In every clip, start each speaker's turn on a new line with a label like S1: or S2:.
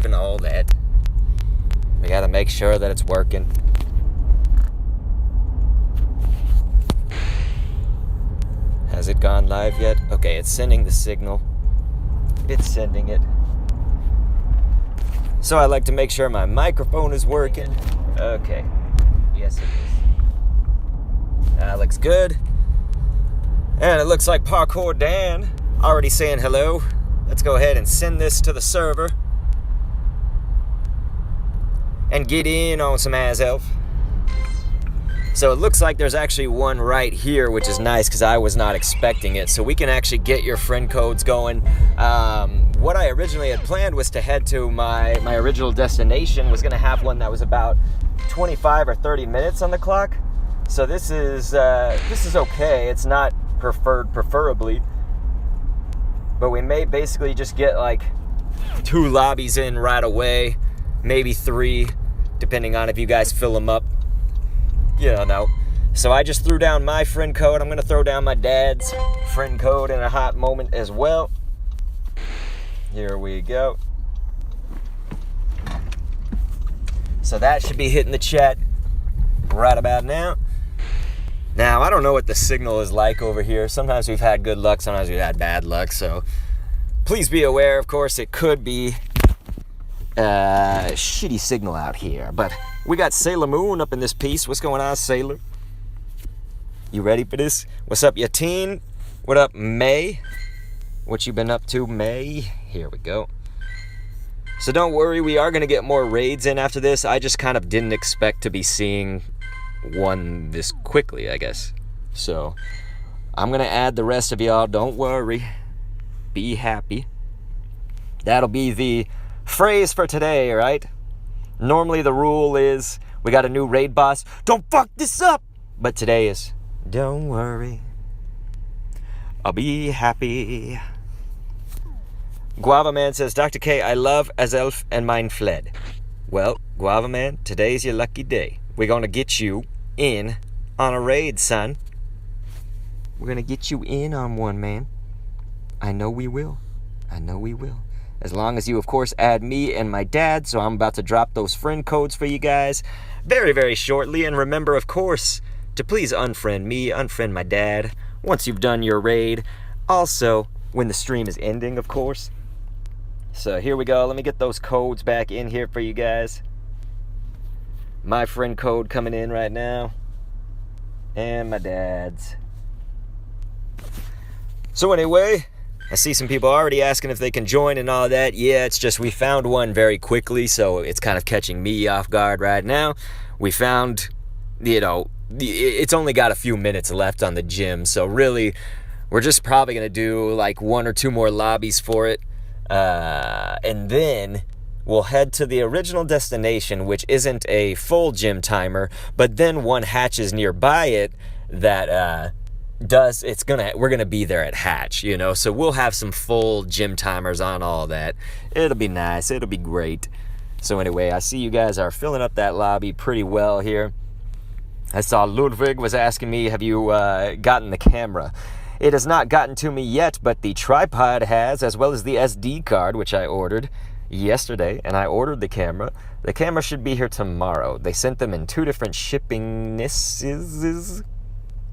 S1: live and all that. We gotta make sure that it's working. Has it gone live yet? Okay, it's sending the signal. It's sending it. So I like to make sure my microphone is working. Okay. Yes, it is. That looks good. And it looks like Parkour Dan already saying hello. Let's go ahead and send this to the server. And get in on some Azelf. So it looks like there's actually one right here, which is nice because I was not expecting it. So we can actually get your friend codes going. What I originally had planned was to head to my original destination. Was going to have one that was about 25 or 30 minutes on the clock. So this is okay. It's not preferably. But we may basically just get like 2 lobbies in right away. Maybe 3, depending on if you guys fill them up. You don't know. So I just threw down my friend code. I'm going to throw down my dad's friend code in a hot moment as well. Here we go. So that should be hitting the chat right about now. Now, I don't know what the signal is like over here. Sometimes we've had good luck, sometimes we've had bad luck. So please be aware, of course, it could be shitty signal out here. But we got Sailor Moon up in this piece. What's going on, Sailor? You ready for this? What's up, Yateen? What up, May? What you been up to, May? Here we go. So don't worry, we are going to get more raids in after this. I just kind of didn't expect to be seeing one this quickly, I guess. So I'm going to add the rest of y'all. Don't worry. Be happy. That'll be the phrase for today, right? Normally the rule is we got a new raid boss. Don't fuck this up! But today is don't worry. I'll be happy. Guava Man says, Dr. K, I love Azelf and mine fled. Well, Guava Man, today's your lucky day. We're going to get you in on a raid, son. We're going to get you in on one, man. I know we will. I know we will. As long as you, of course, add me and my dad. So I'm about to drop those friend codes for you guys very, very shortly. And remember, of course, to please unfriend me, unfriend my dad once you've done your raid. Also, when the stream is ending, of course. So here we go. Let me get those codes back in here for you guys. My friend code coming in right now. And my dad's. So anyway, I see some people already asking if they can join and all that. Yeah, it's just we found one very quickly, so it's kind of catching me off guard right now. We found, it's only got a few minutes left on the gym, so really, we're just probably going to do like 1 or 2 more lobbies for it. And then we'll head to the original destination, which isn't a full gym timer, but then one hatches nearby it that we're gonna be there at hatch, so we'll have some full gym timers on all that. It'll be nice, it'll be great. So anyway, I see you guys are filling up that lobby pretty well here. I saw Ludwig was asking me, have you gotten the camera? It has not gotten to me yet, but the tripod has, as well as the SD card, which I ordered yesterday, and I ordered the camera. The camera should be here tomorrow. They sent them in 2 different shippingnesses.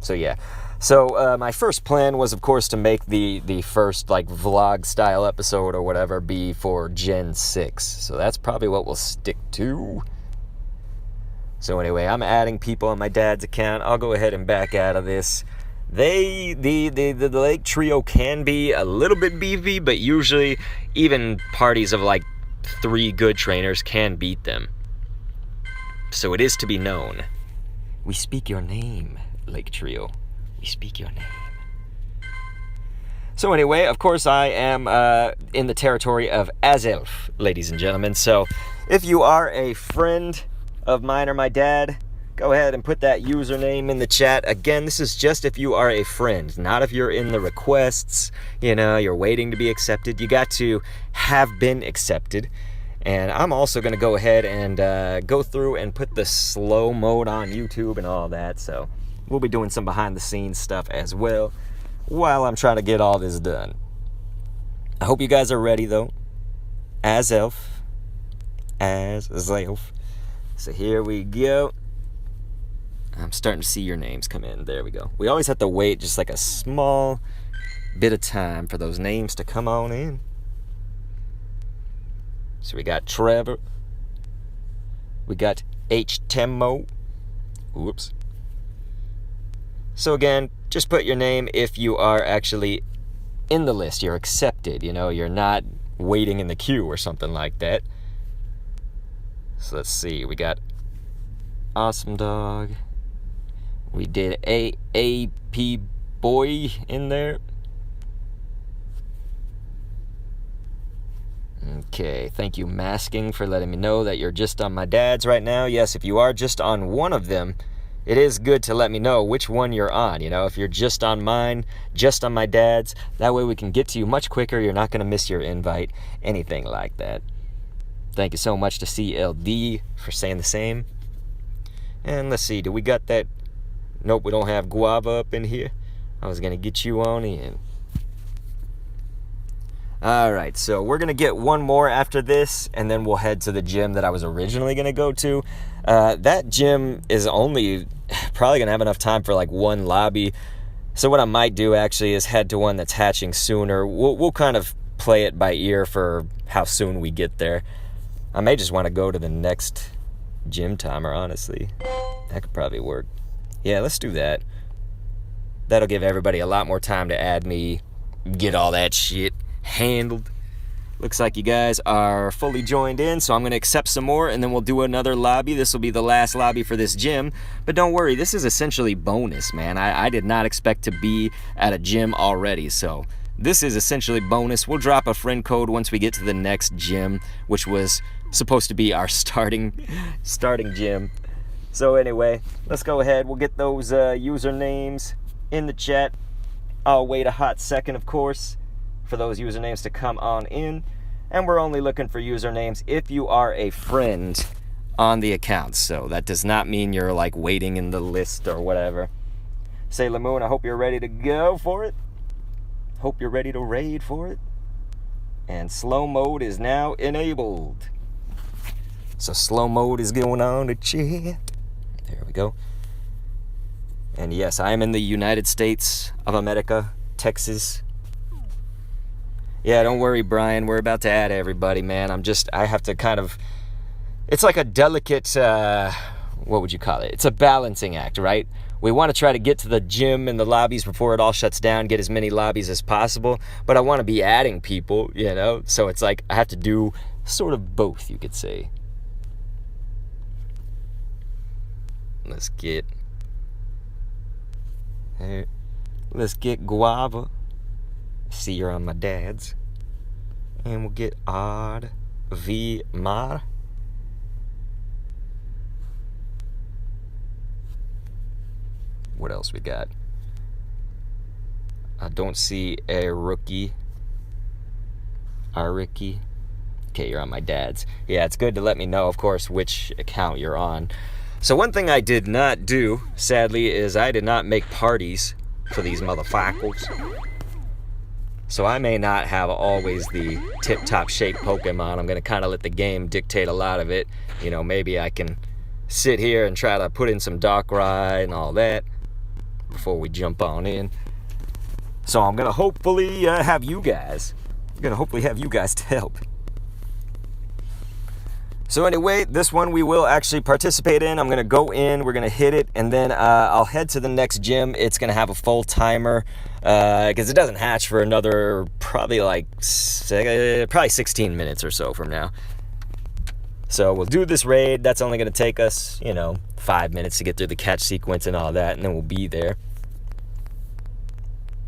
S1: So yeah. So my first plan was, of course, to make the first like vlog style episode or whatever be for Gen 6. So that's probably what we'll stick to. So anyway, I'm adding people on my dad's account. I'll go ahead and back out of this. The Lake Trio can be a little bit beefy, but usually even parties of like 3 good trainers can beat them. So it is to be known. We speak your name, Lake Trio. We speak your name. So anyway, of course, I am in the territory of Azelf, ladies and gentlemen. So if you are a friend of mine or my dad, go ahead and put that username in the chat. Again, this is just if you are a friend, not if you're in the requests, you're waiting to be accepted. You got to have been accepted. And I'm also going to go ahead and go through and put the slow mode on YouTube and all that. So we'll be doing some behind the scenes stuff as well while I'm trying to get all this done. I hope you guys are ready though. Azelf, Azelf. So here we go. I'm starting to see your names come in. There we go. We always have to wait just like a small bit of time for those names to come on in. So we got Trevor. We got H. Temmo. Whoops. So again, just put your name if you are actually in the list. You're accepted, you're not waiting in the queue or something like that. So let's see. We got Awesome Dog. We did AAP Boy in there. Okay, thank you, Masking, for letting me know that you're just on my dad's right now. Yes, if you are just on one of them, it is good to let me know which one you're on. If you're just on mine, just on my dad's, that way we can get to you much quicker. You're not going to miss your invite, anything like that. Thank you so much to CLD for saying the same. And let's see, do we got that? Nope, we don't have Guava up in here. I was going to get you on in. Alright, so we're going to get one more after this, and then we'll head to the gym that I was originally going to go to. That gym is only probably going to have enough time for like one lobby. So what I might do actually is head to one that's hatching sooner. We'll kind of play it by ear for how soon we get there. I may just want to go to the next gym timer, honestly. That could probably work. Yeah, let's do that. That'll give everybody a lot more time to add me, get all that shit handled. Looks like you guys are fully joined in, so I'm going to accept some more, and then we'll do another lobby. This will be the last lobby for this gym, but don't worry, this is essentially bonus, man. I did not expect to be at a gym already, so this is essentially bonus. We'll drop a friend code once we get to the next gym, which was supposed to be our starting gym. So anyway, let's go ahead. We'll get those usernames in the chat. I'll wait a hot second, of course, for those usernames to come on in. And we're only looking for usernames if you are a friend on the account. So that does not mean you're like waiting in the list or whatever. Sailor Moon, I hope you're ready to go for it. Hope you're ready to raid for it. And slow mode is now enabled. So slow mode is going on the chat. There we go. And yes, I am in the United States of America, Texas. Yeah, don't worry, Brian. We're about to add everybody, man. I have to kind of, it's like a delicate, what would you call it? It's a balancing act, right? We want to try to get to the gym and the lobbies before it all shuts down, get as many lobbies as possible, but I want to be adding people, So it's like I have to do sort of both, you could say. Let's get Guava. See, you're on my dad's. And we'll get Odd V Mar. What else we got? I don't see a rookie. Ricky. Okay, you're on my dad's. Yeah, it's good to let me know, of course, which account you're on. So one thing I did not do, sadly, is I did not make parties for these motherfuckers. So I may not have always the tip-top shape Pokemon. I'm going to kind of let the game dictate a lot of it. Maybe I can sit here and try to put in some Darkrai and all that before we jump on in. So I'm going to hopefully have you guys. I'm going to hopefully have you guys to help. So anyway, this one we will actually participate in. I'm going to go in, we're going to hit it, and then I'll head to the next gym. It's going to have a full timer because it doesn't hatch for another probably 16 minutes or so from now. So we'll do this raid. That's only going to take us, 5 minutes to get through the catch sequence and all that, and then we'll be there.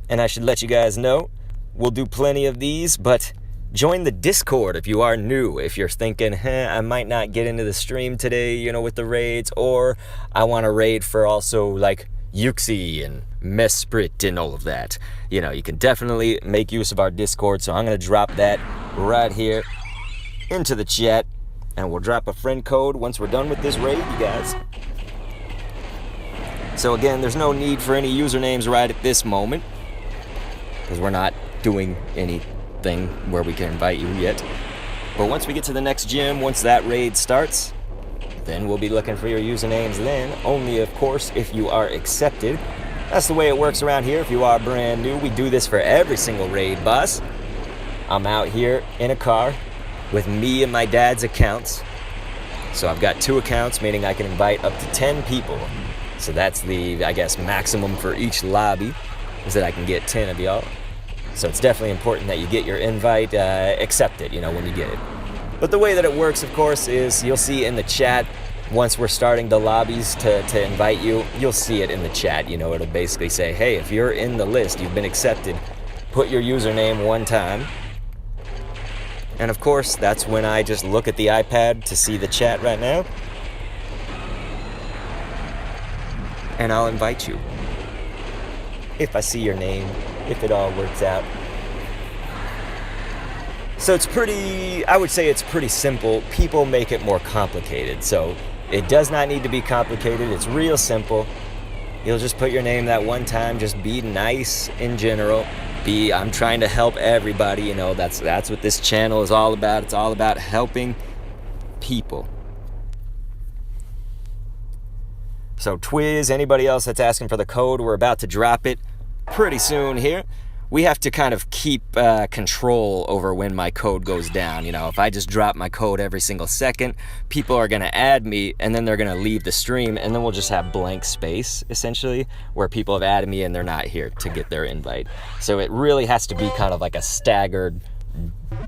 S1: And I should let you guys know, we'll do plenty of these, but join the Discord if you are new. If you're thinking, I might not get into the stream today, with the raids, or I want to raid for also like Yuxi and Mesprit and all of that. You can definitely make use of our Discord, so I'm going to drop that right here into the chat, and we'll drop a friend code once we're done with this raid, you guys. So again, there's no need for any usernames right at this moment, because we're not doing anything where we can invite you yet. But once we get to the next gym, once that raid starts, then we'll be looking for your usernames then. Only, of course, if you are accepted. That's the way it works around here. If you are brand new, we do this for every single raid, boss. I'm out here in a car with me and my dad's accounts. So I've got 2 accounts, meaning I can invite up to 10 people. So that's the, I guess, maximum for each lobby, is that I can get 10 of y'all. So it's definitely important that you get your invite accepted, when you get it. But the way that it works, of course, is you'll see in the chat, once we're starting the lobbies to invite you, you'll see it in the chat. It'll basically say, hey, if you're in the list, you've been accepted, put your username one time. And of course, that's when I just look at the iPad to see the chat right now. And I'll invite you. If I see your name, if it all works out. So I would say it's pretty simple. People make it more complicated. So it does not need to be complicated. It's real simple. You'll just put your name that one time. Just be nice in general. I'm trying to help everybody. That's what this channel is all about. It's all about helping people. So Twiz, anybody else that's asking for the code, we're about to drop it pretty soon here. We have to kind of keep control over when my code goes down. If I just drop my code every single second, people are going to add me, and then they're going to leave the stream, and then we'll just have blank space, essentially, where people have added me and they're not here to get their invite. So it really has to be kind of like a staggered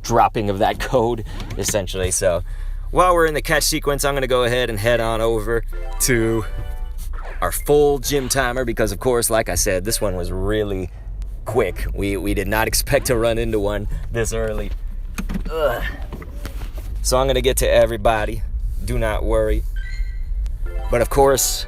S1: dropping of that code, essentially. So while we're in the catch sequence, I'm going to go ahead and head on over to our full gym timer, because, of course, like I said, this one was really quick. We did not expect to run into one this early. Ugh. So I'm gonna get to everybody, do not worry. But of course,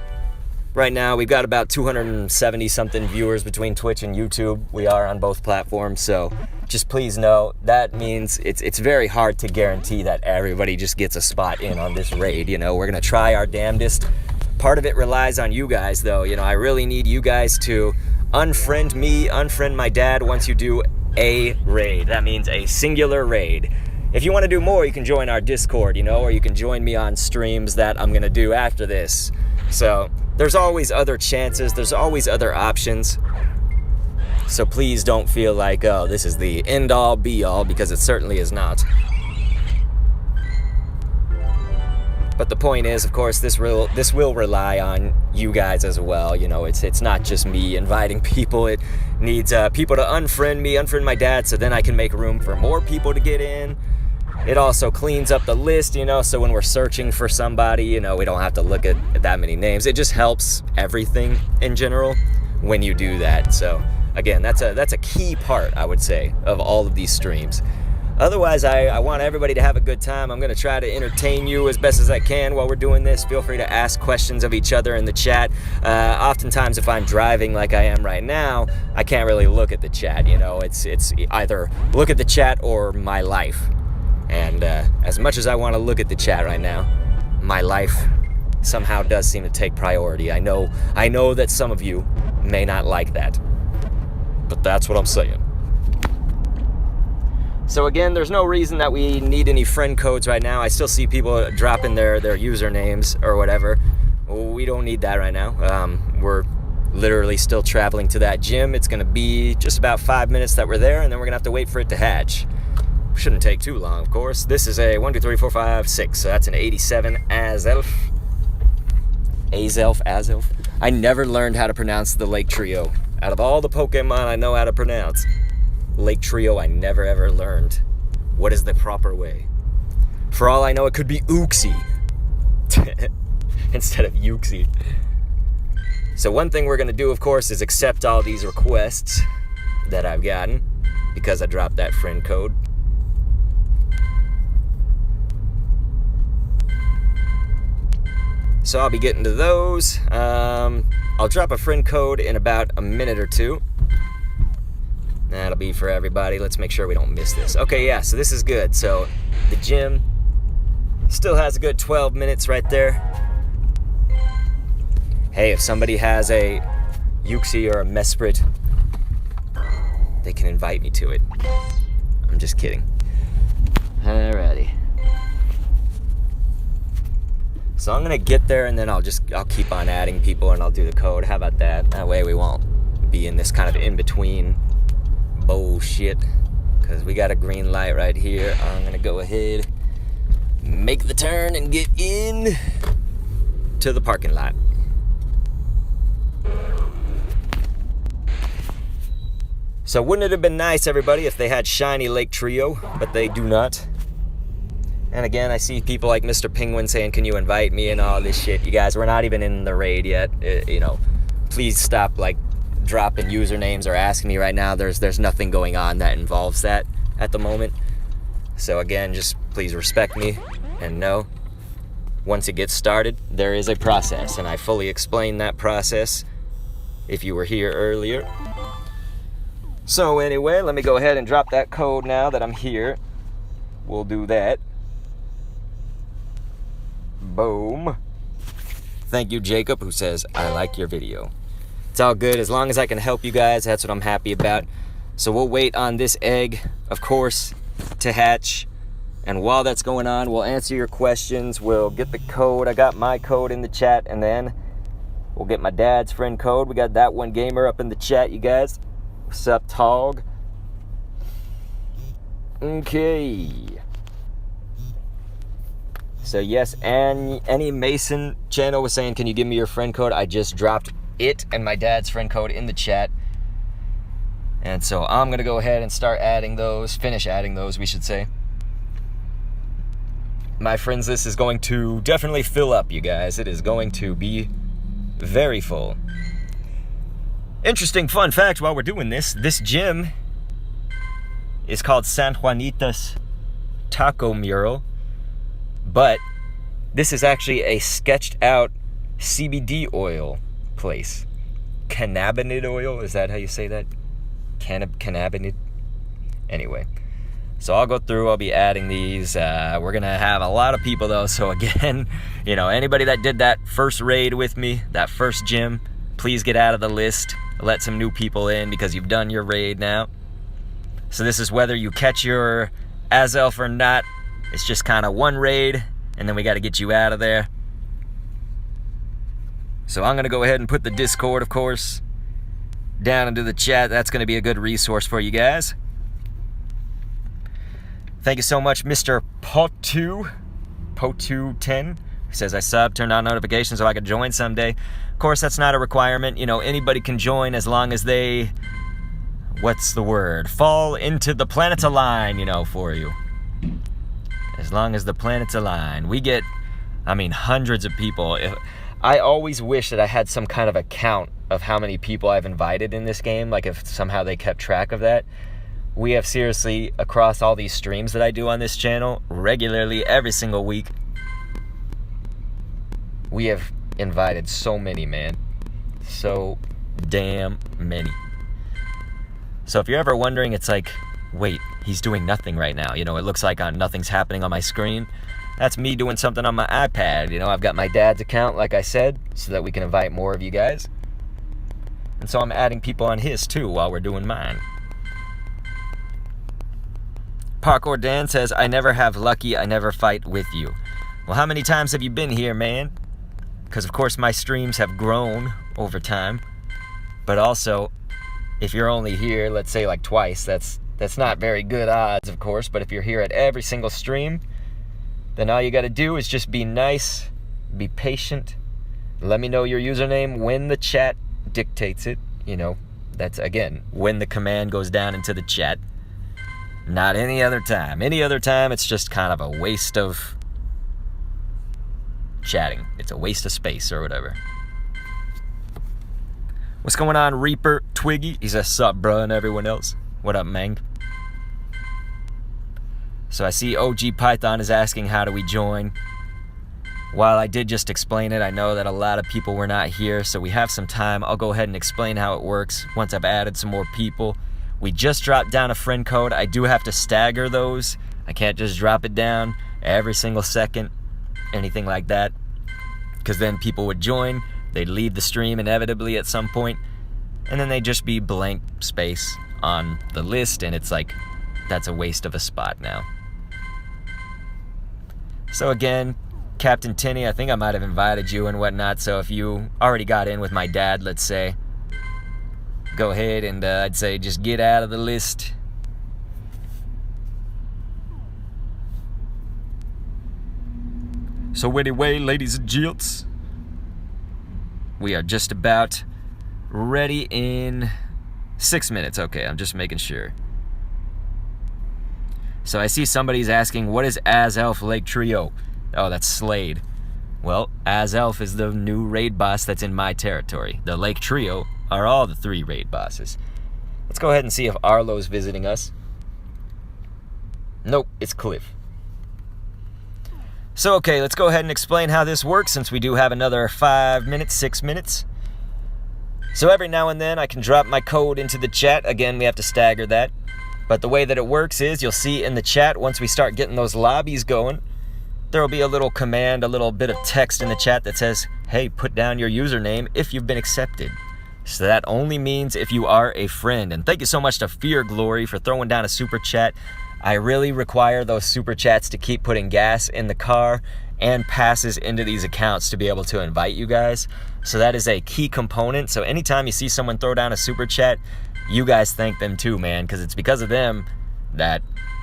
S1: right now we've got about 270 something viewers between Twitch and YouTube. We are on both platforms, so just please know that means it's very hard to guarantee that everybody just gets a spot in on this raid. We're gonna try our damnedest. Part of it relies on you guys, though. I really need you guys to unfriend me, unfriend my dad once you do a raid. That means a singular raid. If you want to do more, you can join our Discord, or you can join me on streams that I'm going to do after this. So there's always other chances. There's always other options. So please don't feel like, oh, this is the end-all, be-all, because it certainly is not. But the point is, of course, this will rely on you guys as well. It's not just me inviting people. It needs people to unfriend me, unfriend my dad, so then I can make room for more people to get in. It also cleans up the list, so when we're searching for somebody, we don't have to look at that many names. It just helps everything in general when you do that. So again, that's a key part, I would say, of all of these streams. Otherwise, I want everybody to have a good time. I'm going to try to entertain you as best as I can while we're doing this. Feel free to ask questions of each other in the chat. Oftentimes, if I'm driving like I am right now, I can't really look at the chat. It's either look at the chat or my life. And as much as I want to look at the chat right now, my life somehow does seem to take priority. I know that some of you may not like that, but that's what I'm saying. So again, there's no reason that we need any friend codes right now. I still see people dropping their usernames or whatever. We don't need that right now. We're literally still traveling to that gym. It's going to be just about 5 minutes that we're there, and then we're going to have to wait for it to hatch. Shouldn't take too long, of course. This is a 1, 2, 3, 4, 5, 6. So that's an 87 Azelf. Azelf. I never learned how to pronounce the Lake Trio. Out of all the Pokemon I know how to pronounce, Lake Trio, I never ever learned what is the proper way. For all I know, it could be Uxie instead of Uxie. So one thing we're going to do, of course, is accept all these requests that I've gotten because I dropped that friend code. So I'll be getting to those. I'll drop a friend code in about a minute or two. That'll be for everybody. Let's make sure we don't miss this. Okay, yeah, so this is good. So the gym still has a good 12 minutes right there. Hey, if somebody has a Uxie or a Mesprit, they can invite me to it. I'm just kidding. Alrighty. So I'm gonna get there and then I'll keep on adding people and I'll do the code. How about that? That way we won't be in this kind of in-between bullshit. Because we got a green light right here. I'm gonna go ahead, make the turn and get in to the parking lot. So wouldn't it have been nice, everybody, if they had Shiny Lake Trio, but they do not. And again, I see people like Mr. Penguin saying, can you invite me and all this shit. You guys, we're not even in the raid yet. You know, please stop like dropping usernames or asking me right now. There's nothing going on that involves that at the moment. So again, just please respect me and know once it gets started, there is a process. And I fully explained that process if you were here earlier. So anyway, let me go ahead and drop that code now that I'm here. We'll do that. Boom. Thank you, Jacob, who says, I like your video. It's all good. As long as I can help you guys, that's what I'm happy about. So we'll wait on this egg, of course, to hatch. And while that's going on, we'll answer your questions. We'll get the code. I got my code in the chat. And then we'll get my dad's friend code. We got that one gamer up in the chat, you guys. What's up, Tog? Okay. So yes, and any Mason channel was saying, can you give me your friend code? I just dropped it and my dad's friend code in the chat. And so I'm going to go ahead and start adding those, finish adding those, we should say. My friends list is going to definitely fill up, you guys. It is going to be very full. Interesting fun fact while we're doing this gym is called San Juanita's Taco Mural. But this is actually a sketched out CBD oil place. Cannabinoid oil, is that how you say that? Cannabinoid? Anyway, so I'll go through, I'll be adding these. We're going to have a lot of people though, so again, you know, anybody that did that first raid with me, that first gym, please get out of the list. Let some new people in because you've done your raid now. So this is whether you catch your Azelf or not. It's just kind of one raid, and then we got to get you out of there. So I'm going to go ahead and put the Discord, of course, down into the chat. That's going to be a good resource for you guys. Thank you so much, Mr. Potu10. He says, I sub, turned on notifications so I could join someday. Of course, that's not a requirement. You know, anybody can join as long as they, what's the word? Fall into the planets align, you know, for you. As long as the planets align. We get, I mean, hundreds of people. I always wish that I had some kind of a count of how many people I've invited in this game. Like if somehow they kept track of that. We have seriously, across all these streams that I do on this channel, regularly, every single week, we have invited so many, man. So damn many. So if you're ever wondering, it's like, wait, he's doing nothing right now. You know, it looks like nothing's happening on my screen. That's me doing something on my iPad. You know, I've got my dad's account, like I said, so that we can invite more of you guys. And so I'm adding people on his too while we're doing mine. Parkour Dan says, I never have lucky, I never fight with you. Well, how many times have you been here, man? Because, of course, my streams have grown over time. But also, if you're only here, let's say like twice, that's not very good odds, of course. But if you're here at every single stream, then all you got to do is just be nice, be patient. Let me know your username when the chat dictates it. You know, that's, again, when the command goes down into the chat. Not any other time. Any other time, it's just kind of a waste of chatting. It's a waste of space or whatever. What's going on, Reaper Twiggy? He says, sup, bro, and everyone else. What up, Mang? So I see OG Python is asking, how do we join? While I did just explain it, I know that a lot of people were not here, so we have some time. I'll go ahead and explain how it works once I've added some more people. We just dropped down a friend code. I do have to stagger those. I can't just drop it down every single second, anything like that, because then people would join. They'd leave the stream inevitably at some point, and then they'd just be blank space on the list, and it's like, that's a waste of a spot now. So again, Captain Tinny, I think I might have invited you and whatnot, so if you already got in with my dad, let's say, go ahead and I'd say just get out of the list. So anyway, ladies and gents, we are just about ready in 6 minutes. Okay, I'm just making sure. So I see somebody's asking, what is Azelf Lake Trio? Oh, that's Slade. Well, Azelf is the new raid boss that's in my territory. The Lake Trio are all the 3 raid bosses. Let's go ahead and see if Arlo's visiting us. Nope, it's Cliff. So, okay, let's go ahead and explain how this works since we do have another 5 minutes, 6 minutes. So every now and then I can drop my code into the chat. Again, we have to stagger that. But the way that it works is you'll see in the chat, once we start getting those lobbies going, there will be a little command, a little bit of text in the chat that says, hey, put down your username if you've been accepted. So that only means if you are a friend. And thank you so much to Fear Glory for throwing down a super chat. I really require those super chats to keep putting gas in the car and passes into these accounts to be able to invite you guys. So that is a key component. So anytime you see someone throw down a super chat, you guys thank them too, man, because it's because of them that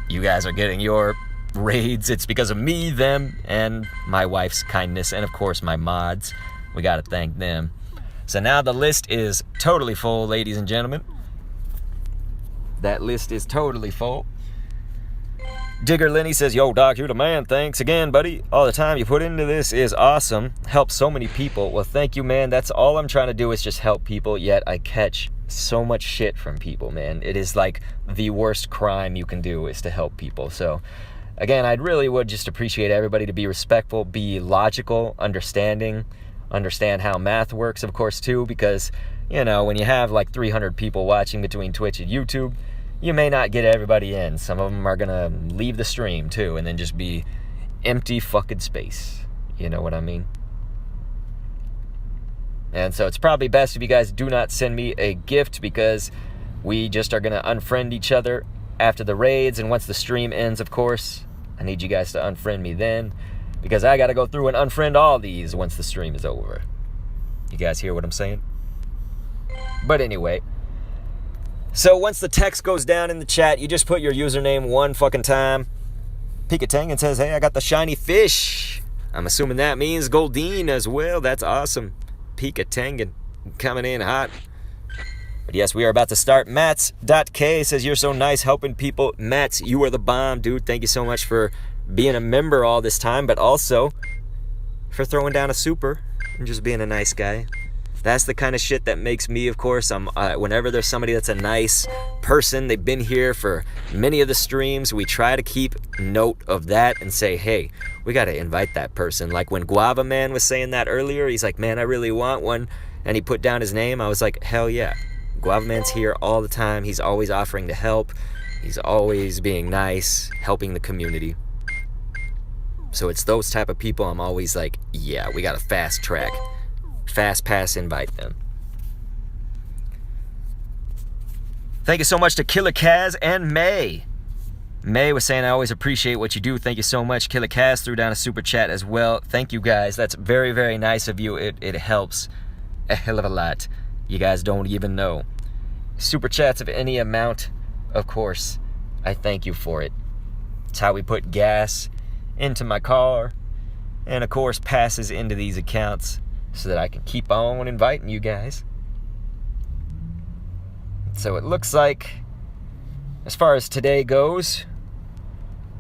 S1: you guys are getting your raids. It's because of me, them, and my wife's kindness, and of course my mods. We gotta thank them. So now the list is totally full, ladies and gentlemen. That list is totally full. Digger Lenny says, yo, Doc, you're the man. Thanks again, buddy. All the time you put into this is awesome. Helps so many people. Well, thank you, man. That's all I'm trying to do is just help people, yet I catch so much shit from people, man. It is like the worst crime you can do is to help people. So, again, I really would just appreciate everybody to be respectful, be logical, understand how math works, of course, too, because, you know, when you have like 300 people watching between Twitch and YouTube, you may not get everybody in. Some of them are gonna leave the stream too and then just be empty fucking space. You know what I mean? And so it's probably best if you guys do not send me a gift, because we just are gonna unfriend each other after the raids, and once the stream ends, of course, I need you guys to unfriend me then, because I gotta go through and unfriend all these once the stream is over. You guys hear what I'm saying? But anyway, so once the text goes down in the chat, you just put your username one fucking time. Pikatangan says, hey, I got the shiny fish. I'm assuming that means Goldeen as well. That's awesome. Pikatangan coming in hot. But yes, we are about to start. Mats.k says, you're so nice helping people. Mats, you are the bomb, dude. Thank you so much for being a member all this time, but also for throwing down a super and just being a nice guy. That's the kind of shit that makes me, of course, whenever there's somebody that's a nice person, they've been here for many of the streams, we try to keep note of that and say, hey, we got to invite that person. Like when Guava Man was saying that earlier, he's like, man, I really want one. And he put down his name. I was like, hell yeah. Guava Man's here all the time. He's always offering to help. He's always being nice, helping the community. So it's those type of people I'm always like, yeah, we got to fast track. Fast pass invite them. Thank you so much to Killer Kaz and May. May was saying, I always appreciate what you do. Thank you so much. Killer Kaz threw down a super chat as well. Thank you guys. That's very, very nice of you. It helps a hell of a lot. You guys don't even know. Super chats of any amount, of course, I thank you for it. It's how we put gas into my car, and of course passes into these accounts, so that I can keep on inviting you guys. So it looks like, as far as today goes,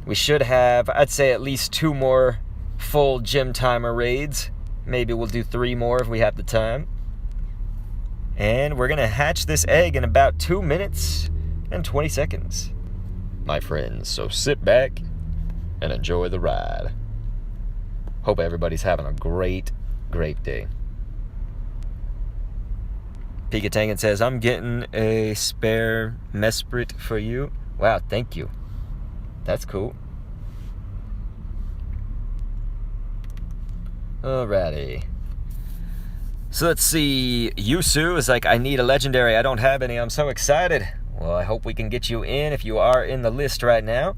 S1: we should have, I'd say, at least 2 more full gym timer raids. Maybe we'll do 3 more if we have the time. And we're gonna hatch this egg in about 2 minutes and 20 seconds, my friends. So sit back and enjoy the ride. Hope everybody's having a great day. Pikatangan says, I'm getting a spare Mesprit for you. Wow, thank you. That's cool. Alrighty. So let's see. Yusu is like, I need a legendary. I don't have any. I'm so excited. Well, I hope we can get you in if you are in the list right now.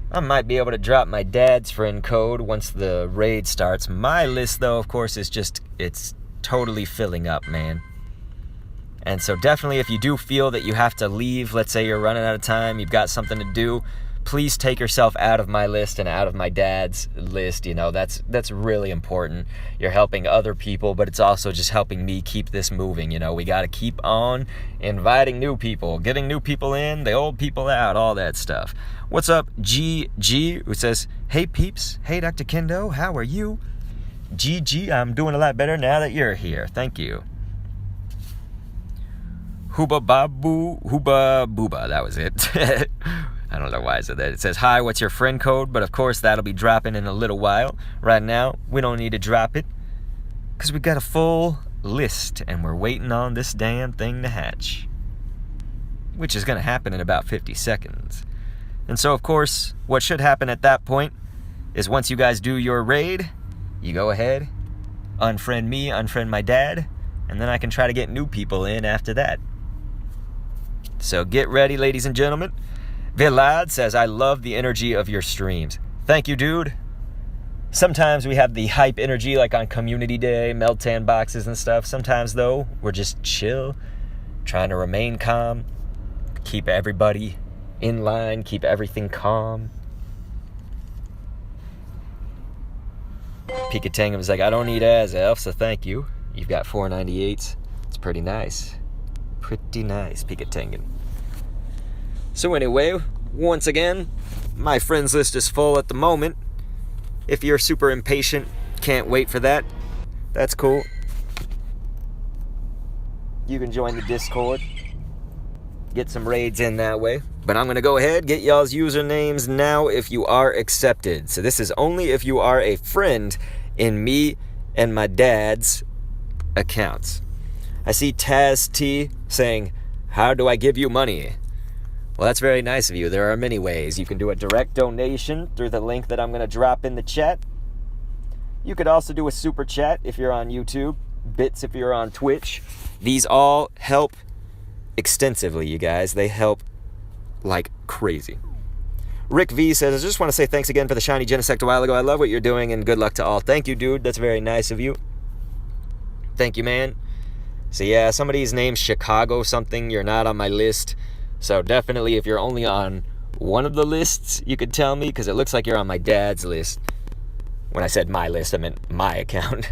S1: I might be able to drop my dad's friend code once the raid starts. My list, though, of course, is just, it's totally filling up, man. And so definitely if you do feel that you have to leave, let's say you're running out of time, you've got something to do, please take yourself out of my list and out of my dad's list. You know, that's really important. You're helping other people, but it's also just helping me keep this moving. You know, we got to keep on inviting new people, getting new people in, the old people out, all that stuff. What's up, GG, who says, hey peeps, hey Dr. Kendo, how are you? GG, I'm doing a lot better now that you're here. Thank you. Hooba Booba, that was it. I don't know why I said that. It says, hi, what's your friend code? But of course, that'll be dropping in a little while. Right now, we don't need to drop it because we got a full list and we're waiting on this damn thing to hatch, which is going to happen in about 50 seconds. And so, of course, what should happen at that point is once you guys do your raid, you go ahead, unfriend me, unfriend my dad, and then I can try to get new people in after that. So get ready, ladies and gentlemen. Vilad says, I love the energy of your streams. Thank you, dude. Sometimes we have the hype energy like on Community Day, Meltan boxes and stuff. Sometimes, though, we're just chill, trying to remain calm, keep everybody in line, keep everything calm. Pikatangum is like, I don't need Azelf, so thank you. You've got 498s. It's pretty nice. Pretty nice, Pikatangum. So anyway, once again, my friends list is full at the moment. If you're super impatient, can't wait for that, that's cool. You can join the Discord. Get some raids in that way. But I'm going to go ahead, get y'all's usernames now if you are accepted. So this is only if you are a friend in me and my dad's accounts. I see Taz T saying, how do I give you money? Well, that's very nice of you. There are many ways. You can do a direct donation through the link that I'm going to drop in the chat. You could also do a super chat if you're on YouTube, bits if you're on Twitch. These all help extensively, you guys. They help like crazy. Rick V says, I just want to say thanks again for the shiny Genesect a while ago. I love what you're doing and good luck to all. Thank you, dude. That's very nice of you. Thank you, man. So yeah, somebody's named Chicago something. You're not on my list. So definitely if you're only on one of the lists, you could tell me, because it looks like you're on my dad's list. When I said my list, I meant my account.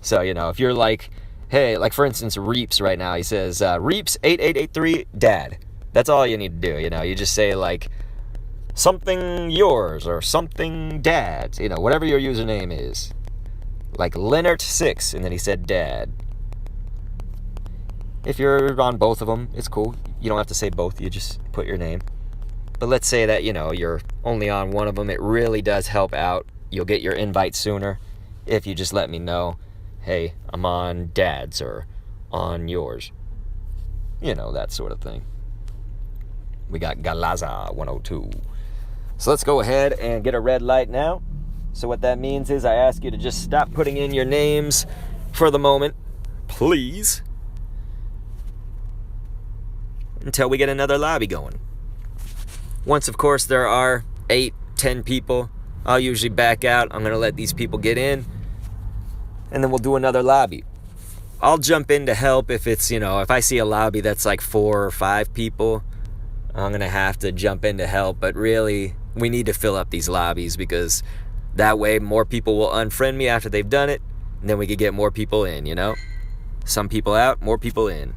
S1: So, you know, if you're like, hey, like for instance, Reeps right now, he says, Reeps8883 dad. That's all you need to do, you know. You just say like, something yours or something dad. You know, whatever your username is. Like Leonard6, and then he said dad. If you're on both of them, it's cool. You don't have to say both, you just put your name. But let's say that, you know, you're only on one of them. It really does help out. You'll get your invite sooner if you just let me know, hey, I'm on dad's or on yours. You know, that sort of thing. We got Galaza 102. So let's go ahead and get a red light now. So what that means is I ask you to just stop putting in your names for the moment, please, until we get another lobby going. Once, of course, there are 8, 10 people, I'll usually back out. I'm going to let these people get in, and then we'll do another lobby. I'll jump in to help if it's, you know, if I see a lobby that's like 4 or 5 people, I'm going to have to jump in to help. But really, we need to fill up these lobbies because that way more people will unfriend me after they've done it, and then we could get more people in, you know? Some people out, more people in.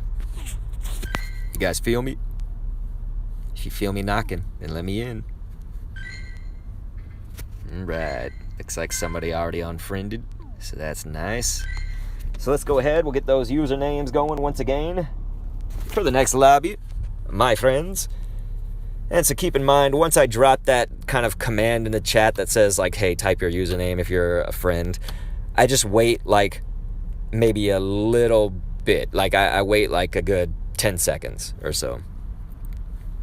S1: You guys feel me? If you feel me knocking, then let me in. Alright. Looks like somebody already unfriended, so that's nice. So let's go ahead. We'll get those usernames going once again for the next lobby, my friends. And so keep in mind, once I drop that kind of command in the chat that says, like, hey, type your username if you're a friend, I just wait, like, maybe a little bit. Like, I wait, like, a good 10 seconds or so.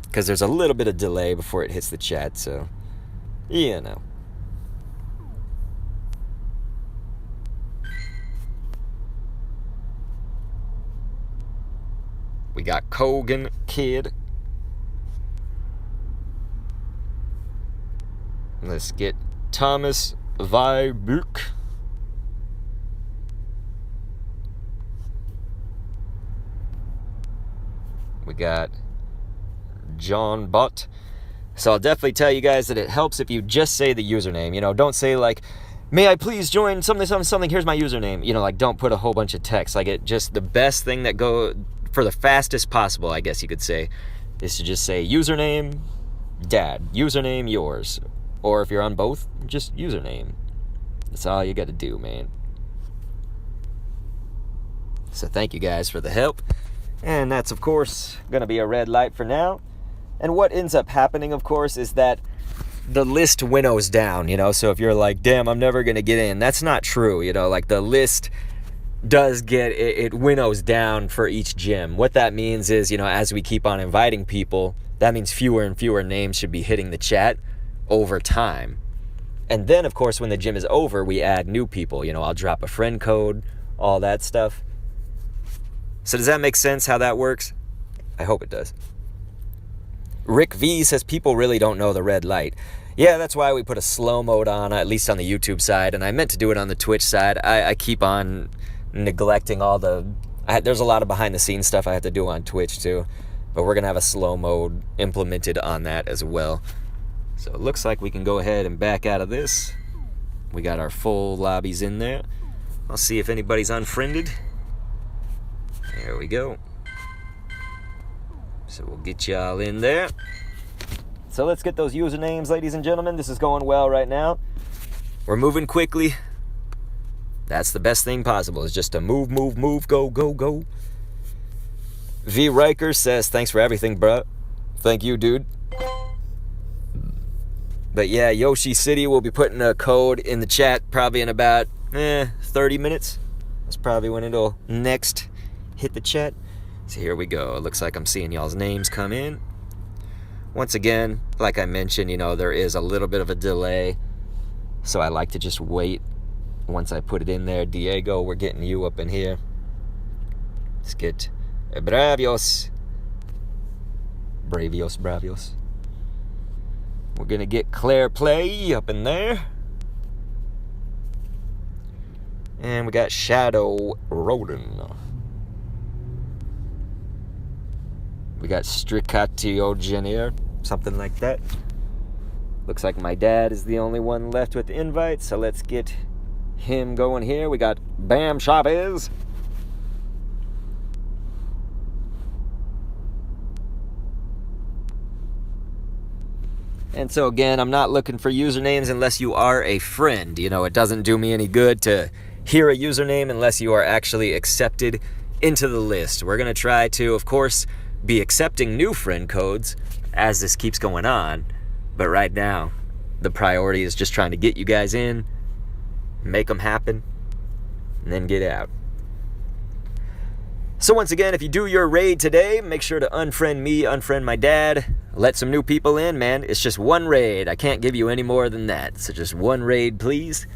S1: Because there's a little bit of delay before it hits the chat, so, you know. We got Kogan Kid. Let's get Thomas Vibuck. We got John Butt. So I'll definitely tell you guys that it helps if you just say the username. You know, don't say like, may I please join something, something, something, here's my username. You know, like, don't put a whole bunch of text. Like, it just, the best thing that go, for the fastest possible, I guess you could say, is to just say username, dad, username, yours. Or if you're on both, just username. That's all you got to do, man. So thank you guys for the help. And that's, of course, going to be a red light for now. And what ends up happening, of course, is that the list winnows down, you know? So if you're like, damn, I'm never going to get in, that's not true, you know? Like, the list does get, it winnows down for each gym. What that means is, you know, as we keep on inviting people, that means fewer and fewer names should be hitting the chat over time. And then, of course, when the gym is over, we add new people. You know, I'll drop a friend code, all that stuff. So does that make sense how that works? I hope it does. Rick V says people really don't know the red light. Yeah, that's why we put a slow mode on, at least on the YouTube side, and I meant to do it on the Twitch side. I keep on neglecting all the... there's a lot of behind-the-scenes stuff I have to do on Twitch, too. But we're going to have a slow mode implemented on that as well. So it looks like we can go ahead and back out of this. We got our full lobbies in there. I'll see if anybody's unfriended. There we go. So we'll get y'all in there. So let's get those usernames, ladies and gentlemen. This is going well right now. We're moving quickly. That's the best thing possible, is just to move, move, move, go, go, go. V. Riker says, thanks for everything, bruh. Thank you, dude. But yeah, Yoshi City will be putting a code in the chat probably in about 30 minutes. That's probably when it'll next hit the chat. So here we go. It looks like I'm seeing y'all's names come in. Once again, like I mentioned, you know, there is a little bit of a delay. So I like to just wait once I put it in there. Diego, we're getting you up in here. Let's get Bravios. Bravios. We're going to get Claire Play up in there. And we got Shadow Roden. We got Stricatio Genier, something like that. Looks like my dad is the only one left with the invite, so let's get him going here. We got Bam Chavez. And so again, I'm not looking for usernames unless you are a friend. You know, it doesn't do me any good to hear a username unless you are actually accepted into the list. We're going to try to, of course, be accepting new friend codes as this keeps going on. But right now, the priority is just trying to get you guys in, make them happen, and then get out. So once again, if you do your raid today, make sure to unfriend me, unfriend my dad, let some new people in, man. It's just one raid. I can't give you any more than that. So just one raid, please.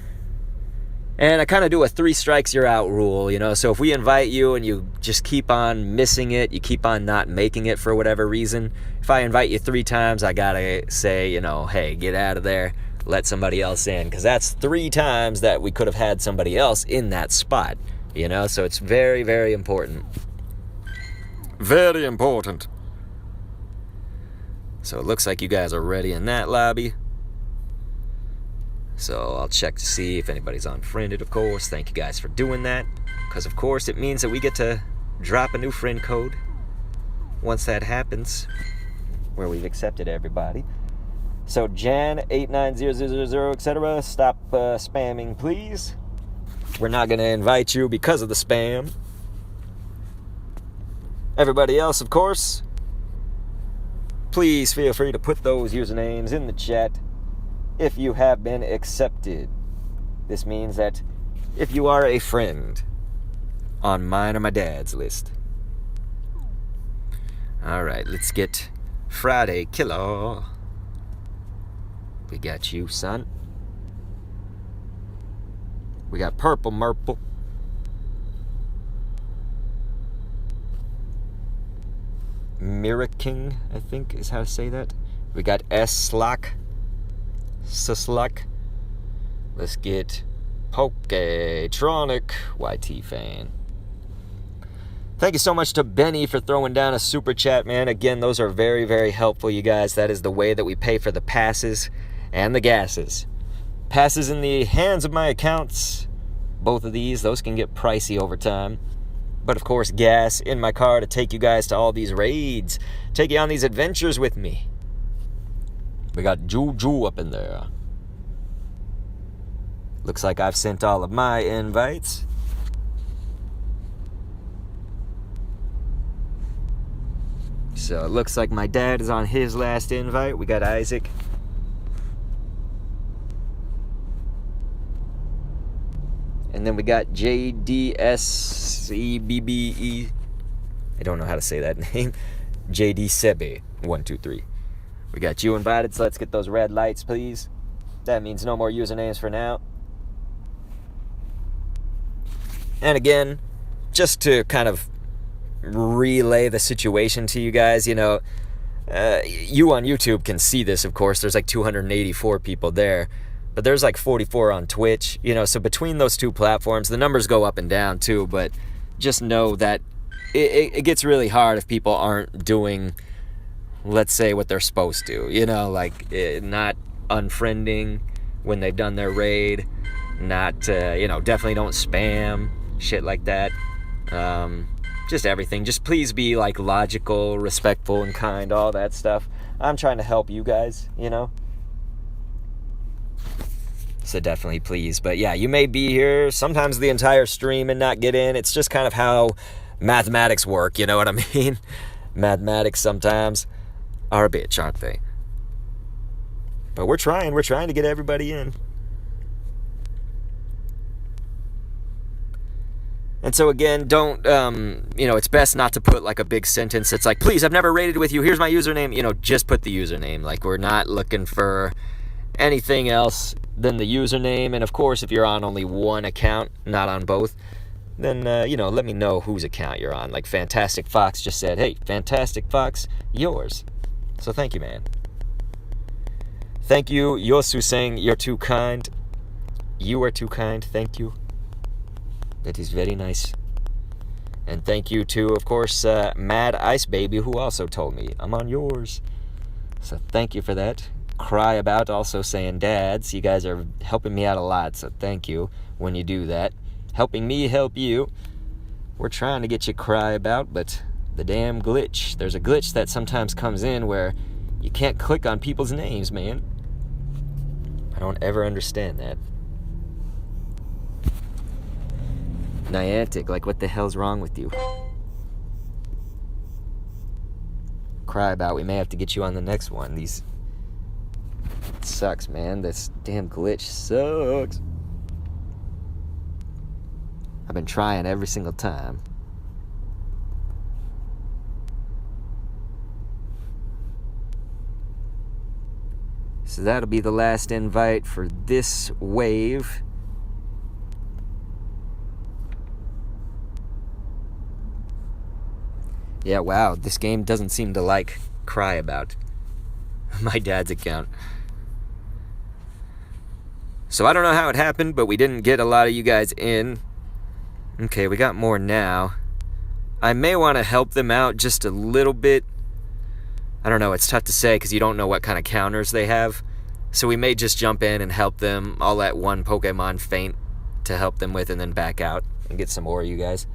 S1: And I kind of do a 3 strikes you're out rule, you know. So if we invite you and you just keep on missing it, you keep on not making it for whatever reason, if I invite you 3 times, I gotta say, you know, hey, get out of there, let somebody else in. Because that's 3 times that we could have had somebody else in that spot, you know. So it's very, very important. Very important. So it looks like you guys are ready in that lobby. So I'll check to see if anybody's unfriended, of course. Thank you guys for doing that. Because, of course, it means that we get to drop a new friend code once that happens, where we've accepted everybody. So Jan890000, etc., stop spamming, please. We're not going to invite you because of the spam. Everybody else, of course, please feel free to put those usernames in the chat if you have been accepted. This means that if you are a friend on mine or my dad's list. Alright, let's get Friday Killer. We got you, son. We got Purple Murple. Mirror King, I think is how to say that. We got S Slock. Susluk. Let's get Poketronic YT fan. Thank you so much to Benny for throwing down a super chat, man. Again, those are very, very helpful, you guys. That is the way that we pay for the passes and the gases. Passes in the hands of my accounts. Both of those can get pricey over time. But of course, gas in my car to take you guys to all these raids. Take you on these adventures with me. We got Juju up in there. Looks like I've sent all of my invites. So it looks like my dad is on his last invite. We got Isaac. And then we got JDSCBBE. I don't know how to say that name. JD Sebe 123. We got you invited, so let's get those red lights, please. That means no more usernames for now. And again, just to kind of relay the situation to you guys, you know, you on YouTube can see this, of course. There's like 284 people there, but there's like 44 on Twitch, you know, so between those two platforms, the numbers go up and down too, but just know that it gets really hard if people aren't doing, let's say, what they're supposed to, you know, like not unfriending when they've done their raid, not, you know, definitely don't spam, shit like that. Just everything. Just please be like logical, respectful, and kind, all that stuff. I'm trying to help you guys, you know? So definitely please. But yeah, you may be here sometimes the entire stream and not get in. It's just kind of how mathematics work, you know what I mean? Mathematics sometimes are a bitch, aren't they? But we're trying to get everybody in. And so again, don't, you know, it's best not to put like a big sentence. It's like, please, I've never raided with you. Here's my username. You know, just put the username. Like, we're not looking for anything else than the username. And of course, if you're on only one account, not on both, then, you know, let me know whose account you're on. Like Fantastic Fox just said, hey, Fantastic Fox, yours. So thank you, man. Thank you, Yosu, saying you're too kind. You are too kind. Thank you. That is very nice. And thank you to, of course, Mad Ice Baby, who also told me I'm on yours. So thank you for that. Cry About also saying, dads, you guys are helping me out a lot, so thank you when you do that. Helping me help you. We're trying to get you Cry About, but the damn glitch. There's a glitch that sometimes comes in where you can't click on people's names, man. I don't ever understand that. Niantic, like what the hell's wrong with you? Cry About, we may have to get you on the next one. These it sucks, man. This damn glitch sucks. I've been trying every single time. So that'll be the last invite for this wave. Yeah, wow, this game doesn't seem to like Cry About. My dad's account. So I don't know how it happened, but we didn't get a lot of you guys in. Okay, we got more now. I may want to help them out just a little bit. I don't know, it's tough to say because you don't know what kind of counters they have. So we may just jump in and help them. I'll let one Pokemon faint to help them with and then back out and get some more of you guys.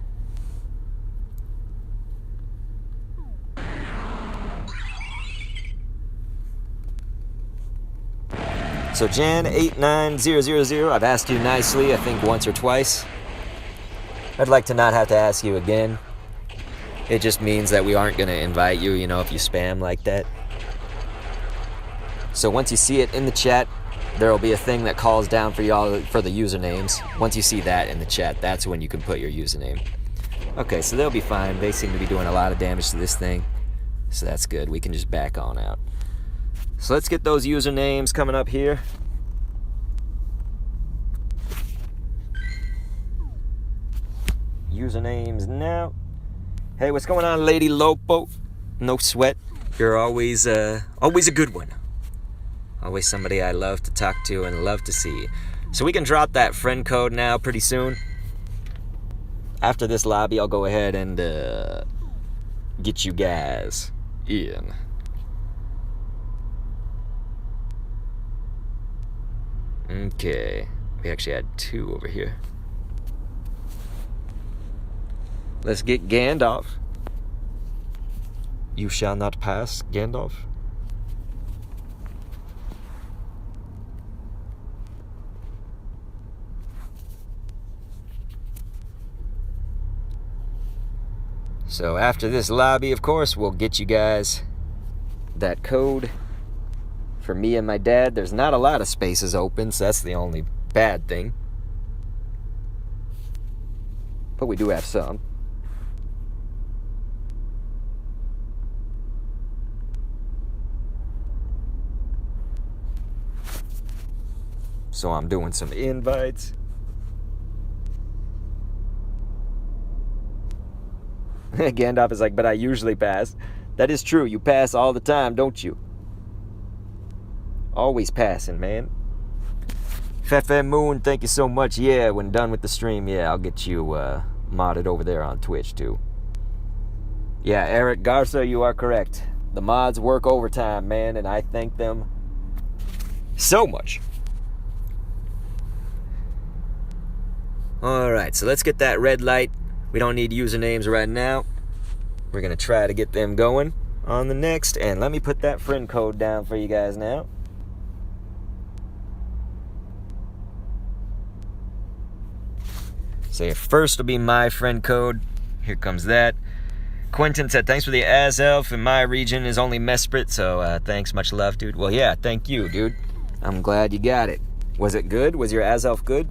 S1: So Jan89000, I've asked you nicely, I think once or twice. I'd like to not have to ask you again. It just means that we aren't going to invite you, you know, if you spam like that. So once you see it in the chat, there will be a thing that calls down for y'all for the usernames. Once you see that in the chat, that's when you can put your username. Okay, so they'll be fine. They seem to be doing a lot of damage to this thing. So that's good. We can just back on out. So let's get those usernames coming up here. Usernames now. Hey, what's going on, Lady Lopo? No sweat. You're always a good one. Always somebody I love to talk to and love to see. So we can drop that friend code now pretty soon. After this lobby, I'll go ahead and get you guys in. Okay. We actually had 2 over here. Let's get Gandalf. You shall not pass, Gandalf. So after this lobby, of course, we'll get you guys that code for me and my dad. There's not a lot of spaces open, so that's the only bad thing. But we do have some. So I'm doing some invites. Gandalf is like, but I usually pass. That is true. You pass all the time, don't you? Always passing, man. Fefe Moon, thank you so much. Yeah, when done with the stream, yeah, I'll get you modded over there on Twitch, too. Yeah, Eric Garza, you are correct. The mods work overtime, man, and I thank them so much. Alright, so let's get that red light. We don't need usernames right now. We're going to try to get them going on the next. And let me put that friend code down for you guys now. So first will be my friend code. Here comes that. Quentin said, thanks for the Azelf. In my region is only Mesprit, so thanks, much love, dude. Well, yeah, thank you, dude. I'm glad you got it. Was it good? Was your Azelf good?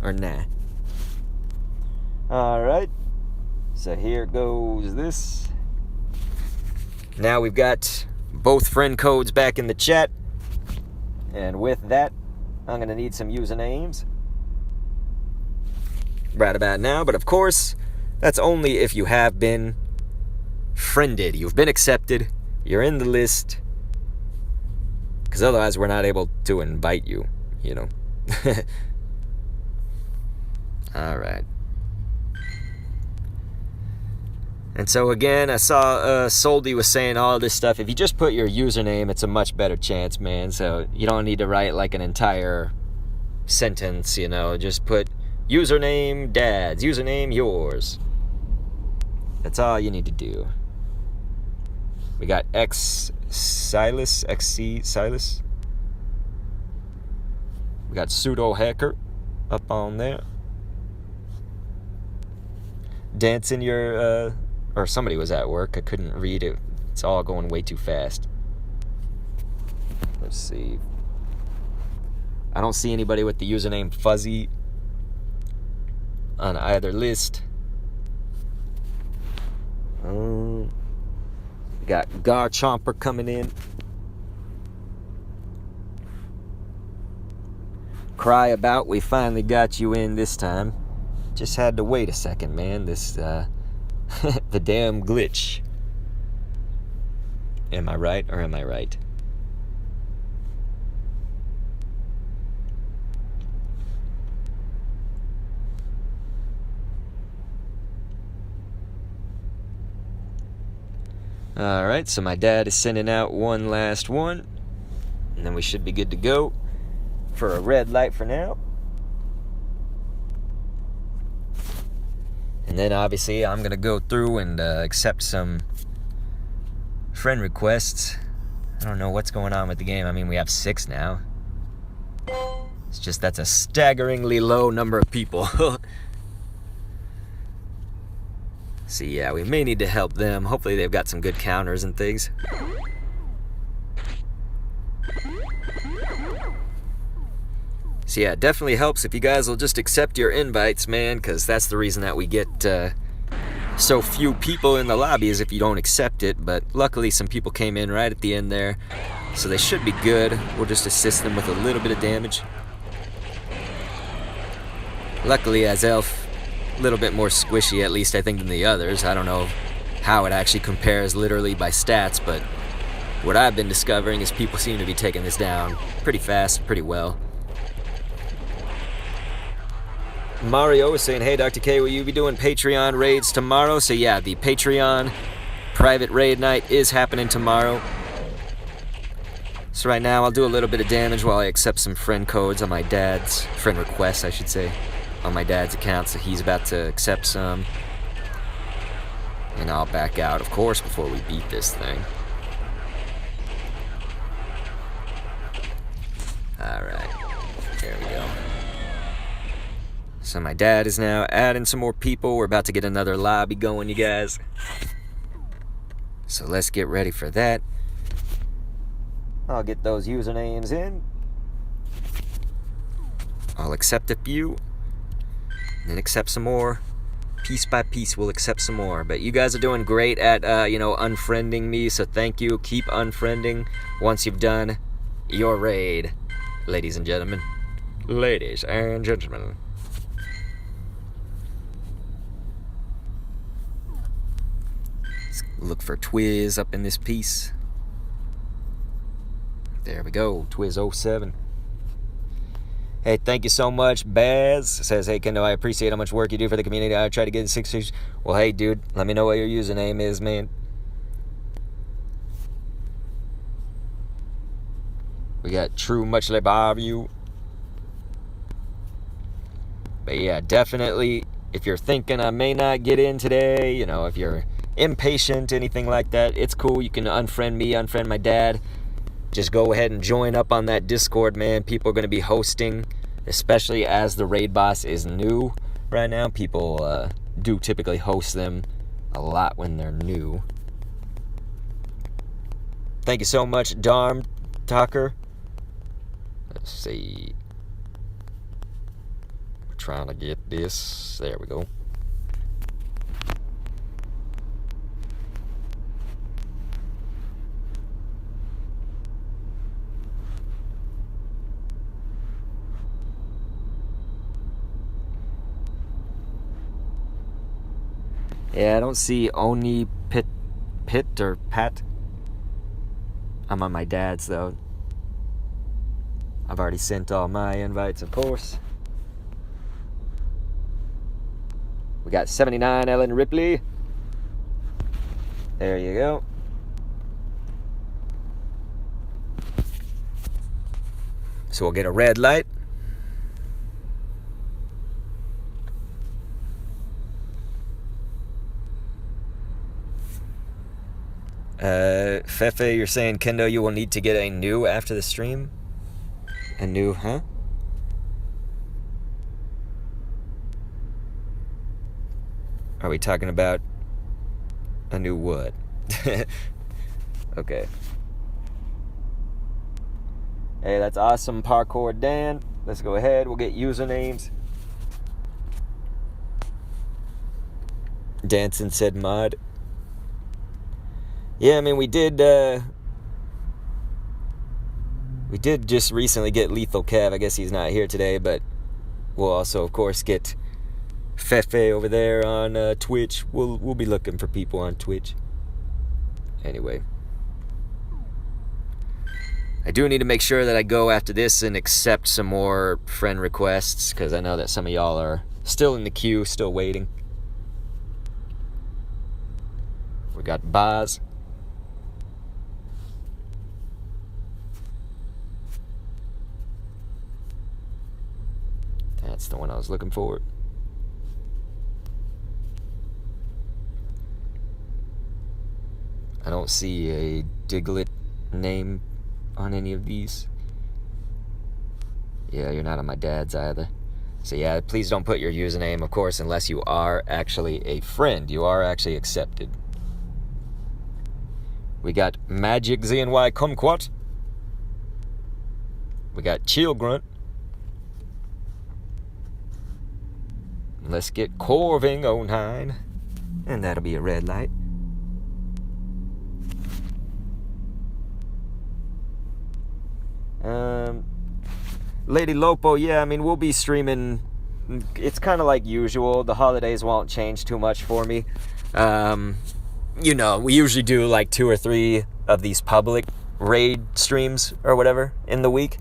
S1: Or nah? Alright, so here goes this. Now we've got both friend codes back in the chat. And with that, I'm going to need some usernames right about now. But of course, that's only if you have been friended. You've been accepted. You're in the list. Because otherwise we're not able to invite you, you know. Alright. And so again, I saw Soldy was saying all this stuff. If you just put your username, it's a much better chance, man. So you don't need to write like an entire sentence, you know. Just put username dad's, username yours. That's all you need to do. We got XC Silas. We got pseudo hacker up on there. Dancing your or somebody was at work. I couldn't read it. It's all going way too fast. Let's see. I don't see anybody with the username Fuzzy on either list. We got Gar Chomper coming in. Cry About, we finally got you in this time. Just had to wait a second, man. This, the damn glitch. Am I right or am I right? Alright, so my dad is sending out one last one. And then we should be good to go for a red light for now. And then obviously I'm going to go through and accept some friend requests. I don't know what's going on with the game. I mean, we have 6 now. It's just that's a staggeringly low number of people. So yeah, we may need to help them. Hopefully they've got some good counters and things. So yeah, it definitely helps if you guys will just accept your invites, man, because that's the reason that we get so few people in the lobby is if you don't accept it. But luckily some people came in right at the end there, so they should be good. We'll just assist them with a little bit of damage. Luckily, Azelf, a little bit more squishy, at least, I think, than the others. I don't know how it actually compares literally by stats, but... what I've been discovering is people seem to be taking this down pretty fast, pretty well. Mario is saying, hey, Dr. K, will you be doing Patreon raids tomorrow? So yeah, the Patreon private raid night is happening tomorrow. So right now I'll do a little bit of damage while I accept some friend codes on my dad's, friend requests I should say, on my dad's account. So he's about to accept some. And I'll back out, of course, before we beat this thing. Alright, there we go. So my dad is now adding some more people. We're about to get another lobby going, you guys. So let's get ready for that. I'll get those usernames in. I'll accept a few. And then accept some more. Piece by piece, we'll accept some more. But you guys are doing great at, unfriending me. So thank you. Keep unfriending once you've done your raid. Ladies and gentlemen. Ladies and gentlemen. Let's look for Twiz up in this piece. There we go. Twiz 07. Hey, thank you so much. Baz says, hey, Kendo, I appreciate how much work you do for the community. I try to get 6 years. Well, hey, dude, let me know what your username is, man. We got True Much Love You. But yeah, definitely, if you're thinking I may not get in today, if you're impatient, anything like that, it's cool. You can unfriend me, unfriend my dad. Just go ahead and join up on that Discord, man. People are going to be hosting, especially as the raid boss is new right now. People do typically host them a lot when they're new. Thank you so much, Darm Tucker. Let's see. We're trying to get this. There we go. Yeah, I don't see Oni Pit or Pat. I'm on my dad's though. I've already sent all my invites, of course. We got 79 Ellen Ripley. There you go. So we'll get a red light. Fefe, you're saying, Kendo, you will need to get a new after the stream? A new, huh? Are we talking about a new what? Okay. Hey, that's awesome, Parkour Dan. Let's go ahead. We'll get usernames. Danson said mod. Yeah, I mean, we did just recently get Lethal Kev. I guess he's not here today, but we'll also, of course, get Fefe over there on Twitch. We'll be looking for people on Twitch. Anyway. I do need to make sure that I go after this and accept some more friend requests, because I know that some of y'all are still in the queue, still waiting. We got Baz. That's the one I was looking for. I don't see a Diglett name on any of these. Yeah, you're not on my dad's either. So yeah, please don't put your username, of course, unless you are actually a friend. You are actually accepted. We got Magic ZNY Kumquat. We got Chill Grunt. Let's get Corving 09. And that'll be a red light. Lady Lopo, yeah, I mean, we'll be streaming. It's kind of like usual. The holidays won't change too much for me. you know, we usually do like 2 or 3 of these public raid streams or whatever in the week.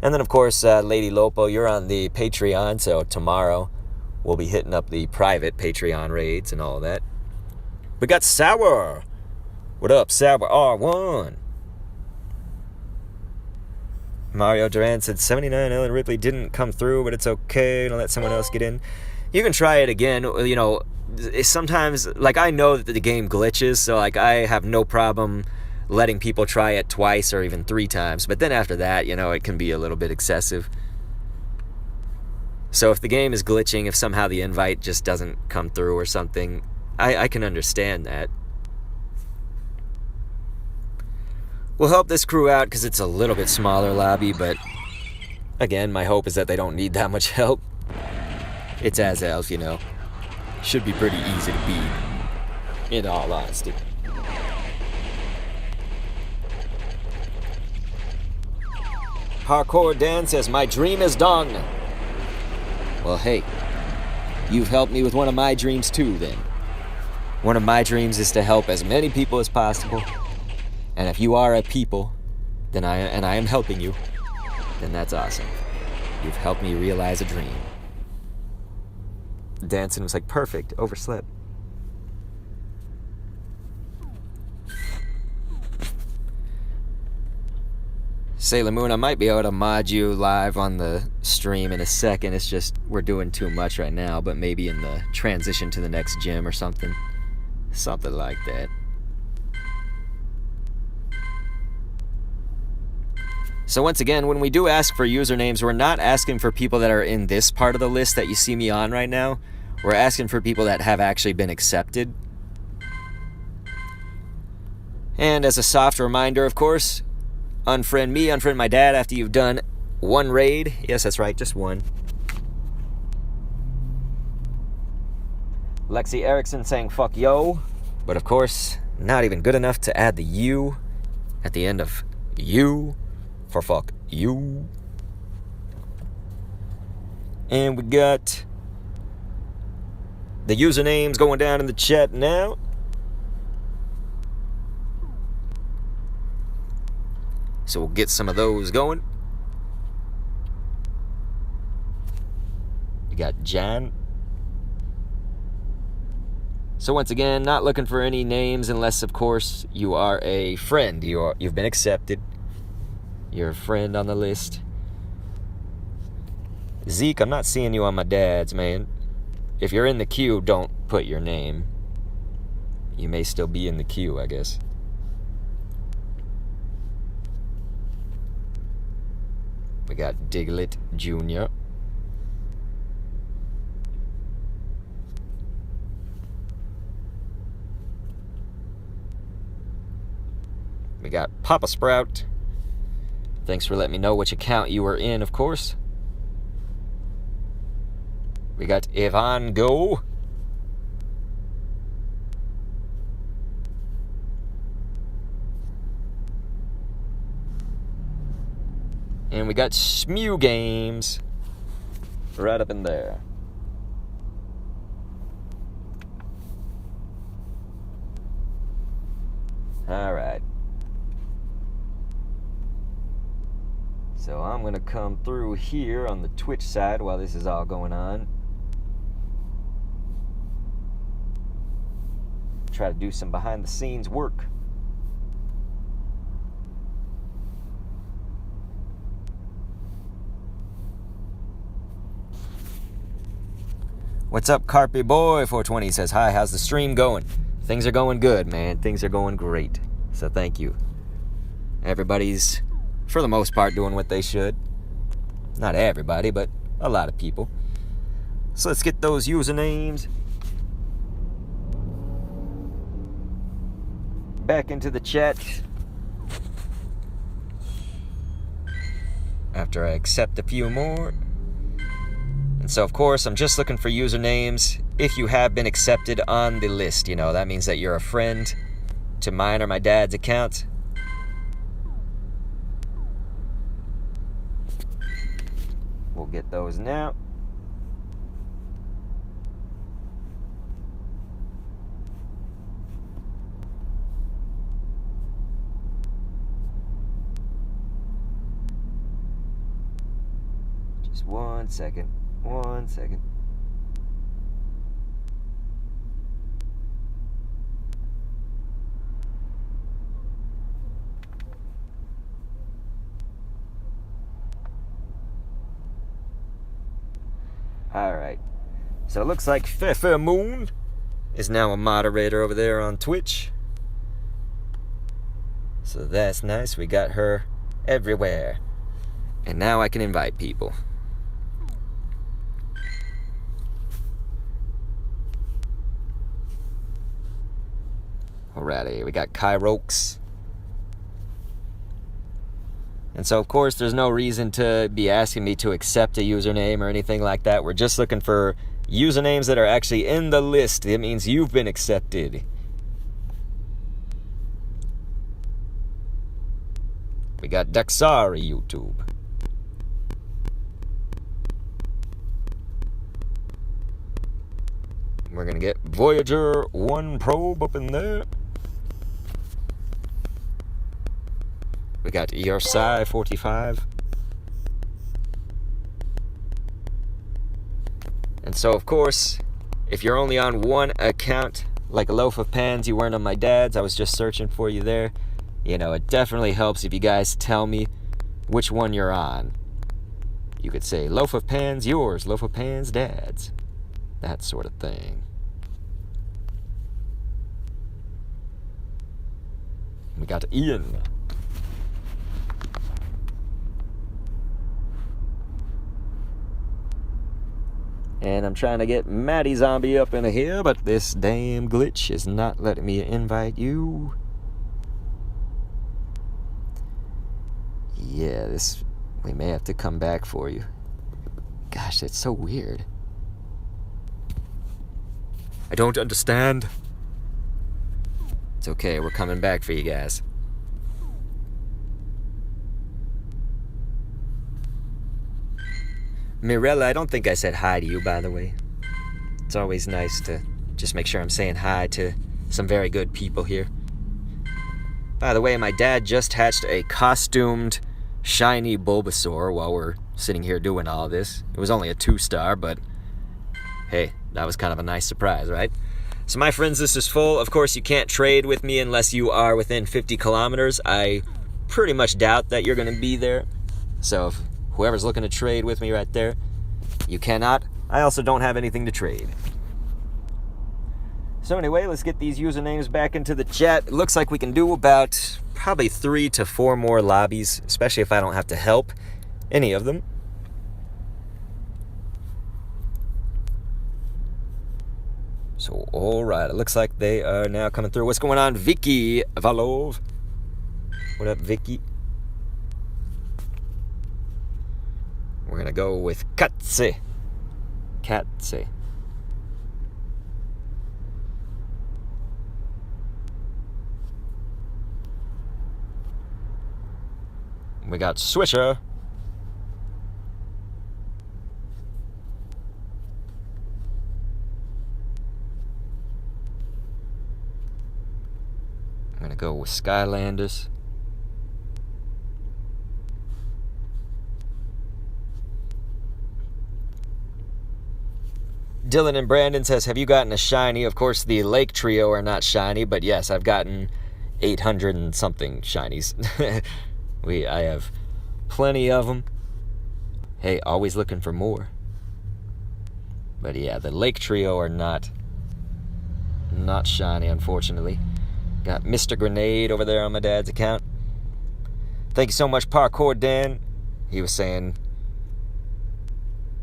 S1: And then, of course, Lady Lopo, you're on the Patreon, so tomorrow we'll be hitting up the private Patreon raids and all that. We got Sour. What up, Sour R1? Mario Duran said 79 Ellen Ripley didn't come through, but it's okay to let someone else get in. You can try it again. You know, sometimes, like, I know that the game glitches, so, like, I have no problem letting people try it twice or even 3 times. But then after that, you know, it can be a little bit excessive. So if the game is glitching, if somehow the invite just doesn't come through or something, I can understand that. We'll help this crew out because it's a little bit smaller lobby, but again, my hope is that they don't need that much help. It's Azelf, you know. Should be pretty easy to beat, in all honesty. Parkour Dan says, my dream is done. Well, hey, you've helped me with one of my dreams too, then. One of my dreams is to help as many people as possible. And if you are a people, then I am helping you, then that's awesome. You've helped me realize a dream. Dancing was like perfect, overslept. Sailor Moon, I might be able to mod you live on the stream in a second. It's just we're doing too much right now, but maybe in the transition to the next gym or something. Something like that. So once again, when we do ask for usernames, we're not asking for people that are in this part of the list that you see me on right now. We're asking for people that have actually been accepted. And as a soft reminder, of course, unfriend me, unfriend my dad after you've done 1 raid. Yes, that's right, just 1. Lexi Erickson saying fuck yo. But of course, not even good enough to add the U at the end of you. For fuck you. And we got the usernames going down in the chat now. So we'll get some of those going. You got Jan. So once again, not looking for any names unless, of course, you are a friend. You've been accepted. You're a friend on the list. Zeke, I'm not seeing you on my dad's, man. If you're in the queue, don't put your name. You may still be in the queue, I guess. We got Diglett Jr. We got Papa Sprout. Thanks for letting me know which account you were in, of course. We got Ivan Go. And we got Smew Games right up in there. All right. So I'm going to come through here on the Twitch side while this is all going on. Try to do some behind the scenes work. What's up, Carpy Boy? 420 says, hi, how's the stream going? Things are going good, man. Things are going great. So thank you. Everybody's, for the most part, doing what they should. Not everybody, but a lot of people. So let's get those usernames back into the chat. After I accept a few more. And so, of course, I'm just looking for usernames if you have been accepted on the list. You know, that means that you're a friend to mine or my dad's account. We'll get those now. Just 1 second. 1 second. Alright. So it looks like Fefe Moon is now a moderator over there on Twitch. So that's nice. We got her everywhere. And now I can invite people. Alrighty, we got Kyrox. And so, of course, there's no reason to be asking me to accept a username or anything like that. We're just looking for usernames that are actually in the list. It means you've been accepted. We got Daxari YouTube. We're going to get Voyager 1 probe up in there. We got Yorsai 45. And so, of course, if you're only on one account, like a loaf of pans, you weren't on my dad's, I was just searching for you there. You know, it definitely helps if you guys tell me which one you're on. You could say, loaf of pans yours, loaf of pans dad's. That sort of thing. We got Ian. And I'm trying to get Maddie Zombie up in here, but this damn glitch is not letting me invite you. Yeah, we may have to come back for you. Gosh, that's so weird. I don't understand. It's okay, we're coming back for you guys. Mirella, I don't think I said hi to you, by the way. It's always nice to just make sure I'm saying hi to some very good people here. By the way, my dad just hatched a costumed shiny Bulbasaur while we're sitting here doing all this. It was only a 2-star, but hey, that was kind of a nice surprise, right? So my friends, this is full. Of course, you can't trade with me unless you are within 50 kilometers. I pretty much doubt that you're going to be there. So if whoever's looking to trade with me right there, you cannot. I also don't have anything to trade. So anyway, let's get these usernames back into the chat. It looks like we can do about probably 3 to 4 more lobbies, especially if I don't have to help any of them. So, alright, it looks like they are now coming through. What's going on, Vicky Valov? What up, Vicky? We're gonna go with Katze. Katze. We got Swisher. I'm gonna go with Skylanders. Dylan and Brandon says, have you gotten a shiny? Of course, the Lake Trio are not shiny, but yes, I've gotten 800 and something shinies. I have plenty of them. Hey, always looking for more. But yeah, the Lake Trio are not shiny, unfortunately. Got Mr. Grenade over there on my dad's account. Thank you so much, Parkour Dan. He was saying,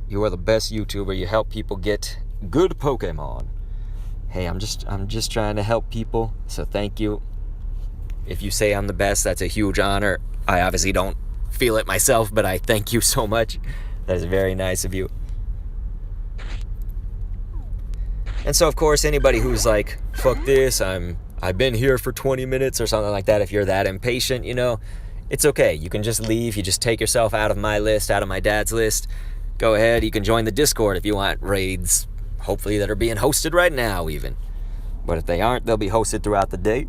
S1: you are the best YouTuber. You help people get good Pokemon. Hey, I'm just trying to help people, so thank you. If you say I'm the best, that's a huge honor. I obviously don't feel it myself, but I thank you so much. That is very nice of you. And so, of course, anybody who's like, fuck this, I've been here for 20 minutes or something like that, if you're that impatient, you know, it's okay. You can just leave. You just take yourself out of my list, out of my dad's list. Go ahead. You can join the Discord if you want raids, hopefully that are being hosted right now even. But if they aren't, they'll be hosted throughout the day.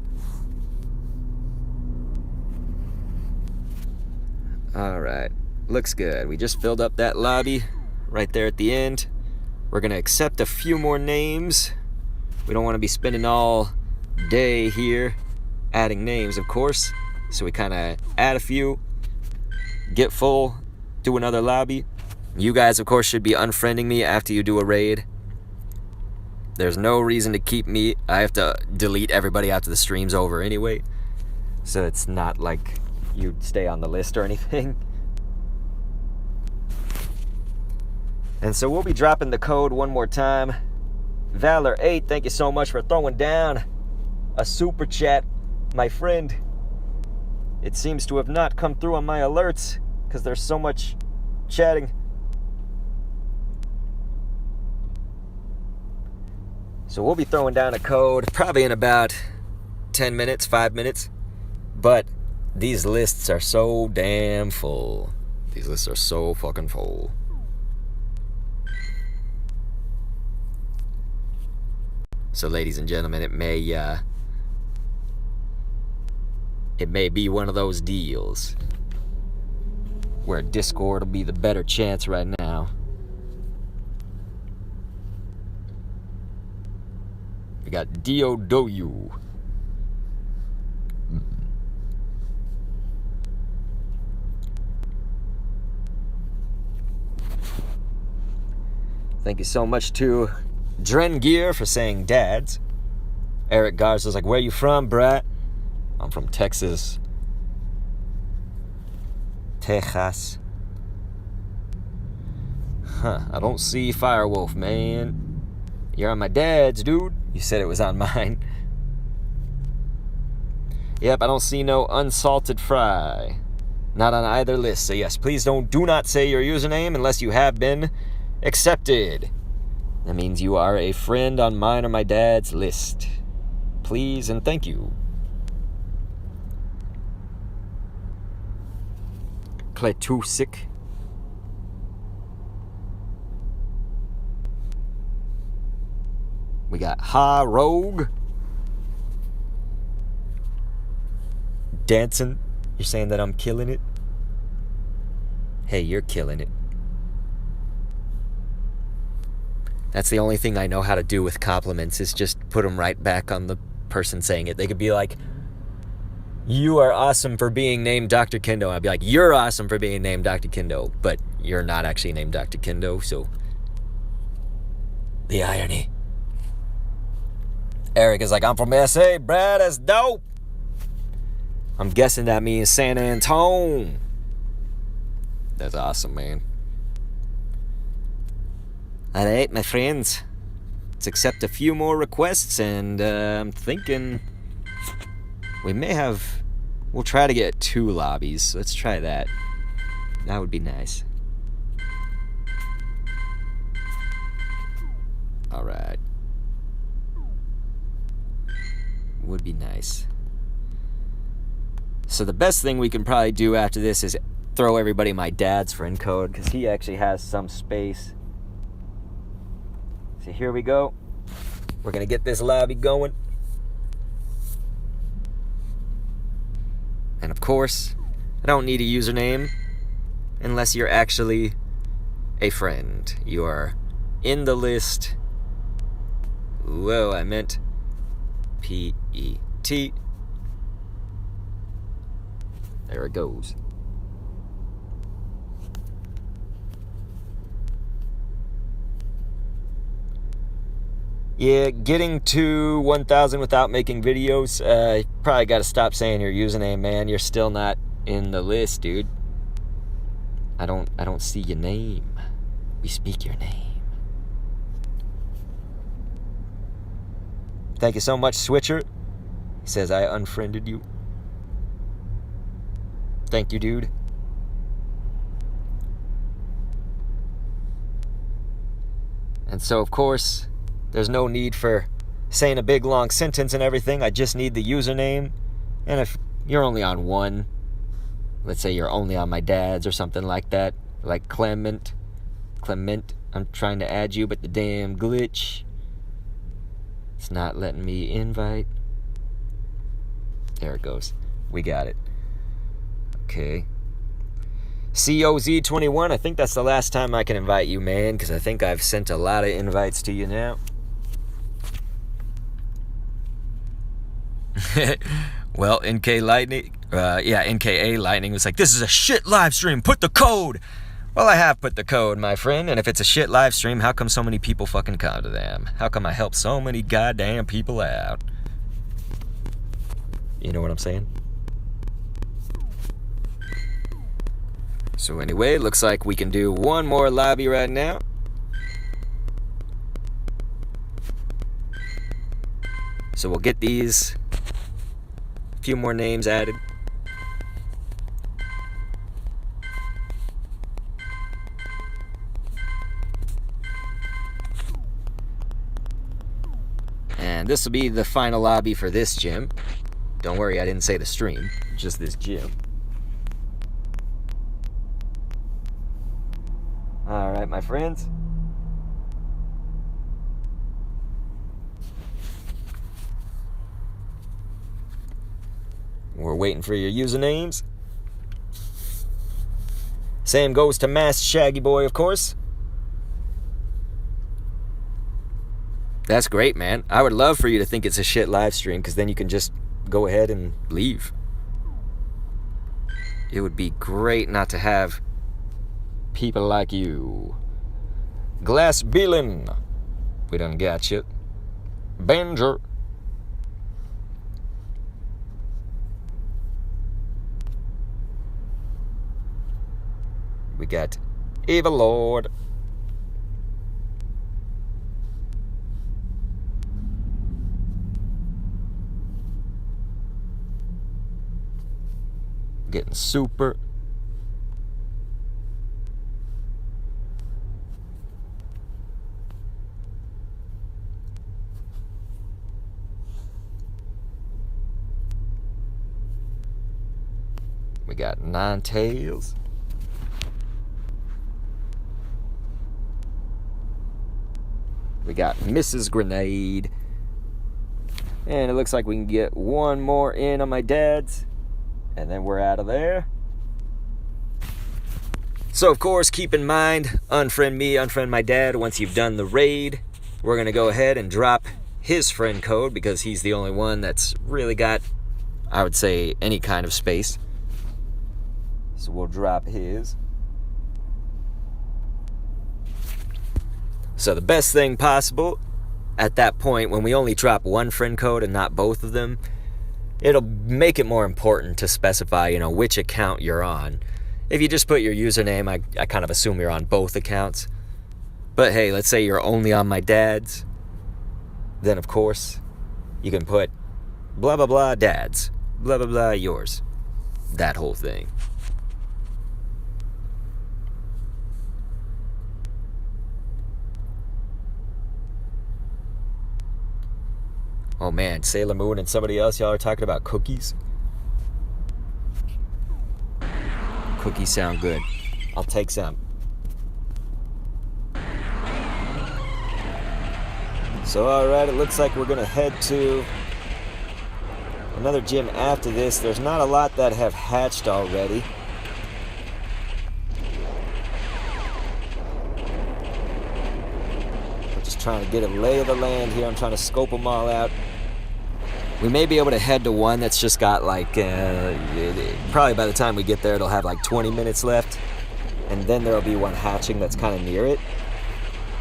S1: All right. Looks good. We just filled up that lobby right there at the end. We're gonna accept a few more names. We don't want to be spending all day here adding names, of course. So we kind of add a few, get full, do another lobby. You guys, of course, should be unfriending me after you do a raid. There's no reason to keep me. I have to delete everybody after the stream's over anyway. So it's not like you stay on the list or anything. And so we'll be dropping the code one more time. Valor8, thank you so much for throwing down a super chat, my friend. It seems to have not come through on my alerts because there's so much chatting. So we'll be throwing down a code probably in about 10 minutes, 5 minutes. But these lists are so damn full. These lists are so fucking full. So ladies and gentlemen, it may be one of those deals where Discord will be the better chance right now. We got Diodoyu. Thank you so much to Drengear for saying dads. Eric Garza's like, where you from, bruh? I'm from Texas. Texas. I don't see Firewolf, man. You're on my dad's, dude. You said it was on mine. Yep, I don't see no unsalted fry. Not on either list. So yes, please do not say your username unless you have been accepted. That means you are a friend on mine or my dad's list. Please and thank you. Kletusik. We got Ha Rogue. Dancing. You're saying that I'm killing it? Hey, you're killing it. That's the only thing I know how to do with compliments is just put them right back on the person saying it. They could be like, you are awesome for being named Dr. Kendo. I'd be like, you're awesome for being named Dr. Kendo. But you're not actually named Dr. Kendo, so the irony. Eric is like, I'm from SA, bruh, that's dope. I'm guessing that means San Antone. That's awesome, man. Alright, my friends. Let's accept a few more requests, and I'm thinking we'll try to get 2 lobbies. Let's try that. That would be nice. Alright. Would be nice. So the best thing we can probably do after this is throw everybody my dad's friend code, because he actually has some space. So here we go. We're going to get this lobby going. And of course, I don't need a username unless you're actually a friend. You are in the list. Whoa, I meant P-E-T. There it goes. Yeah, getting to 1,000 without making videos, you probably got to stop saying your username, man. You're still not in the list, dude. I don't see your name. We speak your name. Thank you so much, Switcher. He says I unfriended you. Thank you, dude. And so, of course, there's no need for saying a big long sentence and everything. I just need the username. And if you're only on one, let's say you're only on my dad's or something like that, like Clement, I'm trying to add you, but the damn glitch, it's not letting me invite. There it goes. We got it. Okay. COZ21, I think that's the last time I can invite you, man, because I think I've sent a lot of invites to you now. Well, NKA Lightning was like, this is a shit live stream, put the code. Well, I have put the code, my friend, and if it's a shit live stream, how come so many people fucking come to them? How come I help so many goddamn people out? You know what I'm saying? So anyway, looks like we can do one more lobby right now. So we'll get these few more names added. And this will be the final lobby for this gym. Don't worry, I didn't say the stream, just this gym. Alright, my friends. We're waiting for your usernames. Same goes to Masked Shaggy Boy, of course. That's great, man. I would love for you to think it's a shit live stream, because then you can just go ahead and leave. It would be great not to have people like you. Glass Beelin. We done got you. Banger. We got Eva Lord. Getting super. We got Nine Tails. We got Mrs. Grenade. And it looks like we can get one more in on my dad's. And then we're out of there. So, of course, keep in mind, unfriend me, unfriend my dad. Once you've done the raid, we're going to go ahead and drop his friend code because he's the only one that's really got, I would say, any kind of space. So we'll drop his. So the best thing possible at that point, when we only drop one friend code and not both of them, it'll make it more important to specify, which account you're on. If you just put your username, I kind of assume you're on both accounts. But hey, let's say you're only on my dad's. Then, of course, you can put blah, blah, blah, dad's. Blah, blah, blah, yours. That whole thing. Oh man, Sailor Moon and somebody else, y'all are talking about cookies? Cookies sound good. I'll take some. So alright, it looks like we're gonna head to another gym after this. There's not a lot that have hatched already. I'm just trying to get a lay of the land here. I'm trying to scope them all out. We may be able to head to one that's just got probably by the time we get there it'll have like 20 minutes left, and then there'll be one hatching that's kind of near it.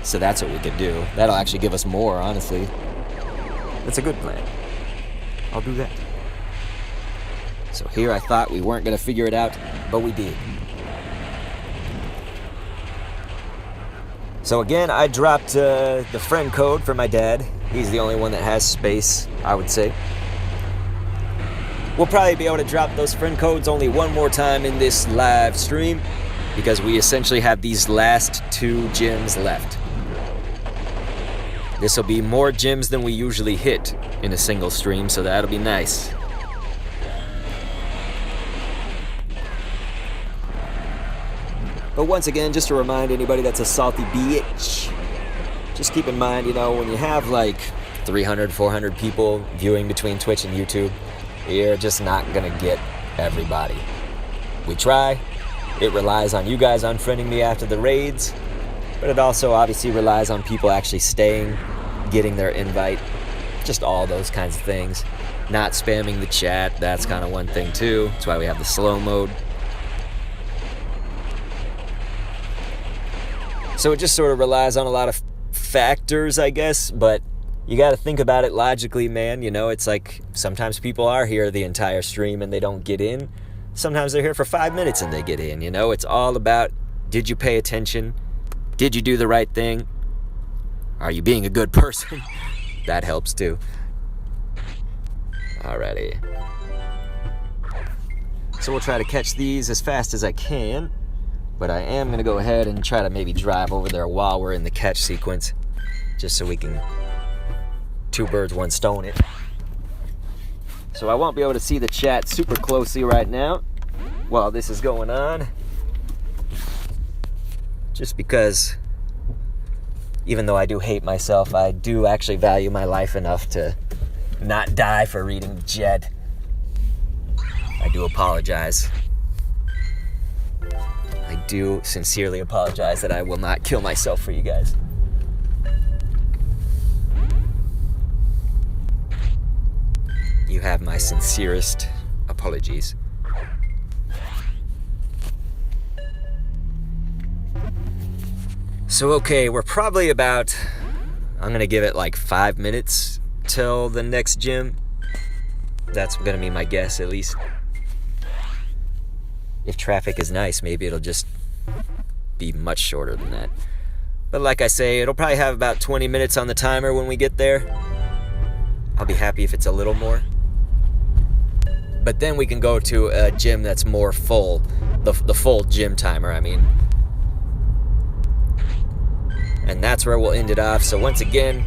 S1: So that's what we could do. That'll actually give us more, honestly. That's a good plan. I'll do that. So here I thought we weren't going to figure it out, but we did. So again, I dropped the friend code for my dad. He's the only one that has space, I would say. We'll probably be able to drop those friend codes only one more time in this live stream, because we essentially have these last 2 gyms left. This will be more gyms than we usually hit in a single stream, so that'll be nice. But once again, just to remind anybody that's a salty bitch, just keep in mind, when you have like 300, 400 people viewing between Twitch and YouTube, you're just not gonna get everybody. We try. It relies on you guys unfriending me after the raids, but it also obviously relies on people actually staying, getting their invite, just all those kinds of things. Not spamming the chat, that's kind of one thing too. That's why we have the slow mode. So it just sort of relies on a lot of factors, I guess, but you got to think about it logically, man. You know, it's like sometimes people are here the entire stream and they don't get in. Sometimes they're here for 5 minutes and they get in, you know? It's all about, did you pay attention? Did you do the right thing? Are you being a good person? That helps too. Alrighty. So we'll try to catch these as fast as I can, but I am going to go ahead and try to maybe drive over there while we're in the catch sequence, just so we can 2 birds, 1 stone it. So I won't be able to see the chat super closely right now while this is going on, just because even though I do hate myself, I do actually value my life enough to not die for reading the chat. I do apologize. I do sincerely apologize that I will not kill myself for you guys. You have my sincerest apologies. So okay, we're probably about, I'm gonna give it like 5 minutes till the next gym. That's gonna be my guess, at least. If traffic is nice, maybe it'll just be much shorter than that. But like I say, it'll probably have about 20 minutes on the timer when we get there. I'll be happy if it's a little more. But then we can go to a gym that's more full, the full gym timer, I mean. And that's where we'll end it off. So once again,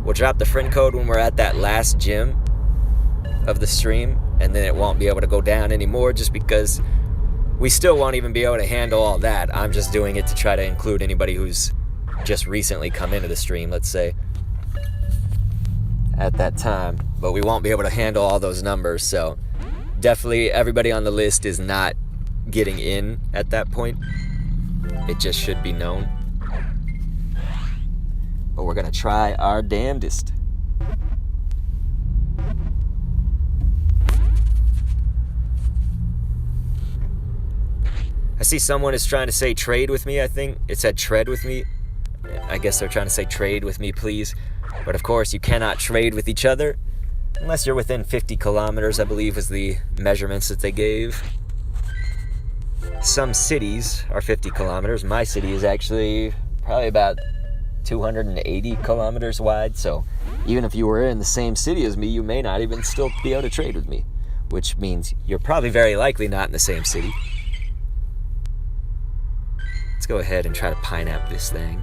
S1: we'll drop the friend code when we're at that last gym of the stream, and then it won't be able to go down anymore just because we still won't even be able to handle all that. I'm just doing it to try to include anybody who's just recently come into the stream, let's say, at that time. But we won't be able to handle all those numbers, so definitely everybody on the list is not getting in at that point. It just should be known. But we're gonna try our damnedest. I see someone is trying to say trade with me, I think. It said tread with me. I guess they're trying to say trade with me, please. But of course, you cannot trade with each other unless you're within 50 kilometers, I believe was the measurements that they gave. Some cities are 50 kilometers. My city is actually probably about 280 kilometers wide. So even if you were in the same city as me, you may not even still be able to trade with me, which means you're probably very likely not in the same city. Let's go ahead and try to pineapple this thing.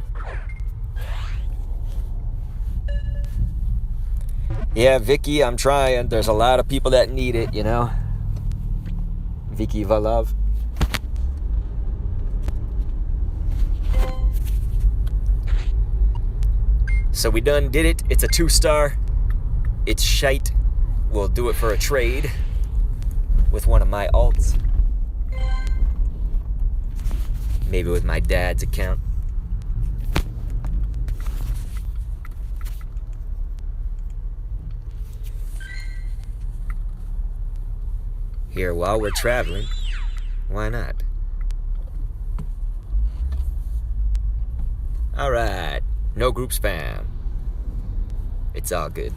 S1: Yeah, Vicky, I'm trying. There's a lot of people that need it, you know. Vicky Valov. So we done did it. It's a 2-star. It's shite. We'll do it for a trade with one of my alts. Maybe with my dad's account. Here, while we're traveling, why not? Alright, no group spam. It's all good.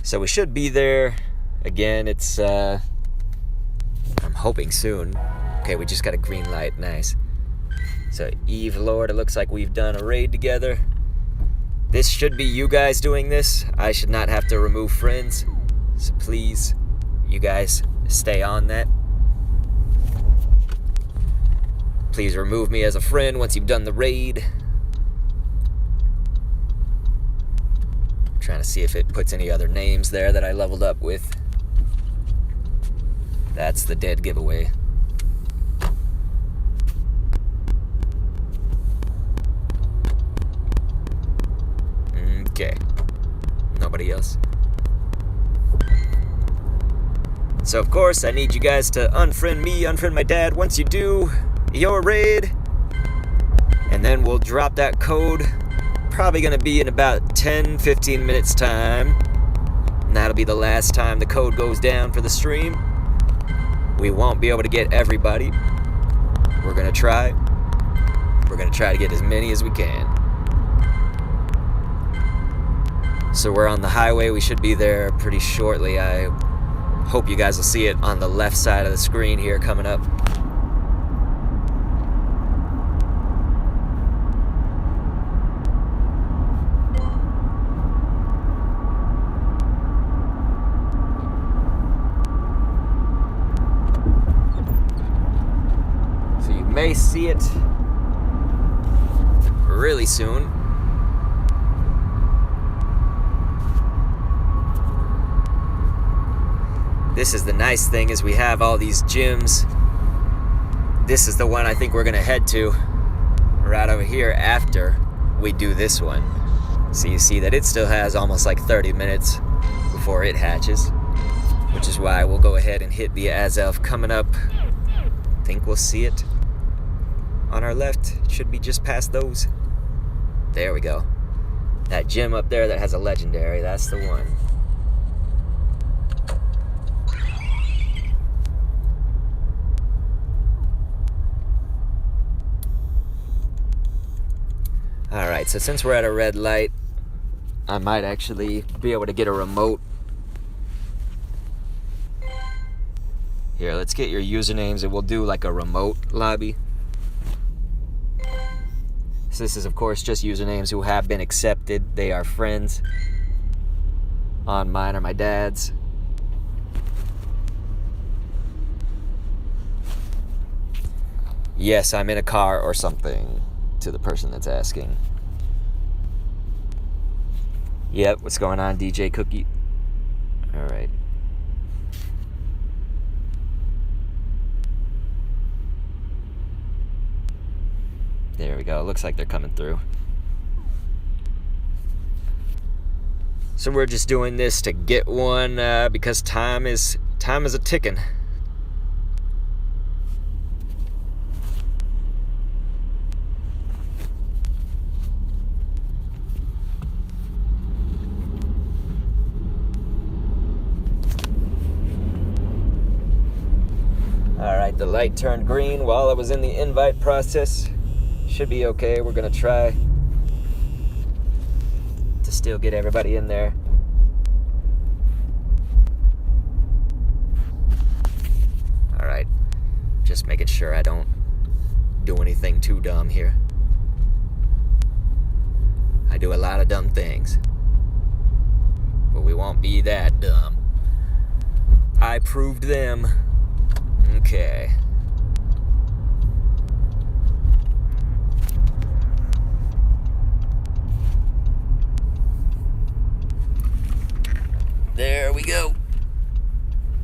S1: So we should be there. Again, it's, I'm hoping soon. Okay, we just got a green light, nice. So, Eve Lord, it looks like we've done a raid together. This should be you guys doing this. I should not have to remove friends. So please, you guys, stay on that. Please remove me as a friend once you've done the raid. I'm trying to see if it puts any other names there that I leveled up with. That's the dead giveaway. Okay. Nobody else. So of course, I need you guys to unfriend me, unfriend my dad once you do your raid. And then we'll drop that code. Probably gonna be in about 10-15 minutes time. And that'll be the last time the code goes down for the stream. We won't be able to get everybody. We're gonna try. We're gonna try to get as many as we can. So we're on the highway. We should be there pretty shortly. I hope you guys will see it on the left side of the screen here coming up. So you may see it really soon. This is the nice thing, is we have all these gyms. This is the one I think we're gonna head to right over here after we do this one. So you see that it still has almost like 30 minutes before it hatches, which is why we'll go ahead and hit the Azelf coming up. I think we'll see it on our left. It should be just past those. There we go. That gym up there that has a legendary, that's the one. Alright, so since we're at a red light, I might actually be able to get a remote. Here, let's get your usernames and we'll do like a remote lobby. So this is of course just usernames who have been accepted. They are friends on mine or my dad's. Yes, I'm in a car or something, to the person that's asking. Yep, what's going on, DJ Cookie? Alright. There we go. Looks like they're coming through. So we're just doing this to get one because time is a ticking. Alright, the light turned green while I was in the invite process. Should be okay. We're gonna try to still get everybody in there. Alright, just making sure I don't do anything too dumb here. I do a lot of dumb things, but we won't be that dumb. I proved them. Okay. There we go.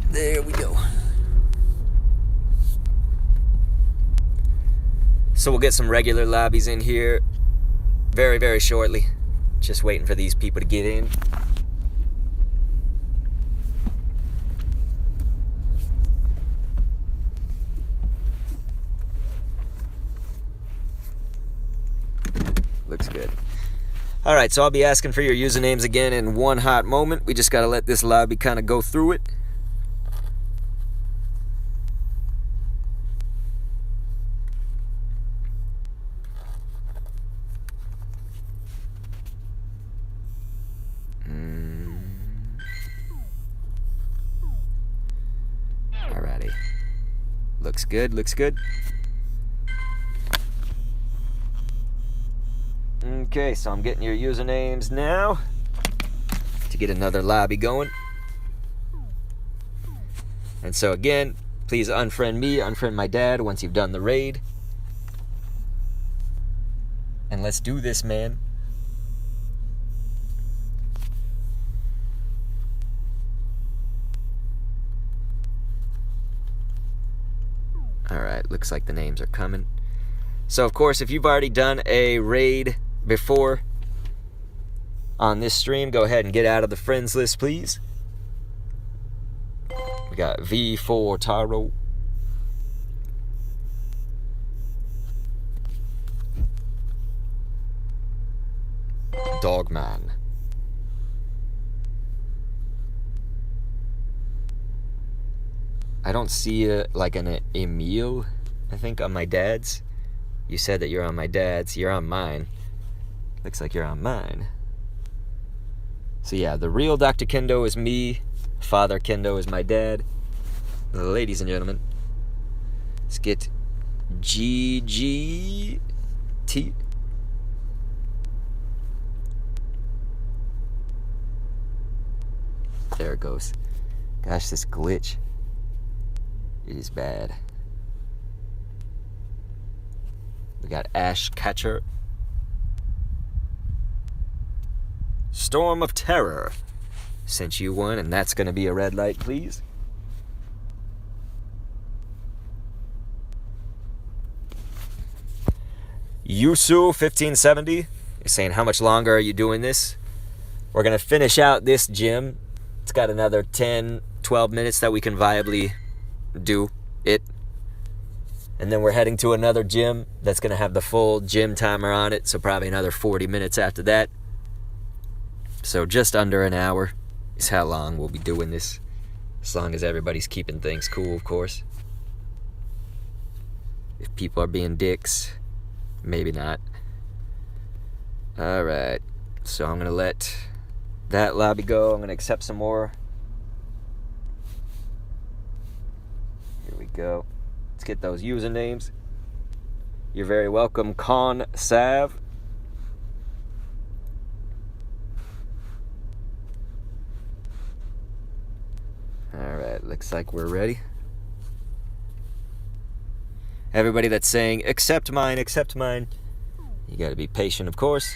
S1: There we go. So we'll get some regular lobbies in here very, very shortly. Just waiting for these people to get in. Looks good. Alright, so I'll be asking for your usernames again in one hot moment. We just gotta let this lobby kind of go through it. Alrighty. Looks good, looks good. Okay, so I'm getting your usernames now to get another lobby going. And so again, please unfriend me, unfriend my dad once you've done the raid. And let's do this, man. Alright, looks like the names are coming. So of course, if you've already done a raid before on this stream, go ahead and get out of the friends list, please. We got V4 Taro. Dogman. I don't see like an Emil, I think, on my dad's. You said that you're on my dad's. You're on mine. Looks like you're on mine. So yeah, the real Dr. Kendo is me. Father Kendo is my dad. Ladies and gentlemen, let's get GGT. There it goes. Gosh, this glitch is bad. We got Ash Catcher. Storm of Terror. Sent you one, and that's going to be a red light, please. Yusu1570 is saying, how much longer are you doing this? We're going to finish out this gym. It's got another 10, 12 minutes that we can viably do it. And then we're heading to another gym that's going to have the full gym timer on it. So probably another 40 minutes after that. So just under an hour is how long we'll be doing this. As long as everybody's keeping things cool, of course. If people are being dicks, maybe not. Alright. So I'm going to let that lobby go. I'm going to accept some more. Here we go. Let's get those usernames. You're very welcome, Con Sav. Alright, looks like we're ready. Everybody that's saying, accept mine, you gotta be patient, of course.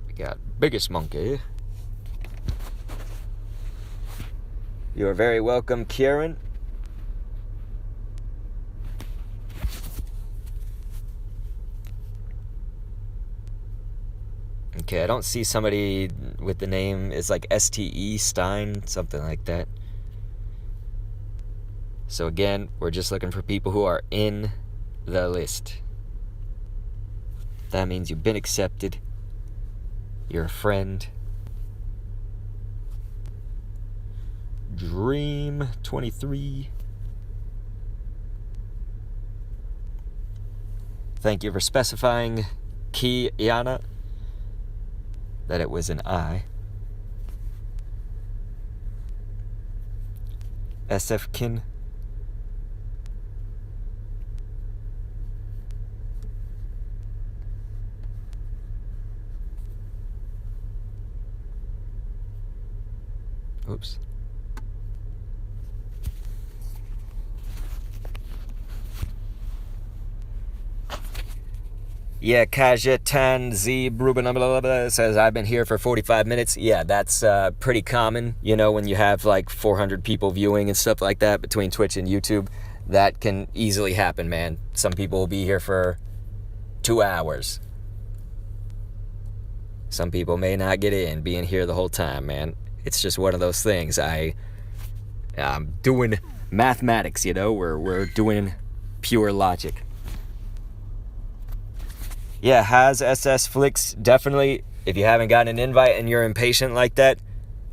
S1: We got Biggest Monkey. You are very welcome, Kieran. Okay, I don't see somebody with the name, it's like STE Stein, something like that. So again, we're just looking for people who are in the list. That means you've been accepted. You're a friend. Dream 23. Thank you for specifying, Kiana, that it was an I. SFkin. Oops. Yeah, Kaja Tan Z Ruben blah, blah, blah, says, I've been here for 45 minutes. Yeah, that's pretty common, you know, when you have like 400 people viewing and stuff like that between Twitch and YouTube. That can easily happen, man. Some people will be here for 2 hours. Some people may not get in, being here the whole time, man. It's just one of those things. I'm doing mathematics, you know. We're doing pure logic. Yeah, has SS Flicks, definitely. If you haven't gotten an invite and you're impatient like that,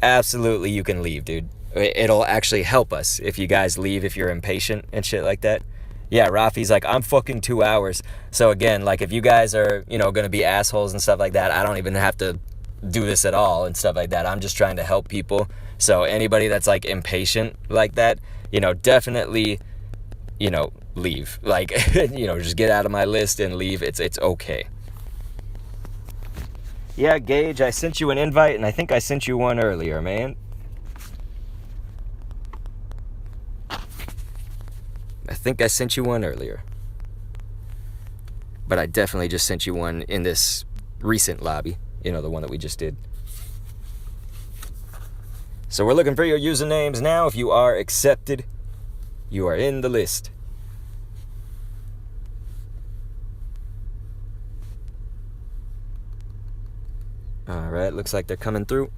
S1: absolutely you can leave, dude. It'll actually help us if you guys leave if you're impatient and shit like that. Yeah, Rafi's like, I'm fucking 2 hours. So again, like if you guys are, you know, going to be assholes and stuff like that, I don't even have to do this at all and stuff like that. I'm just trying to help people. So anybody that's like impatient like that, you know, definitely, you know, leave. Like, you know, just get out of my list and leave. It's okay. Yeah, Gage, I sent you an invite, and I think I sent you one earlier, man. I think I sent you one earlier. But I definitely just sent you one in this recent lobby. You know, the one that we just did. So we're looking for your usernames now. If you are accepted, You are in the list. Alright, looks like they're coming through.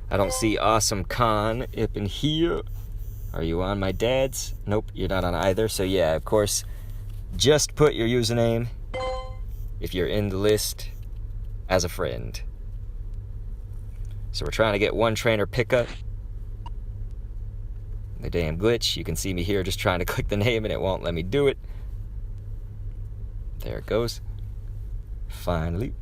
S1: I don't see Awesome Khan up in here. Are you on my dad's? Nope, you're not on either. So yeah, of course, just put your username if you're in the list as a friend. So we're trying to get one trainer pickup. The damn glitch. You can see me here just trying to click the name and it won't let me do it. There it goes. Finally.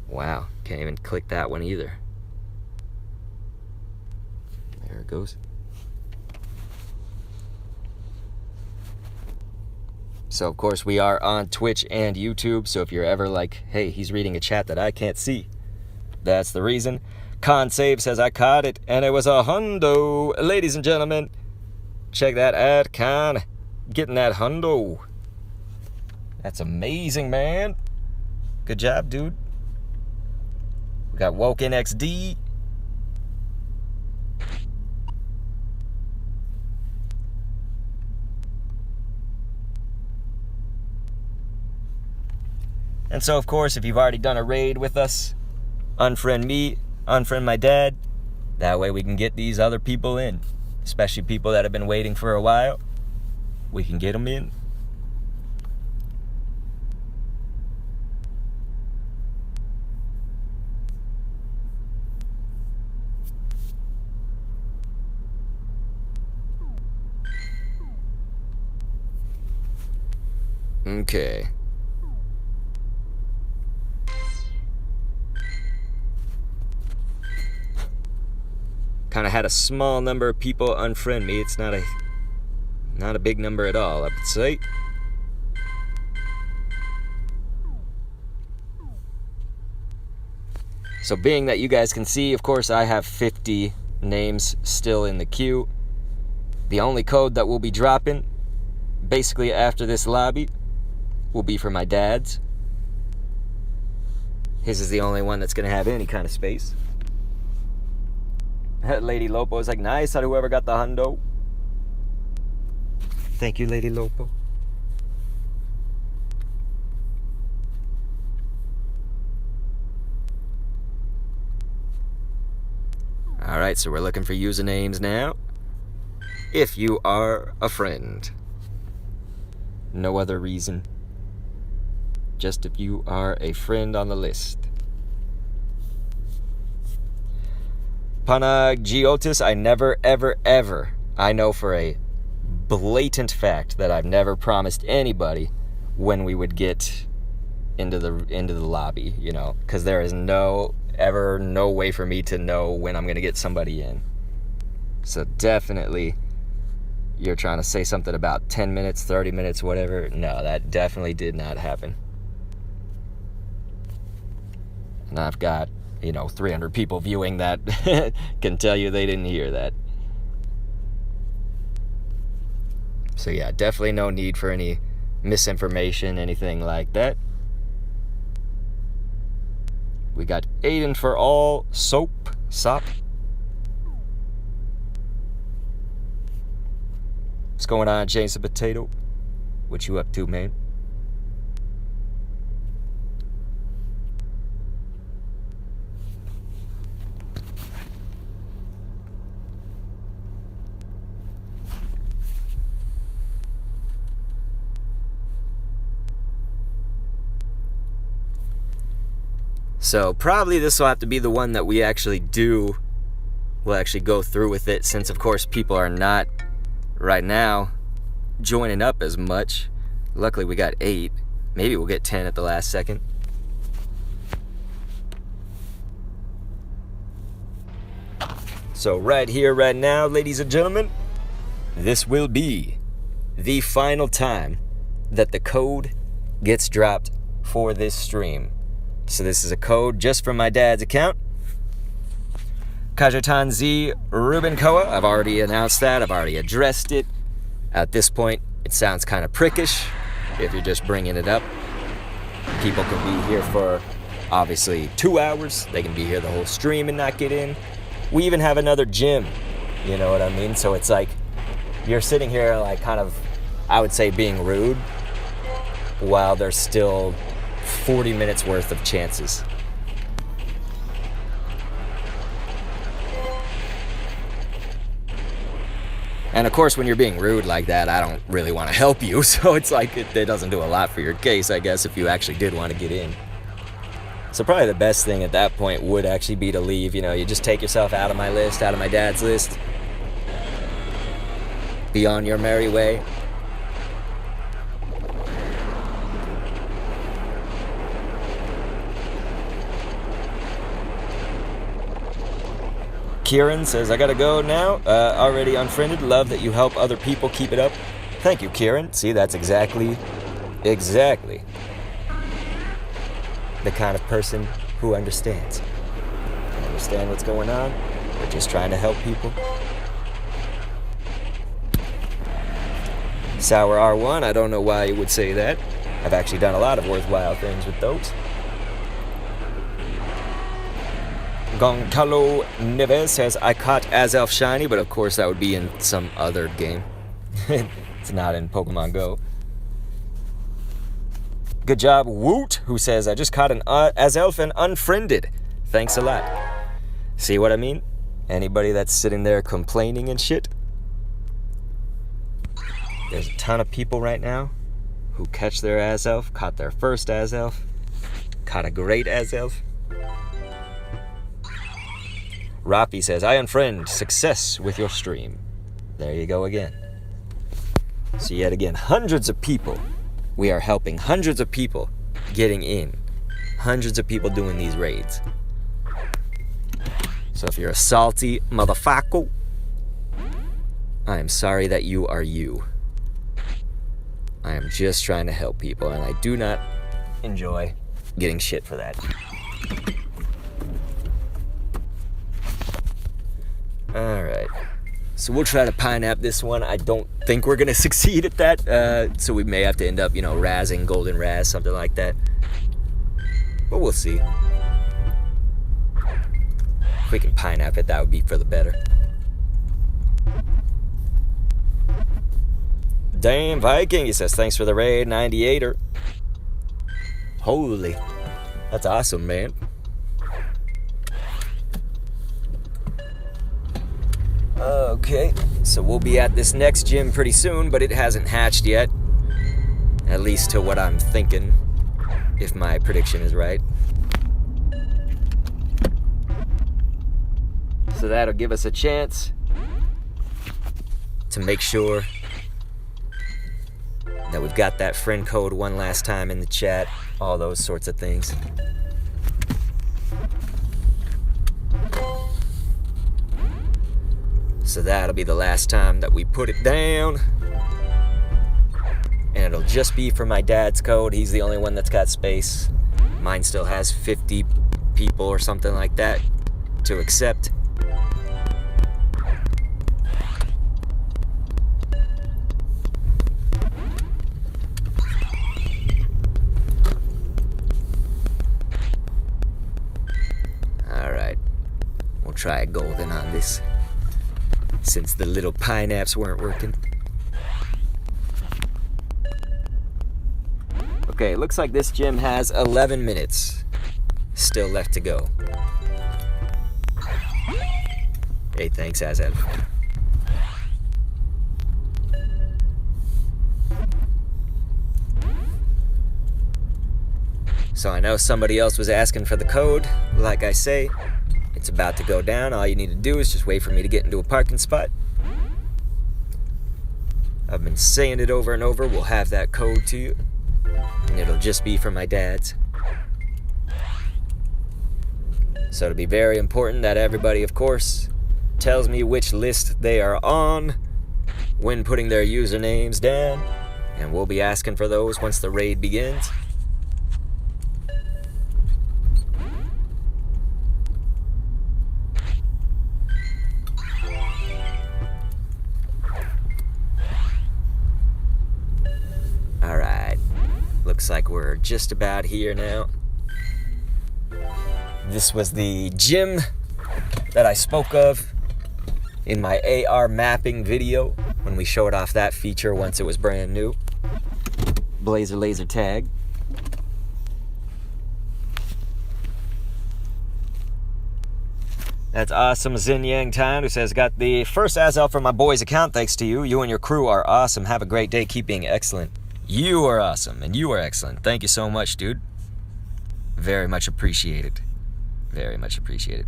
S1: Wow, can't even click that one either. There it goes. So, of course, we are on Twitch and YouTube, so if you're ever like, hey, he's reading a chat that I can't see, that's the reason. Con Save says, I caught it, and it was a hundo. Ladies and gentlemen, check that ad, Con. Getting that hundo. That's amazing, man. Good job, dude. We got Woken XD. And so, of course, if you've already done a raid with us, unfriend me, unfriend my dad. That way we can get these other people in. Especially people that have been waiting for a while. We can get them in. Okay. Kind of had a small number of people unfriend me. It's not a big number at all, I would say. So being that you guys can see, of course, I have 50 names still in the queue. The only code that we'll be dropping, basically after this lobby, will be for my dad's. His is the only one that's going to have any kind of space. Lady Lopo is like, nice on whoever got the hundo. Thank you, Lady Lopo. Alright, so we're looking for usernames now. If you are a friend. No other reason. Just if you are a friend on the list. Panagiotis, I never, ever, ever, I know for a blatant fact that I've never promised anybody when we would get into the lobby, you know, because there is no way for me to know when I'm going to get somebody in. So definitely, you're trying to say something about 10 minutes, 30 minutes, whatever. No, that definitely did not happen. And I've got, 300 people viewing that can tell you they didn't hear that. So yeah, definitely no need for any misinformation, anything like that. We got Aiden for all, Sop. What's going on, James the Potato? What you up to, man? So probably this will have to be the one that we actually do. We'll actually go through with it since, of course, people are not right now joining up as much. Luckily, we got 8. Maybe we'll get 10 at the last second. So right here, right now, ladies and gentlemen, this will be the final time that the code gets dropped for this stream. So this is a code just from my dad's account. Kajetan Z Rubinkoa, I've already announced that. I've already addressed it. At this point, it sounds kind of prickish if you're just bringing it up. People can be here for, obviously, 2 hours. They can be here the whole stream and not get in. We even have another gym, you know what I mean? So it's like, you're sitting here like kind of, I would say, being rude, while there's still 40 minutes worth of chances. And of course, when you're being rude like that, I don't really want to help you, so it's like it doesn't do a lot for your case, I guess, if you actually did want to get in. So probably the best thing at that point would actually be to leave. You know, you just take yourself out of my list, out of my dad's list. Be on your merry way. Kieran says, I gotta go now. Already unfriended. Love that you help other people. Keep it up. Thank you, Kieran. See, that's exactly the kind of person who understands. Understand what's going on. We're just trying to help people. Sour R1, I don't know why you would say that. I've actually done a lot of worthwhile things with those. Goncalo Neves says, I caught Azelf shiny, but of course that would be in some other game. It's not in Pokemon Go. Good job, Woot, who says, I just caught an Azelf and unfriended. Thanks a lot. See what I mean? Anybody that's sitting there complaining and shit? There's a ton of people right now who catch their Azelf, caught their first Azelf, caught a great Azelf. Rafi says, I unfriend. Success with your stream. There you go again. So yet again, hundreds of people. We are helping hundreds of people getting in. Hundreds of people doing these raids. So if you're a salty motherfucker, I am sorry that you are you. I am just trying to help people, and I do not enjoy getting shit for that. Alright, so we'll try to pineapple this one. I don't think we're going to succeed at that, so we may have to end up, you know, razzing Golden Raz, something like that. But we'll see. If we can pineapple it, that would be for the better. Damn Viking, he says, thanks for the raid, 98er. Holy, that's awesome, man. Okay, so we'll be at this next gym pretty soon, but it hasn't hatched yet. At least to what I'm thinking, if my prediction is right. So that'll give us a chance to make sure that we've got that friend code one last time in the chat, all those sorts of things. So that'll be the last time that we put it down. And it'll just be for my dad's code. He's the only one that's got space. Mine still has 50 people or something like that to accept. Alright, we'll try a golden on this, since the little pineapples weren't working. Okay, it looks like this gym has 11 minutes still left to go. Hey, thanks, Azelf. So I know somebody else was asking for the code. Like I say, it's about to go down. All you need to do is just wait for me to get into a parking spot. I've been saying it over and over. We'll have that code to you. And it'll just be for my dad's. So it'll be very important that everybody, of course, tells me which list they are on when putting their usernames down. And we'll be asking for those once the raid begins. Looks like we're just about here now. This was the gym that I spoke of in my AR mapping video when we showed off that feature once it was brand new. Blazer laser tag. That's awesome. Zin Yang Town, who says, got the first Azelf from my boy's account thanks to you. You and your crew are awesome. Have a great day. Keep being excellent. You are awesome, and you are excellent. Thank you so much, dude. Very much appreciated. Very much appreciated.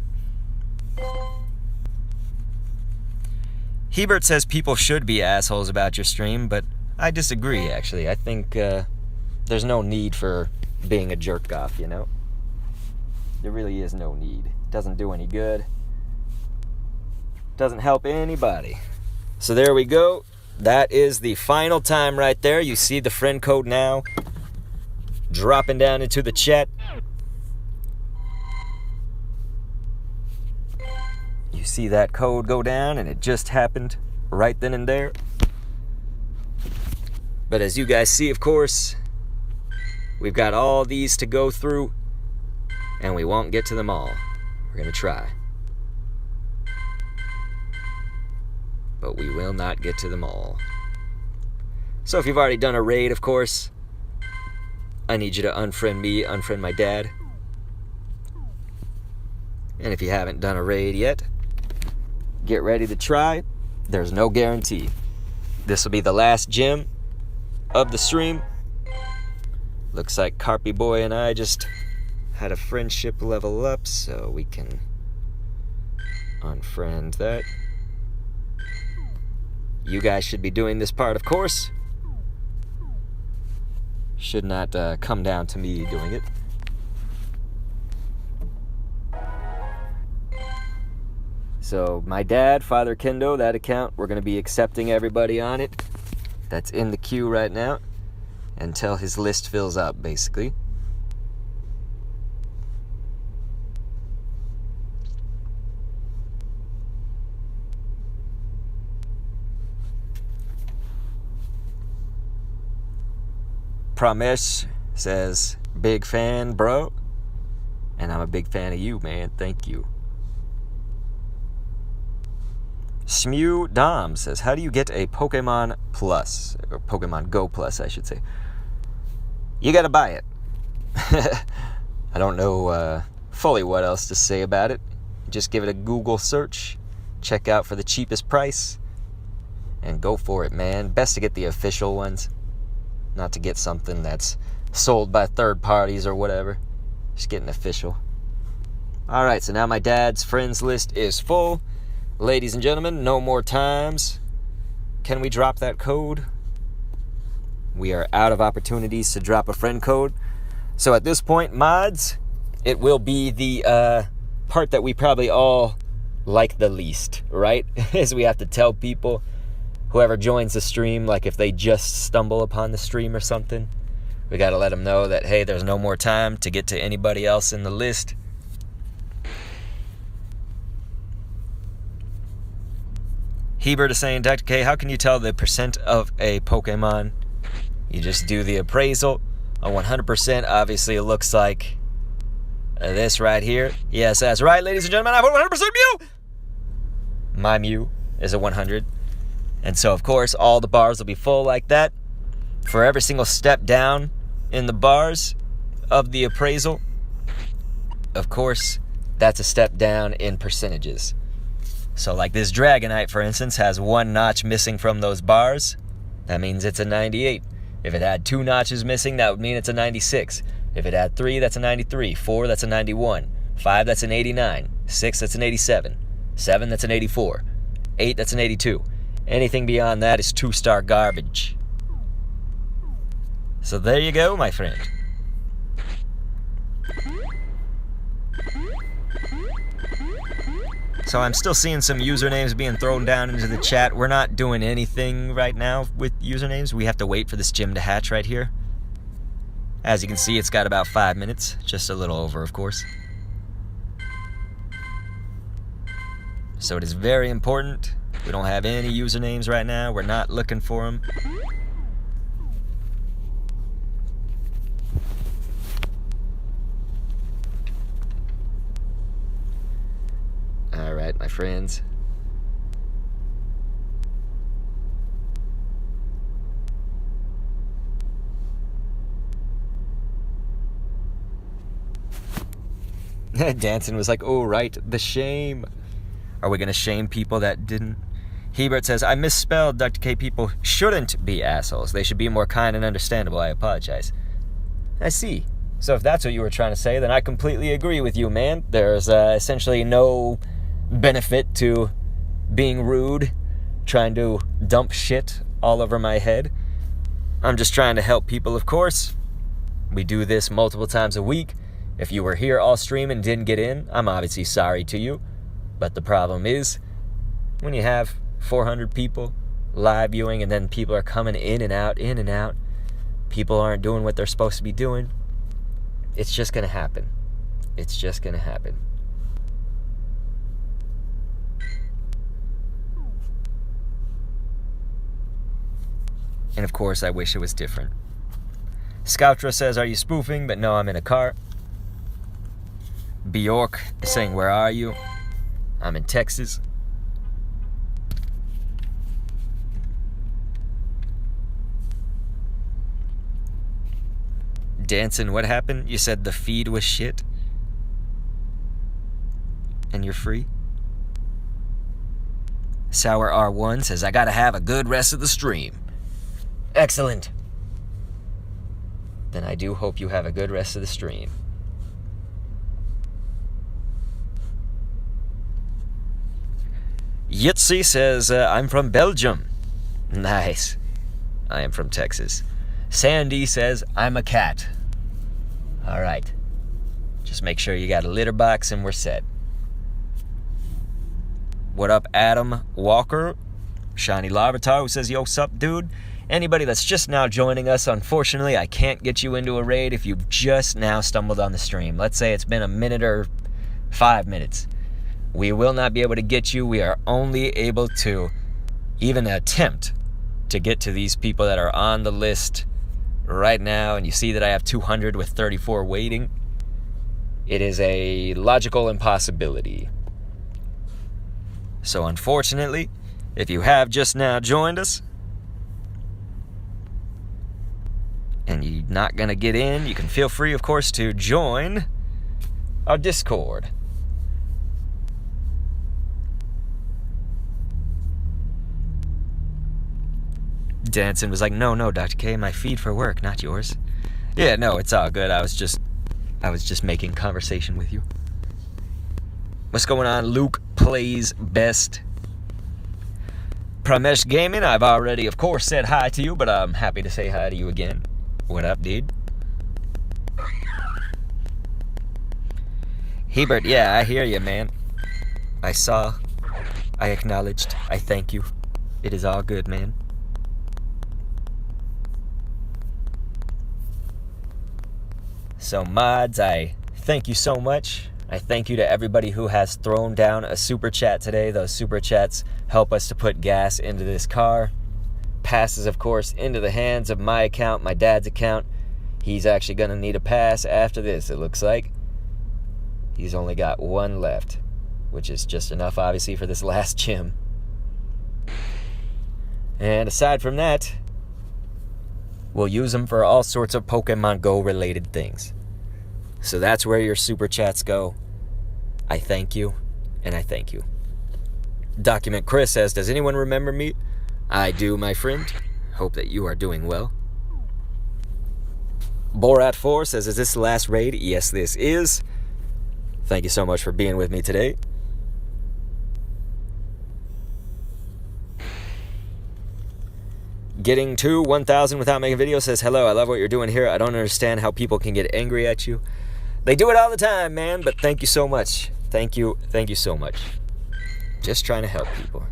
S1: Hebert says people should be assholes about your stream, but I disagree, actually. I think there's no need for being a jerk-off, you know? There really is no need. Doesn't do any good. Doesn't help anybody. So there we go. That is the final time right there. You see the friend code now dropping down into the chat. You see that code go down, and it just happened right then and there. But as you guys see, of course, we've got all these to go through, and we won't get to them all. We're going to try. But we will not get to them all. So if you've already done a raid, of course, I need you to unfriend me, unfriend my dad. And if you haven't done a raid yet, get ready to try. There's no guarantee. This will be the last gym of the stream. Looks like Carpy Boy and I just had a friendship level up, so we can unfriend that. You guys should be doing this part, of course. Should not come down to me doing it. So my dad, Father Kendo, that account, we're going to be accepting everybody on it that's in the queue right now until his list fills up, basically. Pramesh says, big fan, bro. And I'm a big fan of you, man. Thank you. Smew Dom says, how do you get a Pokemon Plus? Or Pokemon Go Plus, I should say. You gotta buy it. I don't know fully what else to say about it. Just give it a Google search. Check out for the cheapest price. And go for it, man. Best to get the official ones. Not to get something that's sold by third parties or whatever. Just get an official. Alright, so now my dad's friends list is full. Ladies and gentlemen, no more times. Can we drop that code? We are out of opportunities to drop a friend code. So at this point, mods, it will be the part that we probably all like the least, right? Is we have to tell people, whoever joins the stream, like if they just stumble upon the stream or something, we got to let them know that, hey, there's no more time to get to anybody else in the list. Hebert is saying, Dr. K, how can you tell the percent of a Pokemon? You just do the appraisal. On 100%, obviously it looks like this right here. Yes, that's right, ladies and gentlemen, I have a 100% Mew! My Mew is a 100. And so, of course, all the bars will be full like that. For every single step down in the bars of the appraisal, of course, that's a step down in percentages. So like this Dragonite, for instance, has one notch missing from those bars. That means it's a 98. If it had two notches missing, that would mean it's a 96. If it had 3, that's a 93. 4, that's a 91. 5, that's an 89. 6, that's an 87. 7, that's an 84. 8, that's an 82. Anything beyond that is 2-star garbage. So there you go, my friend. So I'm still seeing some usernames being thrown down into the chat. We're not doing anything right now with usernames. We have to wait for this gym to hatch right here. As you can see, it's got about 5 minutes. Just a little over, of course. So it is very important. We don't have any usernames right now. We're not looking for them. my friends. Danson was like, oh, right, the shame. Are we going to shame people that didn't? Hebert says, I misspelled Dr. K. People shouldn't be assholes. They should be more kind and understandable. I apologize. I see. So if that's what you were trying to say, then I completely agree with you, man. There's essentially no benefit to being rude, trying to dump shit all over my head. I'm just trying to help people, of course. We do this multiple times a week. If you were here all stream and didn't get in, I'm obviously sorry to you. But the problem is, when you have 400 people live viewing and then people are coming in and out, people aren't doing what they're supposed to be doing, it's just going to happen. It's just going to happen. And of course, I wish it was different. Scoutra says, are you spoofing? But no, I'm in a car. Bjork is saying, where are you? I'm in Texas. Danson, what happened? You said the feed was shit? And you're free? Sour R1 says, I gotta have a good rest of the stream. Excellent. Then I do hope you have a good rest of the stream. Yitzi says, I'm from Belgium. Nice. I am from Texas. Sandy says, I'm a cat. All right. Just make sure you got a litter box and we're set. What up, Adam Walker? Shiny Lavatar, who says, yo, sup, dude? Anybody that's just now joining us, unfortunately, I can't get you into a raid if you've just now stumbled on the stream. Let's say it's been a minute or 5 minutes. We will not be able to get you. We are only able to even attempt to get to these people that are on the list right now. And you see that I have 200 with 34 waiting. It is a logical impossibility. So unfortunately, if you have just now joined us and you're not going to get in, you can feel free, of course, to join our Discord. Danson was like, no, Dr. K, my feed for work, not yours. Yeah, no, it's all good. I was just making conversation with you. What's going on? Luke plays best. Pramesh Gaming, I've already, of course, said hi to you, but I'm happy to say hi to you again. What up, dude? Hebert, yeah, I hear you, man. I saw. I acknowledged. I thank you. It is all good, man. So mods, I thank you so much. I thank you to everybody who has thrown down a super chat today. Those super chats help us to put gas into this car. Passes, of course, into the hands of my account, my dad's account. He's actually going to need a pass after this, it looks like. He's only got one left, which is just enough, obviously, for this last gym. And aside from that, we'll use them for all sorts of Pokemon Go related things. So that's where your super chats go. I thank you, and I thank you. Document Chris says, does anyone remember me? I do, my friend. Hope that you are doing well. Borat4 says, is this the last raid? Yes, this is. Thank you so much for being with me today. Getting to 1,000 without making a video says, hello, I love what you're doing here. I don't understand how people can get angry at you. They do it all the time, man, but thank you so much. Thank you so much. Just trying to help people.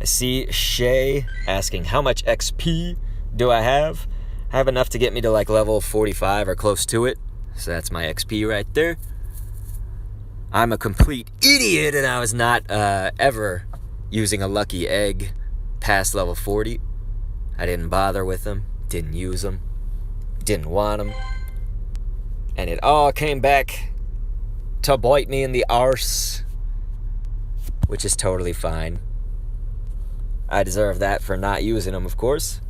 S1: I see Shay asking, how much XP do I have? I have enough to get me to like level 45 or close to it. So that's my XP right there. I'm a complete idiot and I was not ever using a lucky egg past level 40. I didn't bother with them, didn't use them, didn't want them. And it all came back to bite me in the arse, which is totally fine. I deserve that for not using them, of course.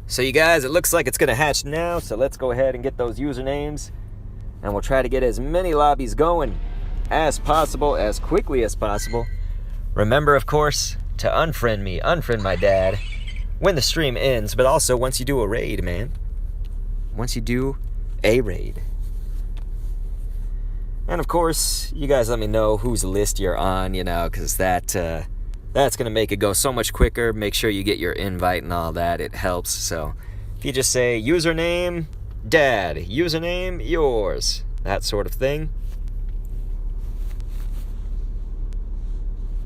S1: So you guys, it looks like it's going to hatch now, so let's go ahead and get those usernames, and we'll try to get as many lobbies going as possible, as quickly as possible. Remember, of course, to unfriend me, unfriend my dad when the stream ends, but also once you do a raid, man. Once you do a raid. And of course, you guys let me know whose list you're on, you know, because that's going to make it go so much quicker. Make sure you get your invite and all that. It helps. So if you just say username, dad, username, yours, that sort of thing.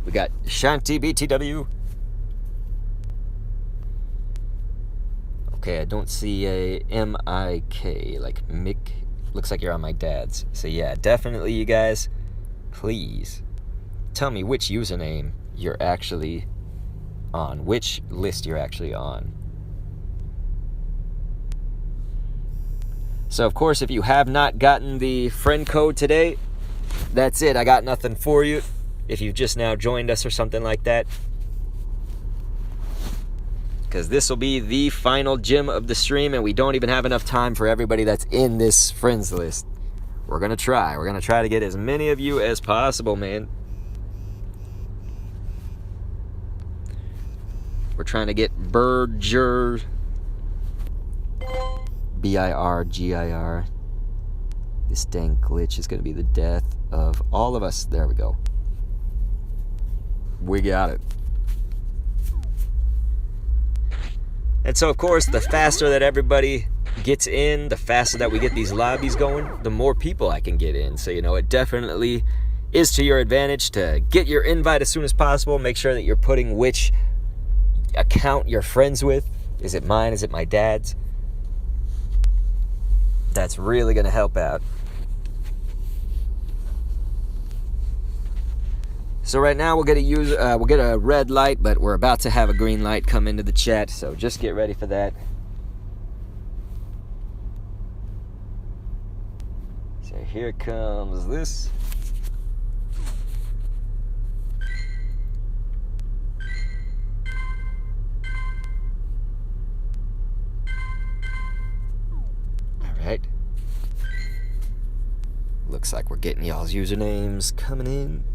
S1: We got Shanti BTW. Okay, I don't see a M-I-K, like Mick. Looks like you're on my dad's. So yeah, definitely you guys, please tell me which username you're actually on, which list you're actually on. So of course, if you have not gotten the friend code today, that's it. I got nothing for you. If you've just now joined us or something like that. Because this will be the final gym of the stream, and we don't even have enough time for everybody that's in this friends list. We're going to try. We're going to try to get as many of you as possible, man. We're trying to get Birgir. B-I-R-G-I-R. This dang glitch is going to be the death of all of us. There we go. We got it. And so, of course, the faster that everybody gets in, the faster that we get these lobbies going, the more people I can get in. So, you know, it definitely is to your advantage to get your invite as soon as possible. Make sure that you're putting which account you're friends with. Is it mine? Is it my dad's? That's really going to help out. So right now we'll get a red light, but we're about to have a green light come into the chat, so just get ready for that. So here comes this. All right. Looks like we're getting y'all's usernames coming in.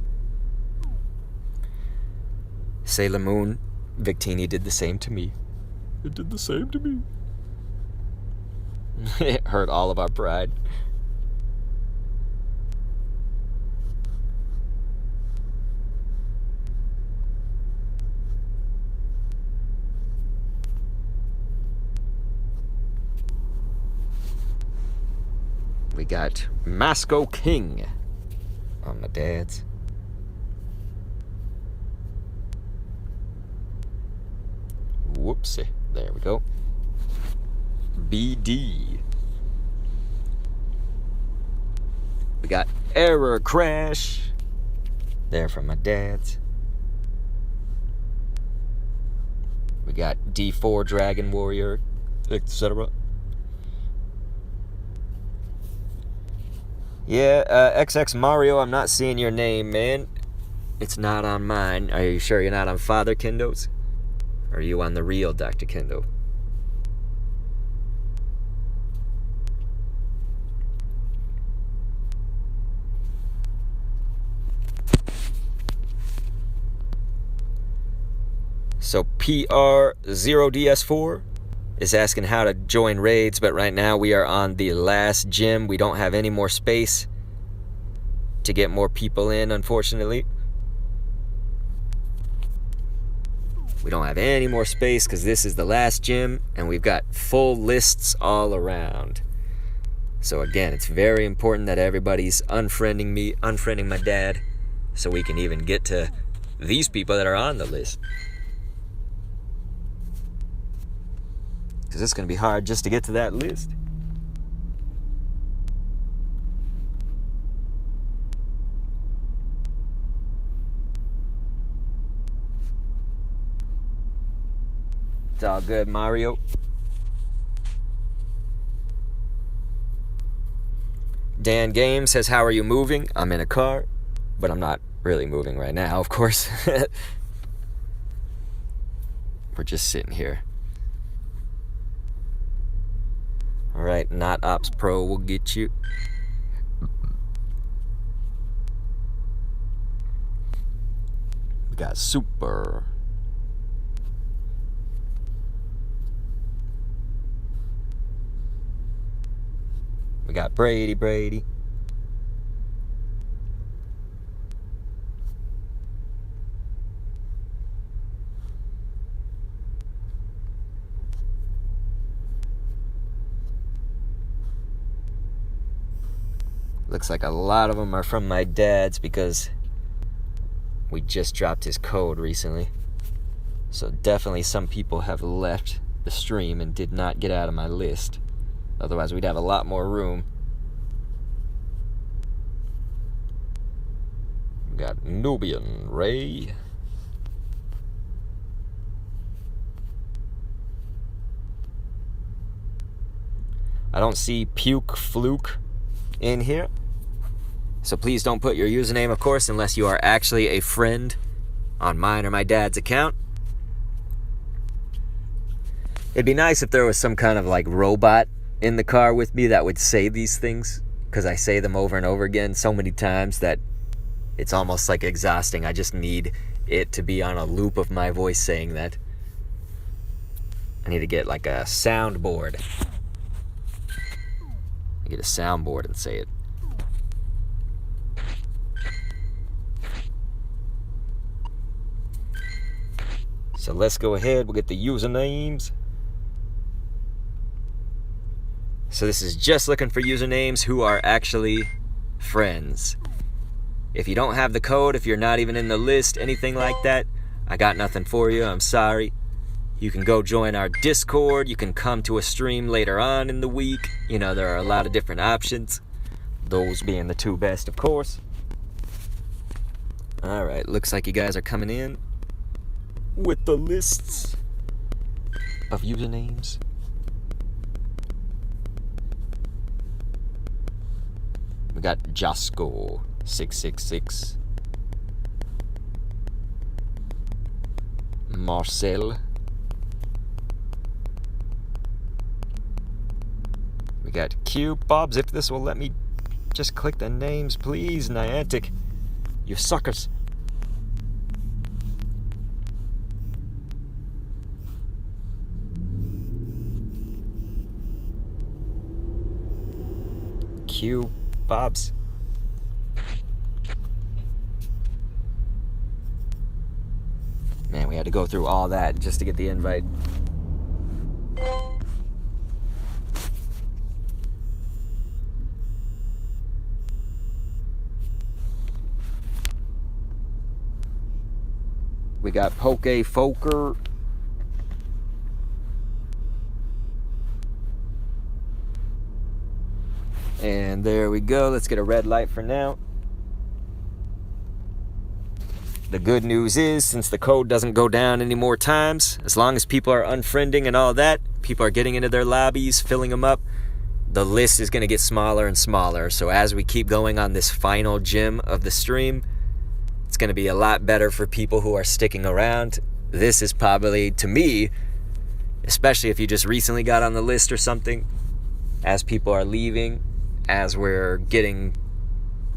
S1: Sailor Moon, Victini did the same to me. It did the same to me. It hurt all of our pride. We got Masco King on my dad's. Whoopsie. There we go. BD. We got Error Crash. There from my dad's. We got D4 Dragon Warrior, etc. Yeah, XX Mario, I'm not seeing your name, man. It's not on mine. Are you sure you're not on Father Kendo's? Or are you on the real Dr. Kendo? So PR0DS4 is asking how to join raids, but right now we are on the last gym. We don't have any more space to get more people in, unfortunately. We don't have any more space because this is the last gym and we've got full lists all around. So again, it's very important that everybody's unfriending me, unfriending my dad, so we can even get to these people that are on the list. Because it's going to be hard just to get to that list. It's all good, Mario. Dan Game says, how are you moving? I'm in a car, but I'm not really moving right now, of course. We're just sitting here. Alright, Not Ops Pro will get you. We got Super. We got Brady. Looks like a lot of them are from my dad's because we just dropped his code recently. So definitely some people have left the stream and did not get out of my list. Otherwise we'd have a lot more room. We got Nubian Ray. I don't see Puke Fluke in here. So please don't put your username, of course, unless you are actually a friend on mine or my dad's account. It'd be nice if there was some kind of like robot in the car with me that would say these things, because I say them over and over again so many times that it's almost like exhausting. I just need it to be on a loop of my voice saying that. I need to get like a soundboard. Get a soundboard and say it. So let's go ahead, we'll get the usernames. So this is just looking for usernames who are actually friends. If you don't have the code, if you're not even in the list, anything like that, I got nothing for you, I'm sorry. You can go join our Discord, you can come to a stream later on in the week. You know, there are a lot of different options. Those being the two best, of course. Alright, looks like you guys are coming in with the lists of usernames. We got Jasko666, Marcel. We got Q Bobs. If this will let me just click the names, please, Niantic. You suckers. Q Bobs. Man, we had to go through all that just to get the invite. We got Pokefoker. And there we go. Let's get a red light for now. The good news is, since the code doesn't go down any more times, as long as people are unfriending and all that, people are getting into their lobbies, filling them up, the list is going to get smaller and smaller. So as we keep going on this final gym of the stream, it's going to be a lot better for people who are sticking around. This is probably, to me, especially if you just recently got on the list or something, as people are leaving, as we're getting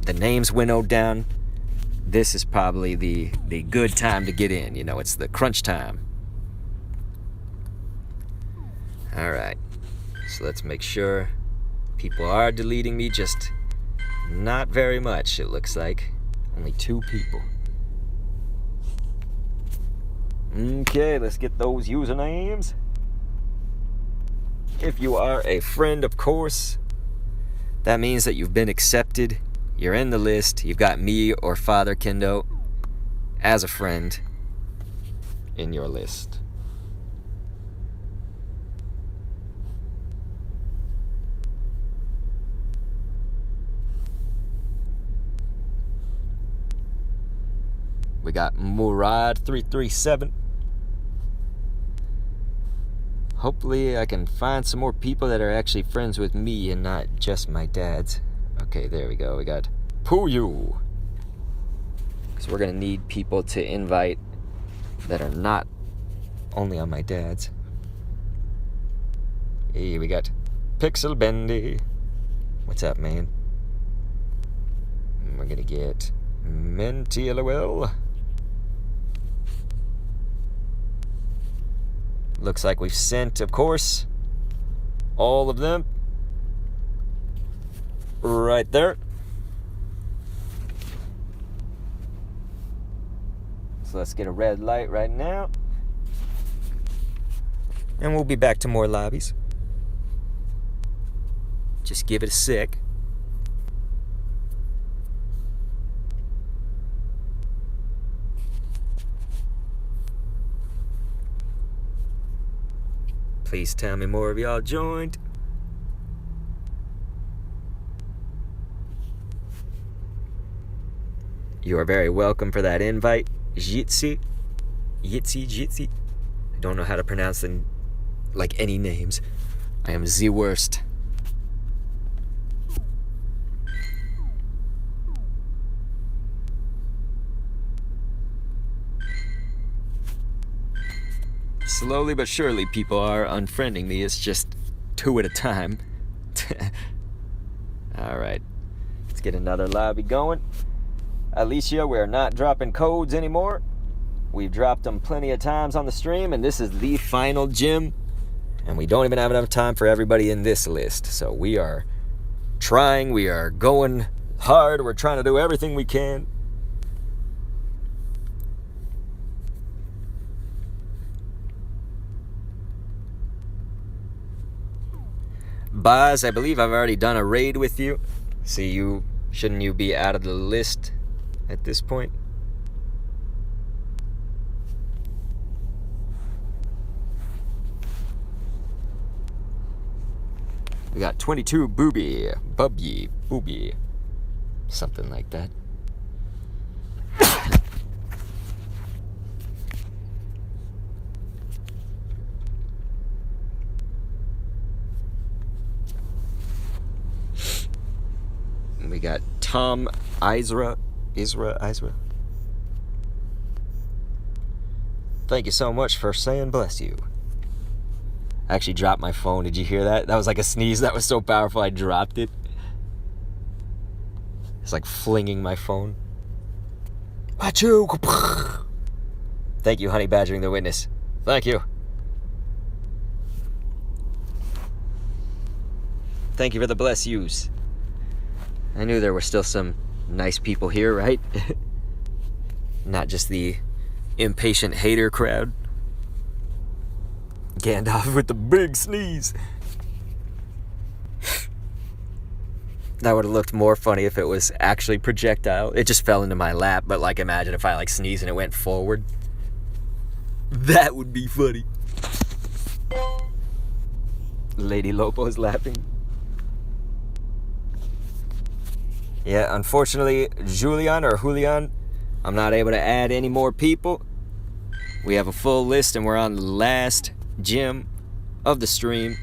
S1: the names winnowed down, this is probably the good time to get in. You know, it's the crunch time. Alright, so let's make sure people are deleting me, just not very much, it looks like. Only 2 people. Okay, let's get those usernames. If you are a friend, of course, that means that you've been accepted. You're in the list. You've got me or Father Kendo as a friend in your list. We got Murad337. Hopefully I can find some more people that are actually friends with me and not just my dad's Okay, there we go. We got Puyu. Because we're going to need people to invite that are not only on my dad's. Hey, we got Pixel Bendy. What's up, man? We're going to get Menti LOL. Looks like we've sent, of course, all of them. Right there. So let's get a red light right now. And we'll be back to more lobbies. Just give it a sec. Please tell me more of y'all joined. You are very welcome for that invite, Jitsi. Jitsi. I don't know how to pronounce them, like any names. I am the worst. Slowly but surely, people are unfriending me. It's just 2 at a time. Alright. Let's get another lobby going. Alicia, we're not dropping codes anymore. We've dropped them plenty of times on the stream, and this is the final gym. And we don't even have enough time for everybody in this list. So we are trying. We are going hard. We're trying to do everything we can. Baz, I believe I've already done a raid with you. See, shouldn't you be out of the list at this point? We got 22 booby, something like that. We got Tom Isra. Thank you so much for saying bless you. I actually dropped my phone. Did you hear that? That was like a sneeze. That was so powerful I dropped it. It's like flinging my phone. Achoo! Thank you, Honey Badgering the Witness. Thank you. Thank you for the bless yous. I knew there were still some nice people here, right? Not just the impatient hater crowd. Gandalf with the big sneeze. That would have looked more funny if it was actually projectile. It just fell into my lap, but like imagine if I like sneezed and it went forward. That would be funny. Lady Lopo's laughing. Yeah, unfortunately, Julian, I'm not able to add any more people. We have a full list and we're on the last gym of the stream.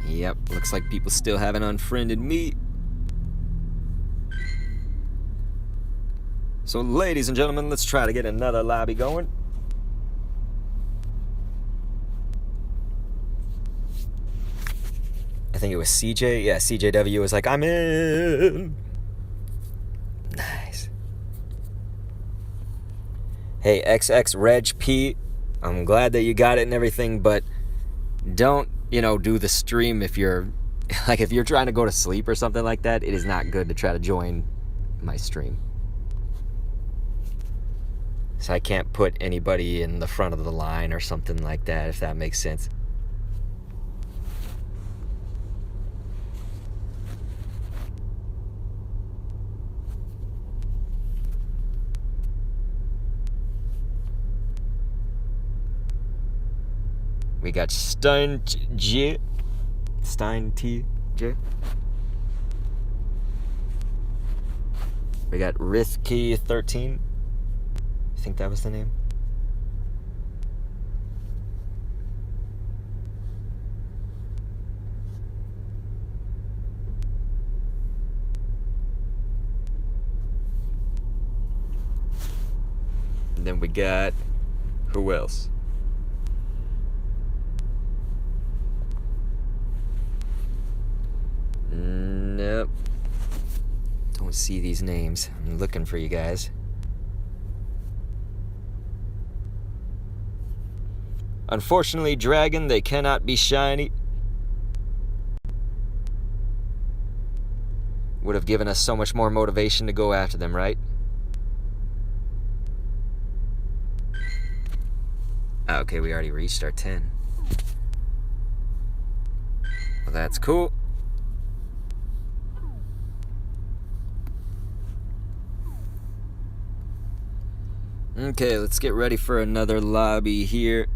S1: Yep, looks like people still haven't unfriended me. So ladies and gentlemen, let's try to get another lobby going. I think it was CJ. Yeah, CJW was like, I'm in. Nice. Hey, XX Reg P, I'm glad that you got it and everything, but don't, do the stream if you're trying to go to sleep or something like that. It is not good to try to join my stream. So I can't put anybody in the front of the line or something like that, if that makes sense. We got Stein T. J. We got Risky 13. I think that was the name. And then we got... who else? Nope. Don't see these names. I'm looking for you guys. Unfortunately, Dragon, they cannot be shiny. Would have given us so much more motivation to go after them, right? Okay, we already reached our 10. Well, that's cool. Okay, let's get ready for another lobby here.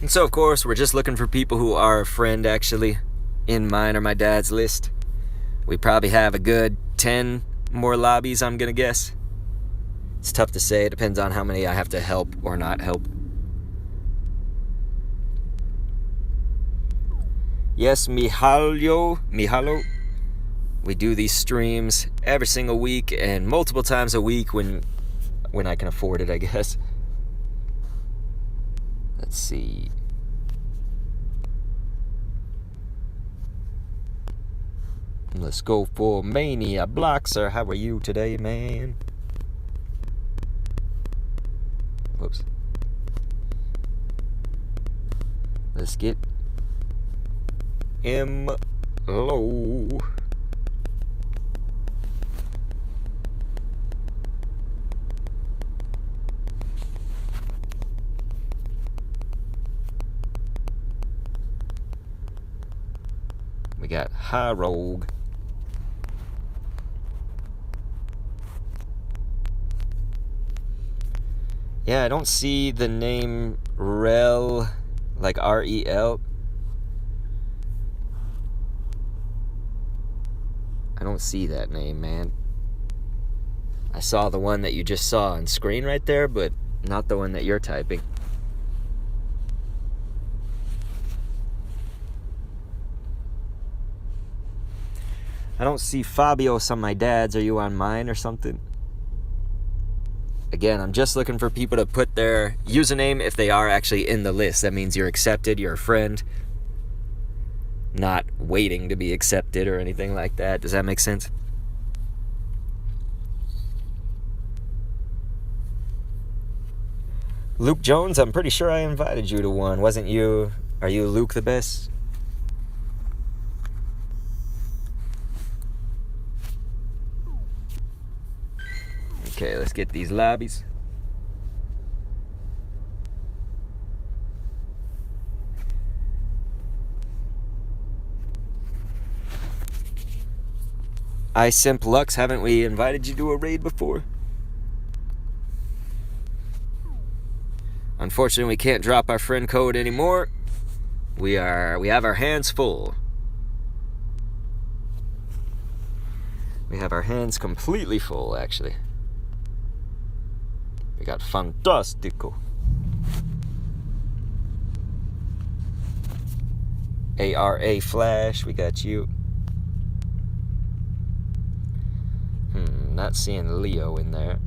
S1: And so, of course, we're just looking for people who are a friend, actually, in mine or my dad's list. We probably have a good 10 more lobbies, I'm gonna guess. It's tough to say. It depends on how many I have to help or not help. Yes, Mihalo. We do these streams every single week and multiple times a week when I can afford it, I guess. Let's see. Let's go for Mania Bloxer. How are you today, man? Whoops. Let's get him low. We got High Rogue. Yeah, I don't see the name Rel, like R-E-L. I don't see that name, man. I saw the one that you just saw on screen right there, but not the one that you're typing. I don't see Fabios on my dad's. Are you on mine or something? Again, I'm just looking for people to put their username if they are actually in the list. That means you're accepted, you're a friend. Not waiting to be accepted or anything like that. Does that make sense? Luke Jones, I'm pretty sure I invited you to one. Wasn't you? Are you Luke the Best? Okay, let's get these lobbies. iSimp Lux, haven't we invited you to a raid before? Unfortunately, we can't drop our friend code anymore. We have our hands full. We have our hands completely full, actually. We got Fantastico. ARA Flash, we got you. Not seeing Leo in there.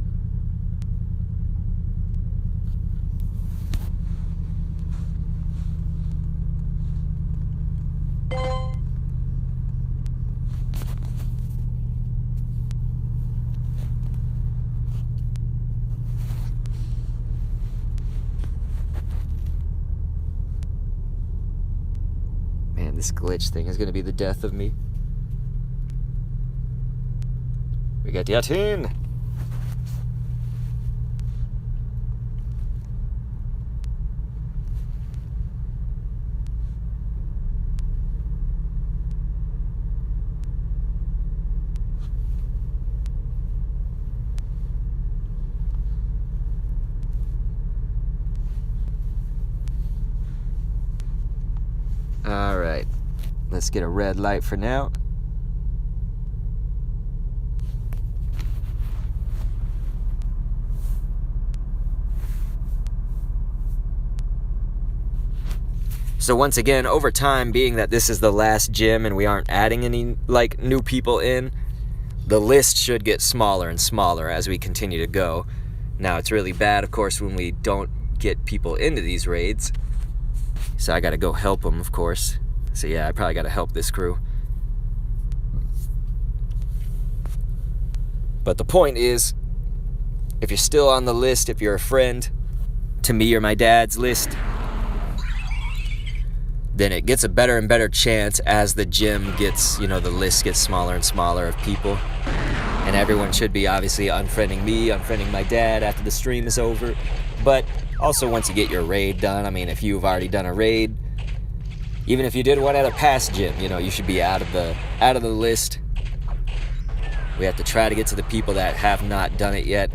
S1: Man, this glitch thing is gonna be the death of me. We got Yatin. All right, let's get a red light for now. So once again, over time, being that this is the last gym and we aren't adding any like new people in, the list should get smaller and smaller as we continue to go. Now, it's really bad, of course, when we don't get people into these raids. So I gotta go help them, of course. So yeah, I probably gotta help this crew. But the point is, if you're still on the list, if you're a friend to me or my dad's list, then it gets a better and better chance as the gym gets, the list gets smaller and smaller of people. And everyone should be obviously unfriending me, unfriending my dad after the stream is over. But also once you get your raid done, I mean, if you've already done a raid, even if you did one at a past gym, you should be out of the list. We have to try to get to the people that have not done it yet.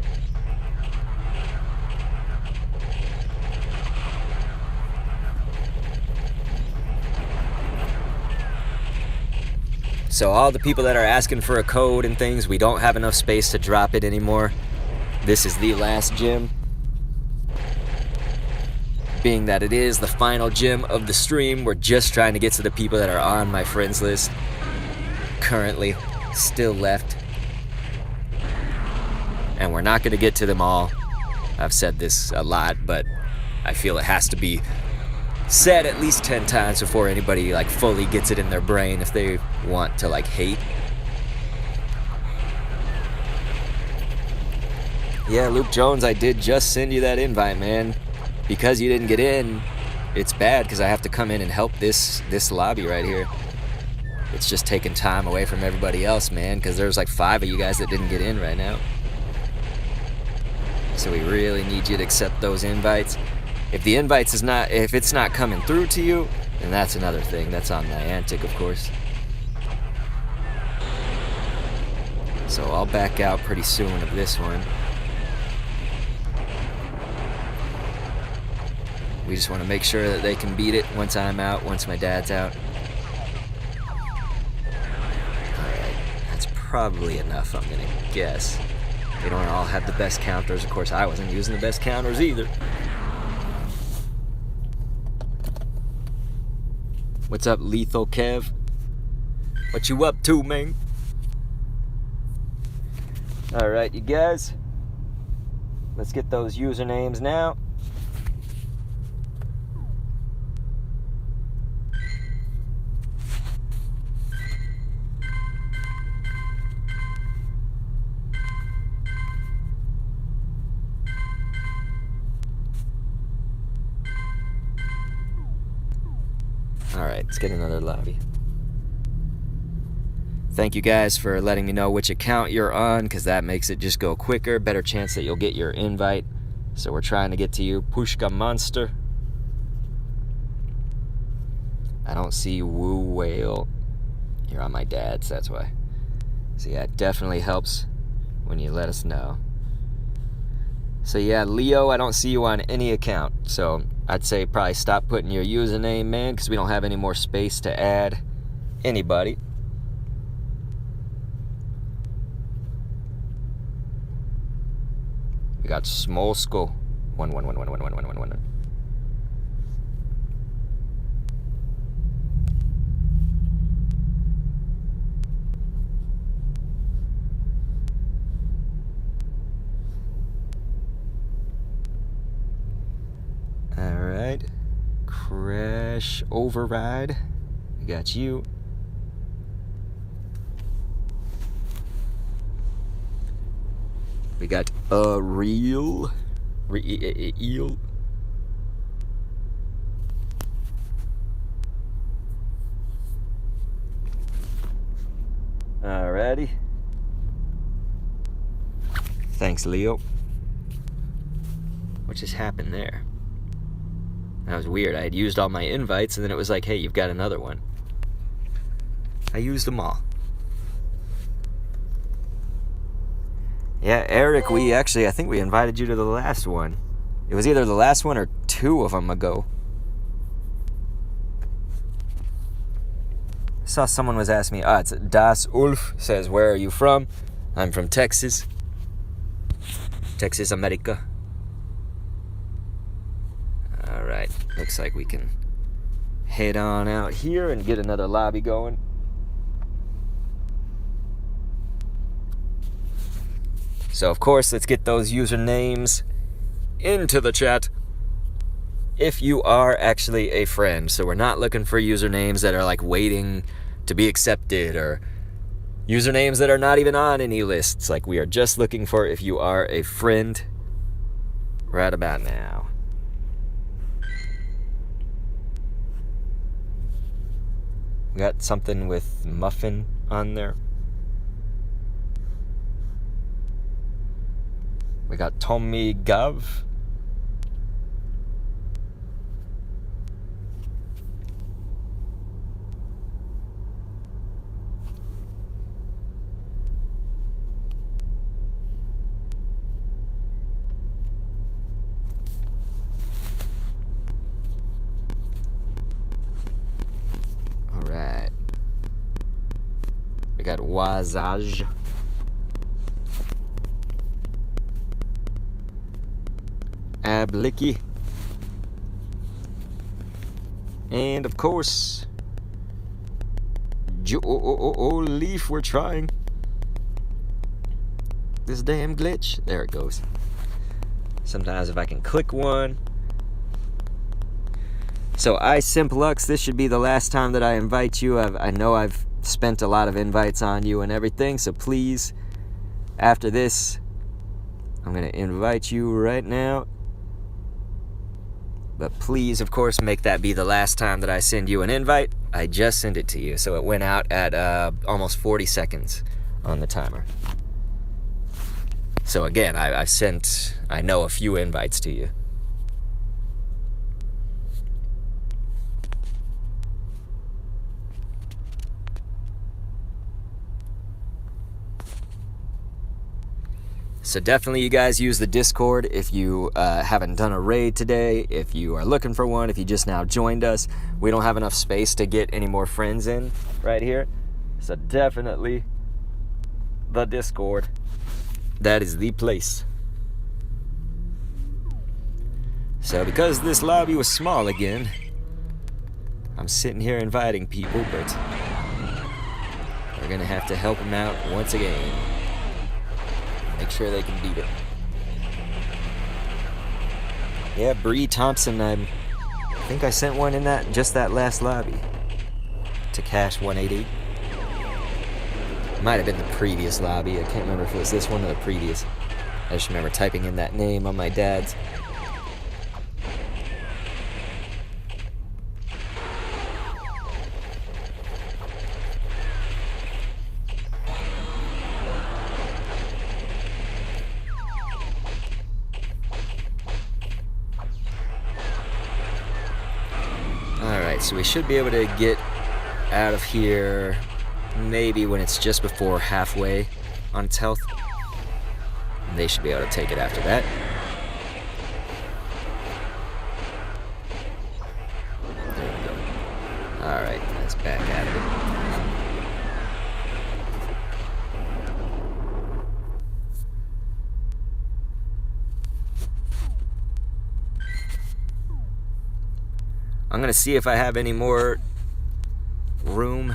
S1: So all the people that are asking for a code and things, we don't have enough space to drop it anymore. This is the last gym. Being that it is the final gym of the stream, we're just trying to get to the people that are on my friends list. Currently, still left. And we're not going to get to them all. I've said this a lot, but I feel it has to be said at least 10 times before anybody fully gets it in their brain if they want to hate. Yeah, Luke Jones, I did just send you that invite, man. Because you didn't get in, it's bad because I have to come in and help this lobby right here. It's just taking time away from everybody else, man, because there's 5 of you guys that didn't get in right now. So we really need you to accept those invites. If the invites if it's not coming through to you, then that's another thing. That's on Niantic, of course. So I'll back out pretty soon of this one. We just want to make sure that they can beat it once I'm out, once my dad's out. Alright, that's probably enough, I'm gonna guess. They don't all have the best counters. Of course, I wasn't using the best counters either. What's up, Lethal Kev? What you up to, man? Alright, you guys. Let's get those usernames now. Alright, let's get another lobby. Thank you guys for letting me know which account you're on, because that makes it just go quicker. Better chance that you'll get your invite. So we're trying to get to you. Pushka Monster. I don't see Woo Whale. You're on my dad's, that's why. So yeah, it definitely helps when you let us know. So yeah, Leo, I don't see you on any account. So I'd say probably stop putting your username, man, because we don't have any more space to add anybody. We got Small Skull. 111111111. Alright. Crash Override. We got you. We got Real. Eel. Alrighty. Thanks, Leo. What just happened there? That was weird. I had used all my invites, and then it was like, hey, you've got another one. I used them all. Yeah, Eric, I think we invited you to the last one. It was either the last one or 2 of them ago. I saw someone was asking me, it's Das Ulf, says, where are you from? I'm from Texas. Texas, America. Alright, looks like we can head on out here and get another lobby going. So, of course, let's get those usernames into the chat if you are actually a friend. So we're not looking for usernames that are like waiting to be accepted or usernames that are not even on any lists. Like, we are just looking for if you are a friend right about now. We got something with Muffin on there. We got Tommy Gav. Alright. We got Wazaj. Ablicky. And of course, Leaf, we're trying. This damn glitch. There it goes. Sometimes if I can click one. So Simplux, this should be the last time that I invite you. I know I've spent a lot of invites on you and everything, so please, after this, I'm going to invite you right now. But please, of course, make that be the last time that I send you an invite. I just sent it to you, so it went out at almost 40 seconds on the timer. So again, I've sent, I know, a few invites to you. So definitely, you guys use the Discord if you haven't done a raid today, if you are looking for one, if you just now joined us. We don't have enough space to get any more friends in right here. So definitely the Discord. That is the place. So because this lobby was small again, I'm sitting here inviting people, but we're going to have to help them out once again. Make sure they can beat it. Yeah, Bree Thompson, I think I sent one in that last lobby to Cash 188. Might have been the previous lobby. I can't remember if it was this one or the previous. I just remember typing in that name on my dad's. So we should be able to get out of here maybe when it's just before halfway on its health. And they should be able to take it after that. There we go. Alright, let's back out of it. I'm going to see if I have any more room.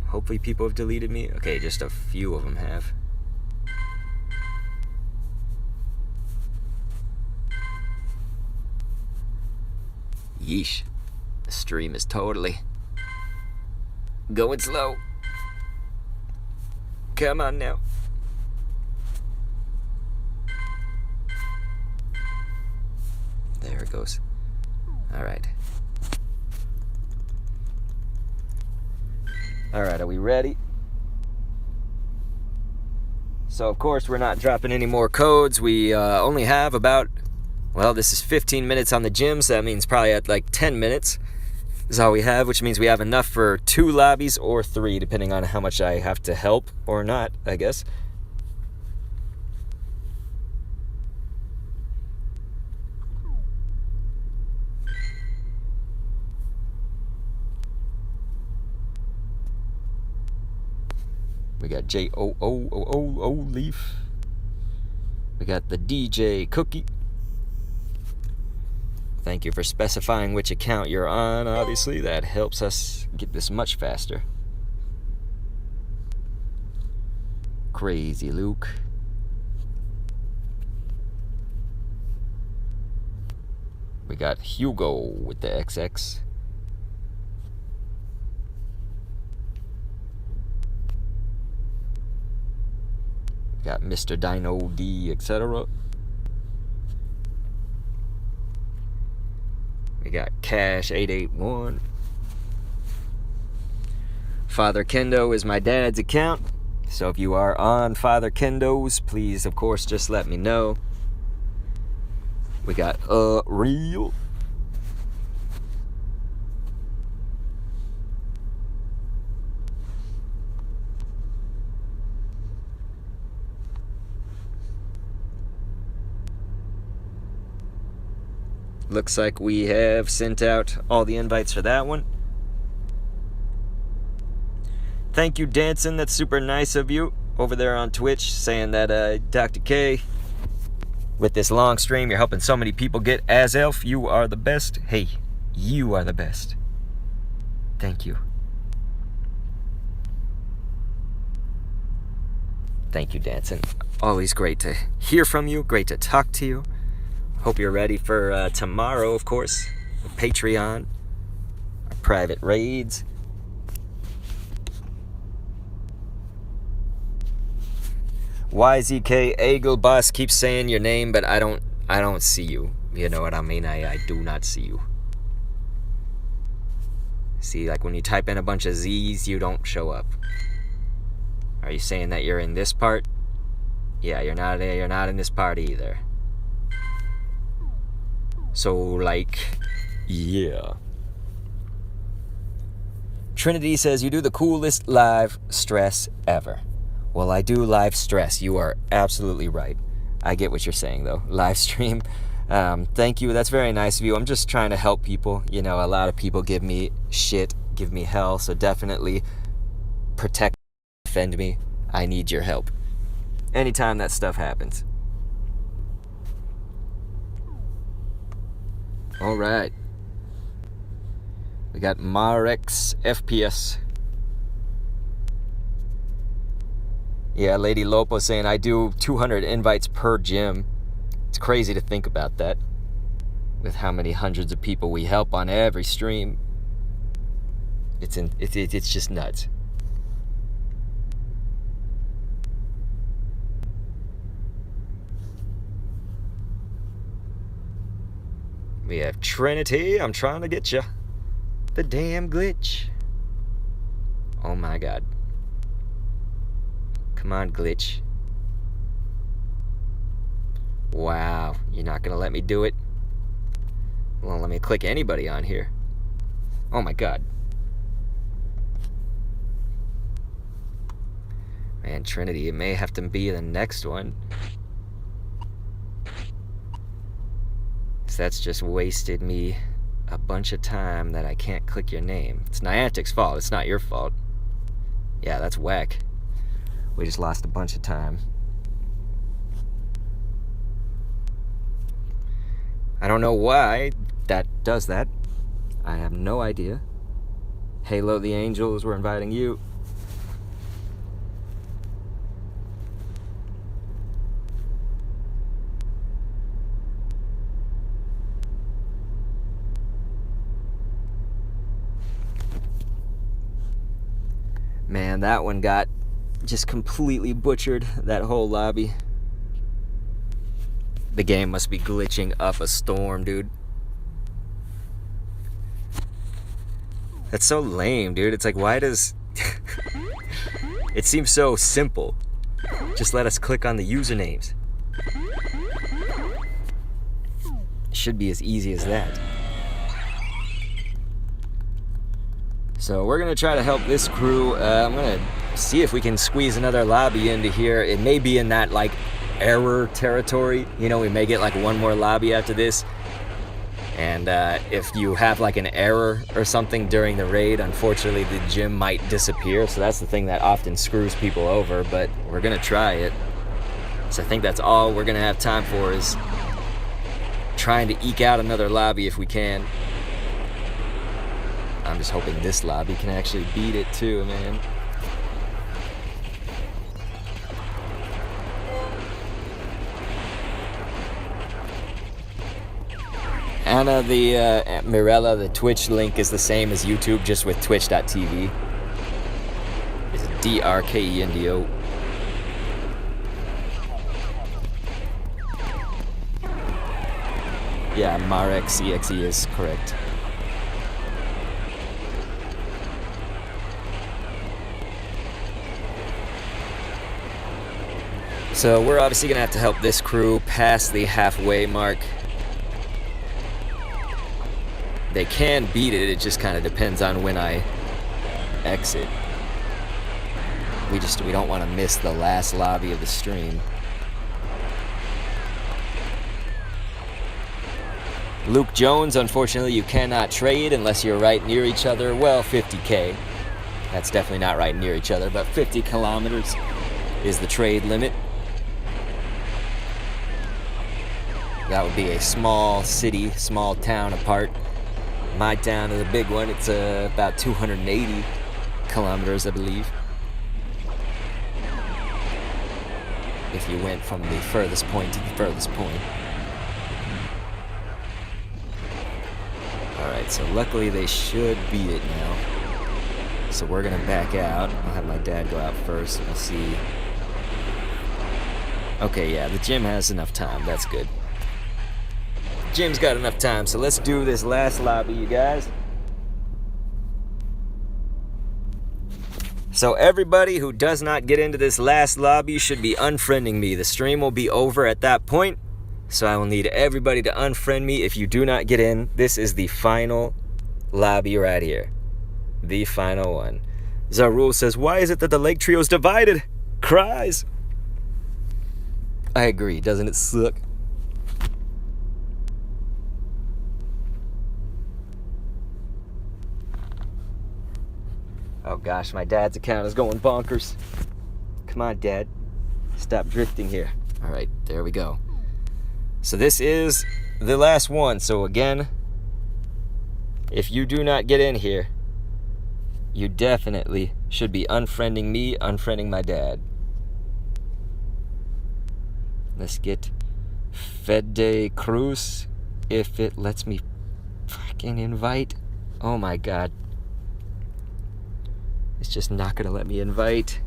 S1: Hopefully people have deleted me. Okay, just a few of them have. Yeesh. The stream is totally going slow. Come on now. There it goes. All right. Alright, are we ready? So, of course, we're not dropping any more codes. We only have about, well, this is 15 minutes on the gym, so that means probably at like 10 minutes is all we have, which means we have enough for 2 lobbies or 3, depending on how much I have to help or not, I guess. We got J-O-O-O-O Leaf. We got the DJ Cookie. Thank you for specifying which account you're on. Obviously, that helps us get this much faster. Crazy Luke. We got Hugo with the XX. We got Mr. Dino D, etc. We got Cash881. Father Kendo is my dad's account. So if you are on Father Kendo's, please, of course, just let me know. We got Real. Looks like we have sent out all the invites for that one. Thank you, Danson. That's super nice of you over there on Twitch, saying that Dr. K, with this long stream, you're helping so many people get Azelf. You are the best. Hey, you are the best. Thank you. Thank you, Danson. Always great to hear from you. Great to talk to you. Hope you're ready for tomorrow, of course. Patreon, our private raids. YZK Eagleboss keeps saying your name, but I don't see you. You know what I mean? I do not see you. See, like when you type in a bunch of Z's, you don't show up. Are you saying that you're in this part? Yeah, you're not in this part either. So, like, yeah. Trinity says, you do the coolest live stress ever. Well, I do live stress. You are absolutely right. I get what you're saying, though. Live stream. Thank you. That's very nice of you. I'm just trying to help people. You know, a lot of people give me shit, give me hell. So definitely protect, defend me. I need your help. Anytime that stuff happens. All right. We got Marex FPS. Yeah, Lady Lopo saying I do 200 invites per gym. It's crazy to think about that. With how many hundreds of people we help on every stream. It's just nuts. We have Trinity. I'm trying to get you. The damn glitch. Oh my god. Come on, glitch. Wow, you're not gonna let me do it? Well, let me click anybody on here. Oh my god. Man, Trinity, it may have to be the next one. So that's just wasted me a bunch of time that I can't click your name. It's Niantic's fault, it's not your fault. Yeah, that's whack. We just lost a bunch of time. I don't know why that does that. I have no idea. Halo the Angels, we're inviting you. Man, that one got just completely butchered, that whole lobby. The game must be glitching up a storm, dude. That's so lame, dude. It's like, why does... It seems so simple. Just let us click on the usernames. It should be as easy as that. So we're gonna try to help this crew. I'm gonna see if we can squeeze another lobby into here. It may be in that like error territory. You know, we may get like one more lobby after this. And if you have like an error or something during the raid, unfortunately the gym might disappear. So that's the thing that often screws people over, but we're gonna try it. So I think that's all we're gonna have time for is trying to eke out another lobby if we can. I'm just hoping this lobby can actually beat it too, man. Anna, Mirella, the Twitch link is the same as YouTube, just with twitch.tv. It's DRKENDO. Yeah, MarexEXE is correct. So we're obviously gonna have to help this crew pass the halfway mark. They can beat it, it just kind of depends on when I exit. We don't want to miss the last lobby of the stream. Luke Jones, unfortunately you cannot trade unless you're right near each other. Well, 50k. That's definitely not right near each other, but 50 kilometers is the trade limit. That would be a small city, small town apart. My town is a big one. It's about 280 kilometers, I believe. If you went from the furthest point to the furthest point. Alright, so luckily they should beat it now. So we're gonna back out. I'll have my dad go out first. We'll see. Okay, yeah, the gym has enough time. That's good. Gym's got enough time, so let's do this last lobby, you guys. So everybody who does not get into this last lobby should be unfriending me. The stream will be over at that point, so I will need everybody to unfriend me if you do not get in. This is the final lobby right here. The final one. Zarul says, why is it that the lake trio is divided? Cries. I agree, doesn't it suck? Oh gosh, my dad's account is going bonkers. Come on, Dad. Stop drifting here. Alright, there we go. So this is the last one. So again, if you do not get in here, you definitely should be unfriending me, unfriending my dad. Let's get Fede Cruz, if it lets me fucking invite. Oh my god. It's just not gonna let me invite.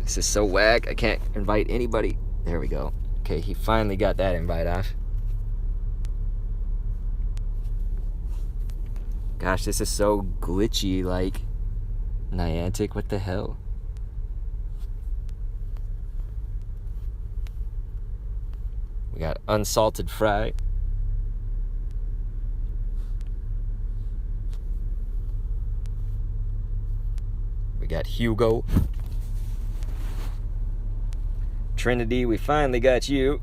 S1: This is so whack. I can't invite anybody. There we go. Okay, he finally got that invite off. Gosh, this is so glitchy, like Niantic. What the hell? We got unsalted fry. We got Hugo. Trinity, we finally got you.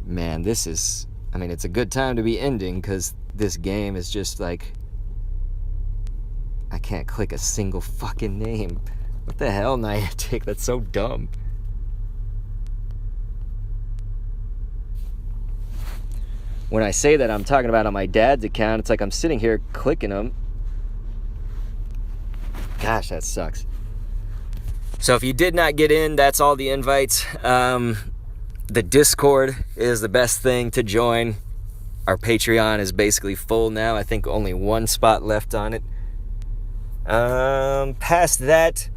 S1: Man, this is, I mean, it's a good time to be ending because this game is just like, I can't click a single fucking name. What the hell, Niantic? That's so dumb. When I say that I'm talking about on my dad's account, it's like I'm sitting here clicking them. Gosh, that sucks. So if you did not get in, that's all the invites. The Discord is the best thing to join. Our Patreon is basically full now. I think only one spot left on it. Past that,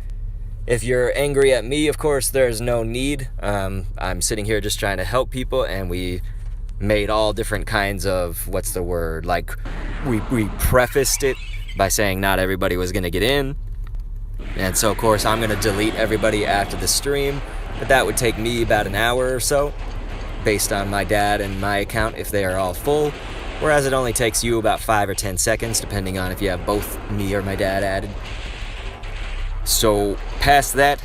S1: if you're angry at me, of course, there's no need. I'm sitting here just trying to help people, and we made all different kinds of, what's the word, like we prefaced it by saying not everybody was gonna get in, and so of course I'm gonna delete everybody after the stream, but that would take me about an hour or so based on my dad and my account if they are all full, whereas it only takes you about 5 or 10 seconds depending on if you have both me or my dad added. So past that,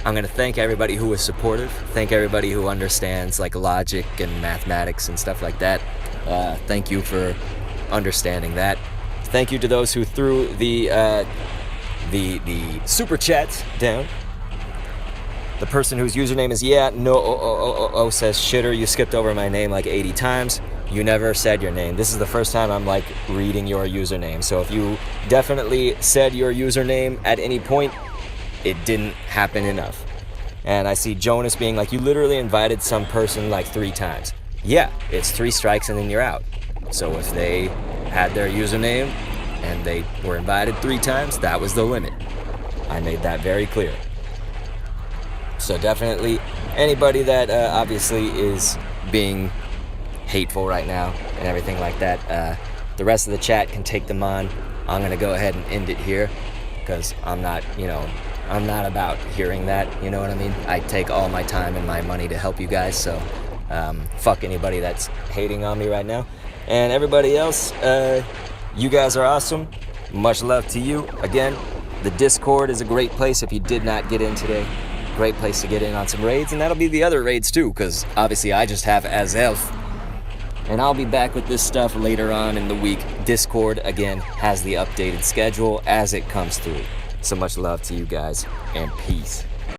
S1: I'm going to thank everybody who was supportive, thank everybody who understands like logic and mathematics and stuff like that. Thank you for understanding that. Thank you to those who threw the super chats down. The person whose username is says, shitter, you skipped over my name like 80 times. You never said your name. This is the first time I'm like reading your username. So if you definitely said your username at any point, it didn't happen enough. And I see Jonas being like, you literally invited some person like 3 times. Yeah, it's 3 strikes and then you're out. So if they had their username and they were invited 3 times, that was the limit. I made that very clear. So definitely anybody that obviously is being hateful right now and everything like that, the rest of the chat can take them on. I'm going to go ahead and end it here because I'm not about hearing that, you know what I mean? I take all my time and my money to help you guys, so fuck anybody that's hating on me right now. And everybody else, you guys are awesome. Much love to you. Again, the Discord is a great place if you did not get in today. Great place to get in on some raids, and that'll be the other raids too, because obviously I just have Azelf. And I'll be back with this stuff later on in the week. Discord, again, has the updated schedule as it comes through. So much love to you guys, and peace.